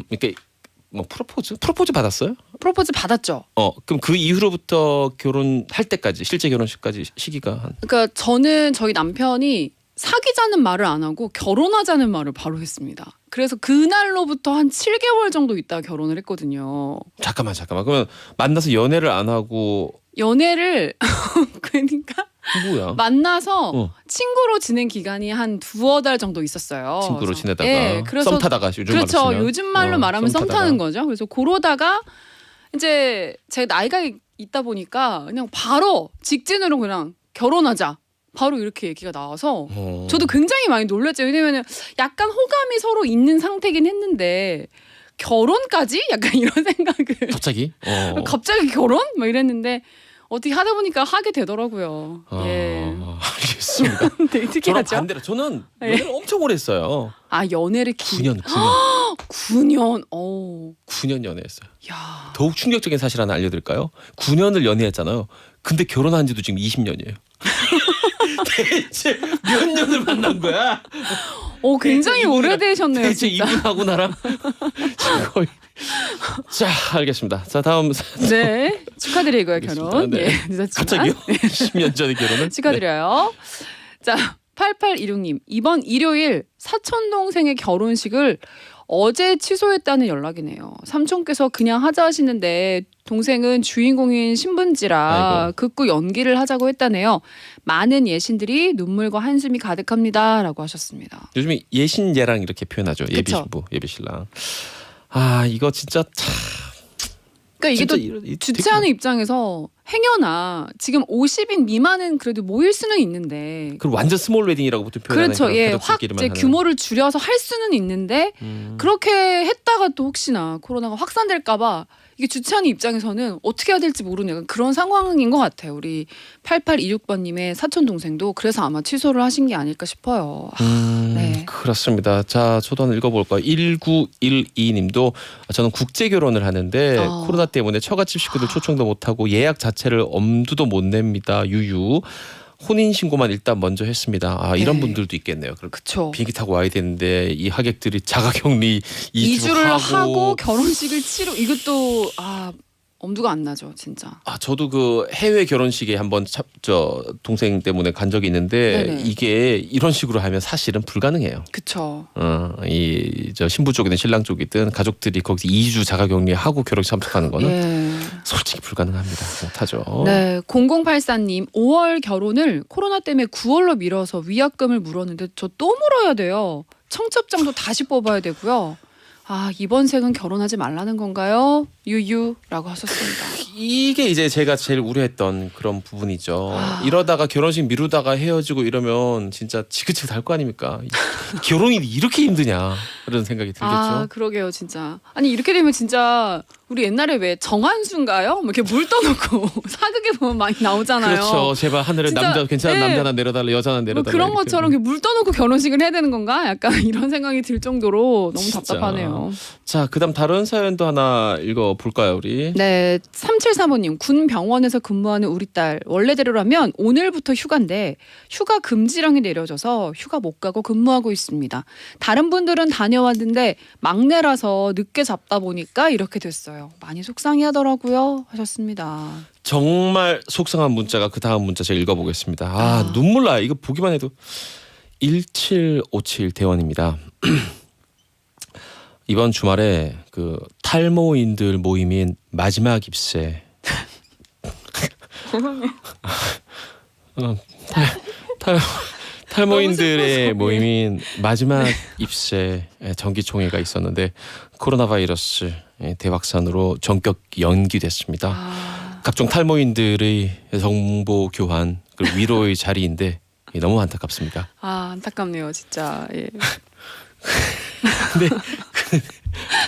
이렇게 뭐 프로포즈 받았어요? 프로포즈 받았죠. 그럼 그 이후로부터 결혼할 때까지 실제 결혼식까지 시기가 한 그러니까 저는 저희 남편이 사귀자는 말을 안 하고 결혼하자는 말을 바로 했습니다. 그래서 그날로부터 한 7개월 정도 있다가 결혼을 했거든요. 잠깐만 그러면 만나서 연애를 안 하고 연애를 그러니까 뭐야? 만나서 친구로 지낸 기간이 한 2-달 정도 있었어요. 친구로 그래서, 지내다가 예, 그래서 썸 타다가 요즘 그렇죠. 말로 치면. 요즘 말로 말하면 썸 타다가. 타는 거죠. 그래서 그러다가 이제 제가 나이가 있다 보니까 그냥 바로 직진으로 그냥 결혼하자. 바로 이렇게 얘기가 나와서 저도 굉장히 많이 놀랐죠. 왜냐면은 약간 호감이 서로 있는 상태긴 했는데 결혼까지? 약간 이런 생각을 갑자기? 갑자기 결혼? 막 이랬는데 어떻게 하다 보니까 하게 되더라고요. 예. 알겠습니다. 되게 저랑 특이하죠. 반대로 저는 예. 연애를 엄청 오래 했어요. 아 연애를 9년. 9년. 오. 9년 연애했어요. 야. 더욱 충격적인 사실 하나 알려드릴까요? 9년을 연애했잖아요. 근데 결혼한 지도 지금 20년이에요. 대체 몇 년을 만난 거야? 굉장히 오래되셨네요. 대체 진짜. 이분하고 나랑 거의. 자, 알겠습니다. 자, 다음. 네. 축하드리고요, 알겠습니다. 결혼. 네. 예, 늦었지만. 갑자기요? 10년 전에 결혼을? 축하드려요. 자, 8816님. 이번 일요일 사촌 동생의 결혼식을 어제 취소했다는 연락이네요. 삼촌께서 그냥 하자 하시는데 동생은 주인공인 신분지라 아이고. 극구 연기를 하자고 했다네요. 많은 예신들이 눈물과 한숨이 가득합니다라고 하셨습니다. 요즘에 예신예랑 이렇게 표현하죠. 그쵸. 예비신부, 예비신랑. 아, 이거 진짜 참. 그러니까 이게 진짜 또 주최하는 입장에서 행여나 지금 50인 미만은 그래도 모일 수는 있는데 그리고 완전 스몰 웨딩이라고 보통 표현하는 그렇죠. 그런 예, 확 가족들끼리만 이제 하는. 규모를 줄여서 할 수는 있는데 그렇게 했다가 또 혹시나 코로나가 확산될까봐 이게 주최하는 입장에서는 어떻게 해야 될지 모르는 약간 그런 상황인 것 같아요. 우리 8826번님의 사촌 동생도 그래서 아마 취소를 하신 게 아닐까 싶어요. 네. 그렇습니다. 자, 저도 한번 읽어볼까요? 1912님도 저는 국제 결혼을 하는데 코로나 때문에 처갓집 식구들 초청도 못하고 예약 자체를 엄두도 못 냅니다. 유유. 혼인 신고만 일단 먼저 했습니다. 아, 이런 네. 분들도 있겠네요. 그렇죠. 비행기 타고 와야 되는데 이 하객들이 자가격리 2주를 2주 하고 결혼식을 치르 이것도 엄두가 안 나죠, 진짜. 아, 저도 그 해외 결혼식에 한번 저 동생 때문에 간 적이 있는데 네네. 이게 이런 식으로 하면 사실은 불가능해요. 그쵸. 이 저 신부 쪽이든 신랑 쪽이든 가족들이 거기서 2주 자가격리하고 결혼식 참석하는 거는 예. 솔직히 불가능합니다. 못하죠. 네, 0084님 5월 결혼을 코로나 때문에 9월로 미뤄서 위약금을 물었는데 저 또 물어야 돼요. 청첩장도 다시 뽑아야 되고요. 아, 이번 생은 결혼하지 말라는 건가요? 유유라고 하셨습니다. 이게 이제 제가 제일 우려했던 그런 부분이죠. 이러다가 결혼식 미루다가 헤어지고 이러면 진짜 지긋지긋 할 거 아닙니까? 결혼이 이렇게 힘드냐 그런 생각이 들겠죠. 아, 그러게요, 진짜. 아니 이렇게 되면 진짜 우리 옛날에 왜 정한수인가요? 뭐 이렇게 물 떠놓고 사극에 보면 많이 나오잖아요. 그렇죠. 제발 하늘에 진짜, 남자 괜찮은 네. 남자 하나 내려달라, 여자 하나 뭐 내려달라. 그런 이렇게. 것처럼 이렇게 물 떠놓고 결혼식을 해야 되는 건가? 약간 이런 생각이 들 정도로 너무 진짜. 답답하네요. 자, 그다음 다른 사연도 하나 읽어 볼까요, 우리? 네, 3735님 군 병원에서 근무하는 우리 딸 원래대로라면 오늘부터 휴가인데 휴가 금지령이 내려져서 휴가 못 가고 근무하고 있습니다. 다른 분들은 다녀왔는데 막내라서 늦게 잡다 보니까 이렇게 됐어요. 많이 속상해하더라고요. 하셨습니다. 정말 속상한 문자가 그 다음 문자 제가 읽어보겠습니다. 아, 눈물 나요. 이거 보기만 해도 1757 대원입니다. 이번 주말에 그 탈모인들 모임인 마지막 입새 탈모인들의 모임인 마지막 입새 정기총회가 있었는데 코로나 바이러스 대확산으로 전격 연기됐습니다. 각종 탈모인들의 정보 교환 그리고 위로의 자리인데 너무 안타깝습니다. 아, 안타깝네요, 진짜. 예. 근데 그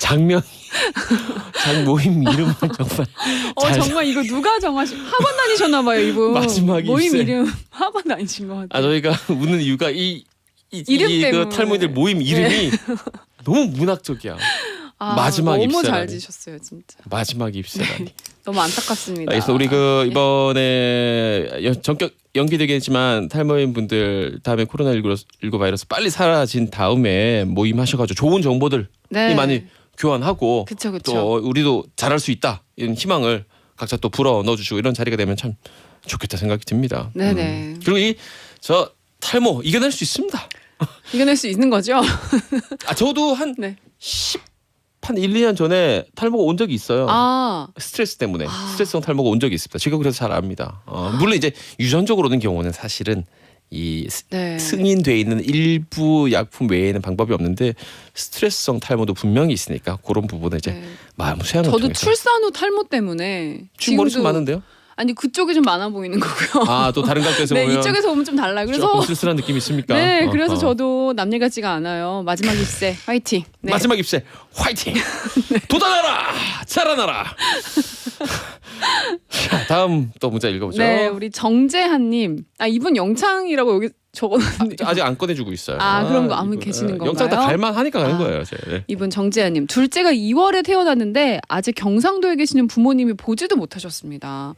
장 모임 이름은 정말 정말 이거 누가 정하신 학원 다니셨나 봐요, 이분. 마지막 모임 입새. 이름 학원 다니신 것 같아요. 아, 저희가 웃는 이유가 이름 그 때문에. 탈모인들 모임 이름이 너무 문학적이야. 마지막 너무 입새라니. 잘 지셨어요, 진짜. 마지막 입새라니. 너무 안타깝습니다. 그래서 우리 그 이번에 전격 연기되겠지만 탈모인 분들 다음에 코로나19 바이러스 빨리 사라진 다음에 모임하셔가지고 좋은 정보들 네. 많이 교환하고 그쵸. 또 우리도 잘할 수 있다 이런 희망을 각자 또 불어 넣어주시고 이런 자리가 되면 참 좋겠다 생각이 듭니다. 네네. 그리고 저 탈모 이겨낼 수 있습니다. 이겨낼 수 있는 거죠? 아, 저도 한 네. 1, 2년 전에 탈모가 온 적이 있어요. 아, 스트레스 때문에 스트레스성 탈모가 온 적이 있습니다. 제가 그래서 잘 압니다. 물론 이제 유전적으로 오는 경우는 사실은 이 네. 승인돼 있는 일부 약품 외에는 방법이 없는데 스트레스성 탈모도 분명히 있으니까 그런 부분에 이제 네. 마음 수양을 저도 통해서. 출산 후 탈모 때문에 지금 머리 숱 지금도 많은데요? 아니 그쪽이 좀 많아 보이는 거고요. 아 또 다른 각도에서 네, 보면 이쪽에서 보면 좀 달라요. 그래서 조금 쓸쓸한 느낌이 있습니까? 네, 그래서 어허. 저도 남일 같지가 않아요. 마지막 입새 화이팅. 네. 마지막 입새 화이팅! 도전하라! 자라나라! 자, 다음 또 문자 읽어보죠. 네, 우리 정재한님. 아 이분 영창이라고 여기 적어놨는데 아직 안 꺼내주고 있어요. 아, 그런 거 아무 이거, 계시는 영상 다 건가요? 갈만하니까 가는 아. 거예요. 제. 네. 이분 정재한님. 둘째가 2월에 태어났는데 아직 경상도에 계시는 부모님이 보지도 못하셨습니다.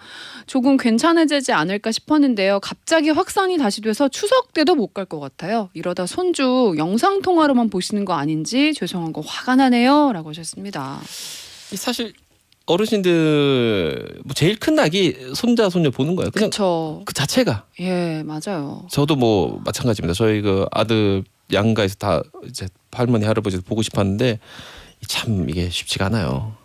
조금 괜찮아지지 않을까 싶었는데요. 갑자기 확산이 다시 돼서 추석 때도 못 갈 것 같아요. 이러다 손주 영상 통화로만 보시는 거 아닌지 죄송한 거 화가 나네요.라고 하셨습니다. 이 사실 어르신들 뭐 제일 큰 낙이 손자 손녀 보는 거예요. 그냥 그렇죠. 그 자체가. 예, 맞아요. 저도 뭐 마찬가지입니다. 저희 그 아들 양가에서 다 이제 할머니 할아버지도 보고 싶었는데 참 이게 쉽지가 않아요.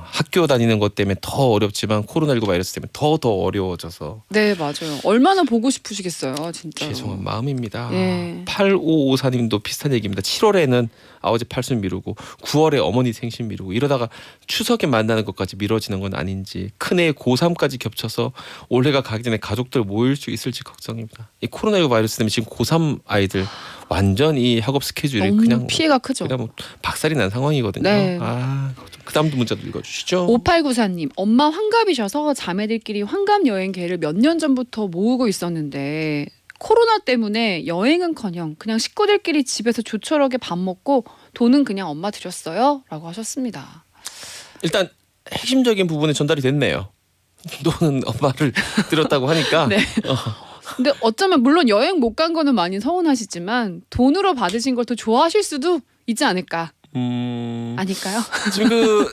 학교 다니는 것 때문에 더 어렵지만 코로나19 바이러스 때문에 더 어려워져서 네, 맞아요. 얼마나 보고 싶으시겠어요, 진짜. 죄송한 마음입니다. 예. 8554님도 비슷한 얘기입니다. 7월에는 아버지 팔순 미루고 9월에 어머니 생신 미루고 이러다가 추석에 만나는 것까지 미뤄지는 건 아닌지 큰애 고3까지 겹쳐서 올해가 가기 전에 가족들 모일 수 있을지 걱정입니다. 이 코로나19 바이러스 때문에 지금 고3 아이들 완전 이 학업 스케줄이 너무 그냥 피해가 크죠. 그냥 뭐 박살이 난 상황이거든요. 네. 그 다음도 문자도 읽어주시죠. 5894님, 엄마 환갑이셔서 자매들끼리 환갑 여행 계획을 몇 년 전부터 모으고 있었는데 코로나 때문에 여행은커녕 그냥 식구들끼리 집에서 조촐하게 밥 먹고 돈은 그냥 엄마 드렸어요 라고 하셨습니다. 일단 핵심적인 부분에 전달이 됐네요. 돈은 엄마를 드렸다고 하니까 네. 근데 어쩌면 물론 여행 못 간 거는 많이 서운하시지만 돈으로 받으신 걸 더 좋아하실 수도 있지 않을까. 아닐까요? 지금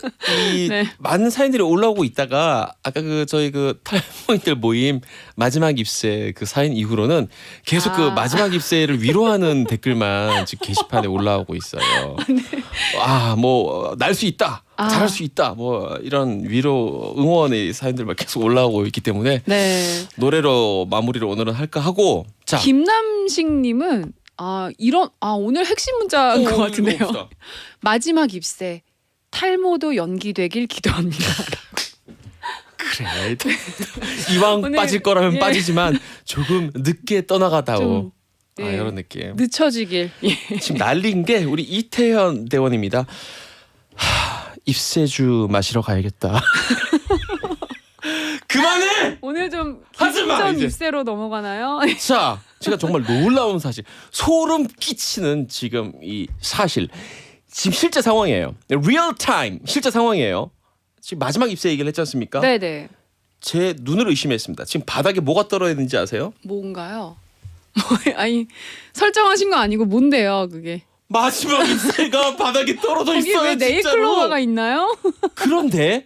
이 네. 많은 사연들이 올라오고 있다가 아까 그 저희 그 탈모인들 모임 마지막 입새 그 사연 이후로는 계속 그 마지막 입새를 위로하는 댓글만 지금 게시판에 올라오고 있어요. 아, 뭐 날 수 있다. 잘할 수 있다. 뭐 이런 위로 응원의 사연들만 계속 올라오고 있기 때문에 네. 노래로 마무리를 오늘은 할까 하고 자. 김남식님은 오늘 핵심 문자인 것 같은데요. 읽어봅시다. 마지막 입새 탈모도 연기되길 기도합니다. 그래. 이왕 오늘, 빠질 거라면 예. 빠지지만 조금 늦게 떠나가다오. 좀, 예. 이런 느낌. 늦춰지길. 예. 지금 난리인 게 우리 이태현 대원입니다. 입새주 마시러 가야겠다. 그만해! 오늘 좀 하지 마, 기승전 이제. 입새로 넘어가나요? 자, 제가 정말 놀라운 사실, 소름 끼치는 지금 이 사실, 지금 실제 상황이에요. 리얼 타임 실제 상황이에요. 지금 마지막 입새 얘기를 했지 않습니까? 네네. 제 눈을 의심했습니다. 지금 바닥에 뭐가 떨어져 있는지 아세요? 뭔가요? 아니 설정하신 거 아니고 뭔데요, 그게? 마지막 입새가 바닥에 떨어져 거기 있어요. 왜 네일클로버가 있나요? 그런데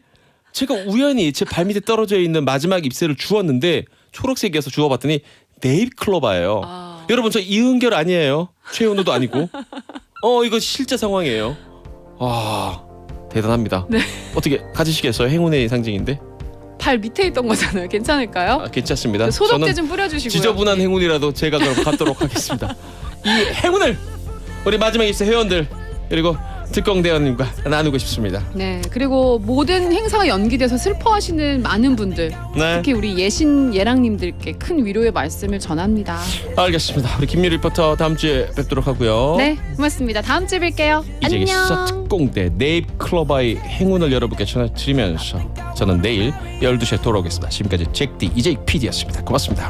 제가 우연히 제 발밑에 떨어져 있는 마지막 ip새를 주웠는데 초록색이어서 주워봤더니 네잎클로바예요. 여러분 저 이은결 아니에요. 최은우도 아니고. 이거 실제 상황이에요. 와 대단합니다. 네. 어떻게 가지시겠어요? 행운의 상징인데. 발 밑에 있던 거잖아요. 괜찮을까요? 괜찮습니다. 소독제 저는 좀 뿌려주시고요. 지저분한 행운이라도 제가 그럼 갖도록 하겠습니다. 이 행운을 우리 마지막 입새 회원들 그리고 특공대원님과 나누고 싶습니다. 네, 그리고 모든 행사가 연기돼서 슬퍼하시는 많은 분들, 네. 특히 우리 예신 예랑님들께 큰 위로의 말씀을 전합니다. 알겠습니다. 우리 김유리 리포터 다음 주에 뵙도록 하고요. 네, 고맙습니다. 다음 주에 뵐게요. 이제 안녕. 시사 특공대 네잎클로바의 행운을 여러분께 전해드리면서 저는 내일 12시에 돌아오겠습니다. 지금까지 잭디 이재익 PD였습니다. 고맙습니다.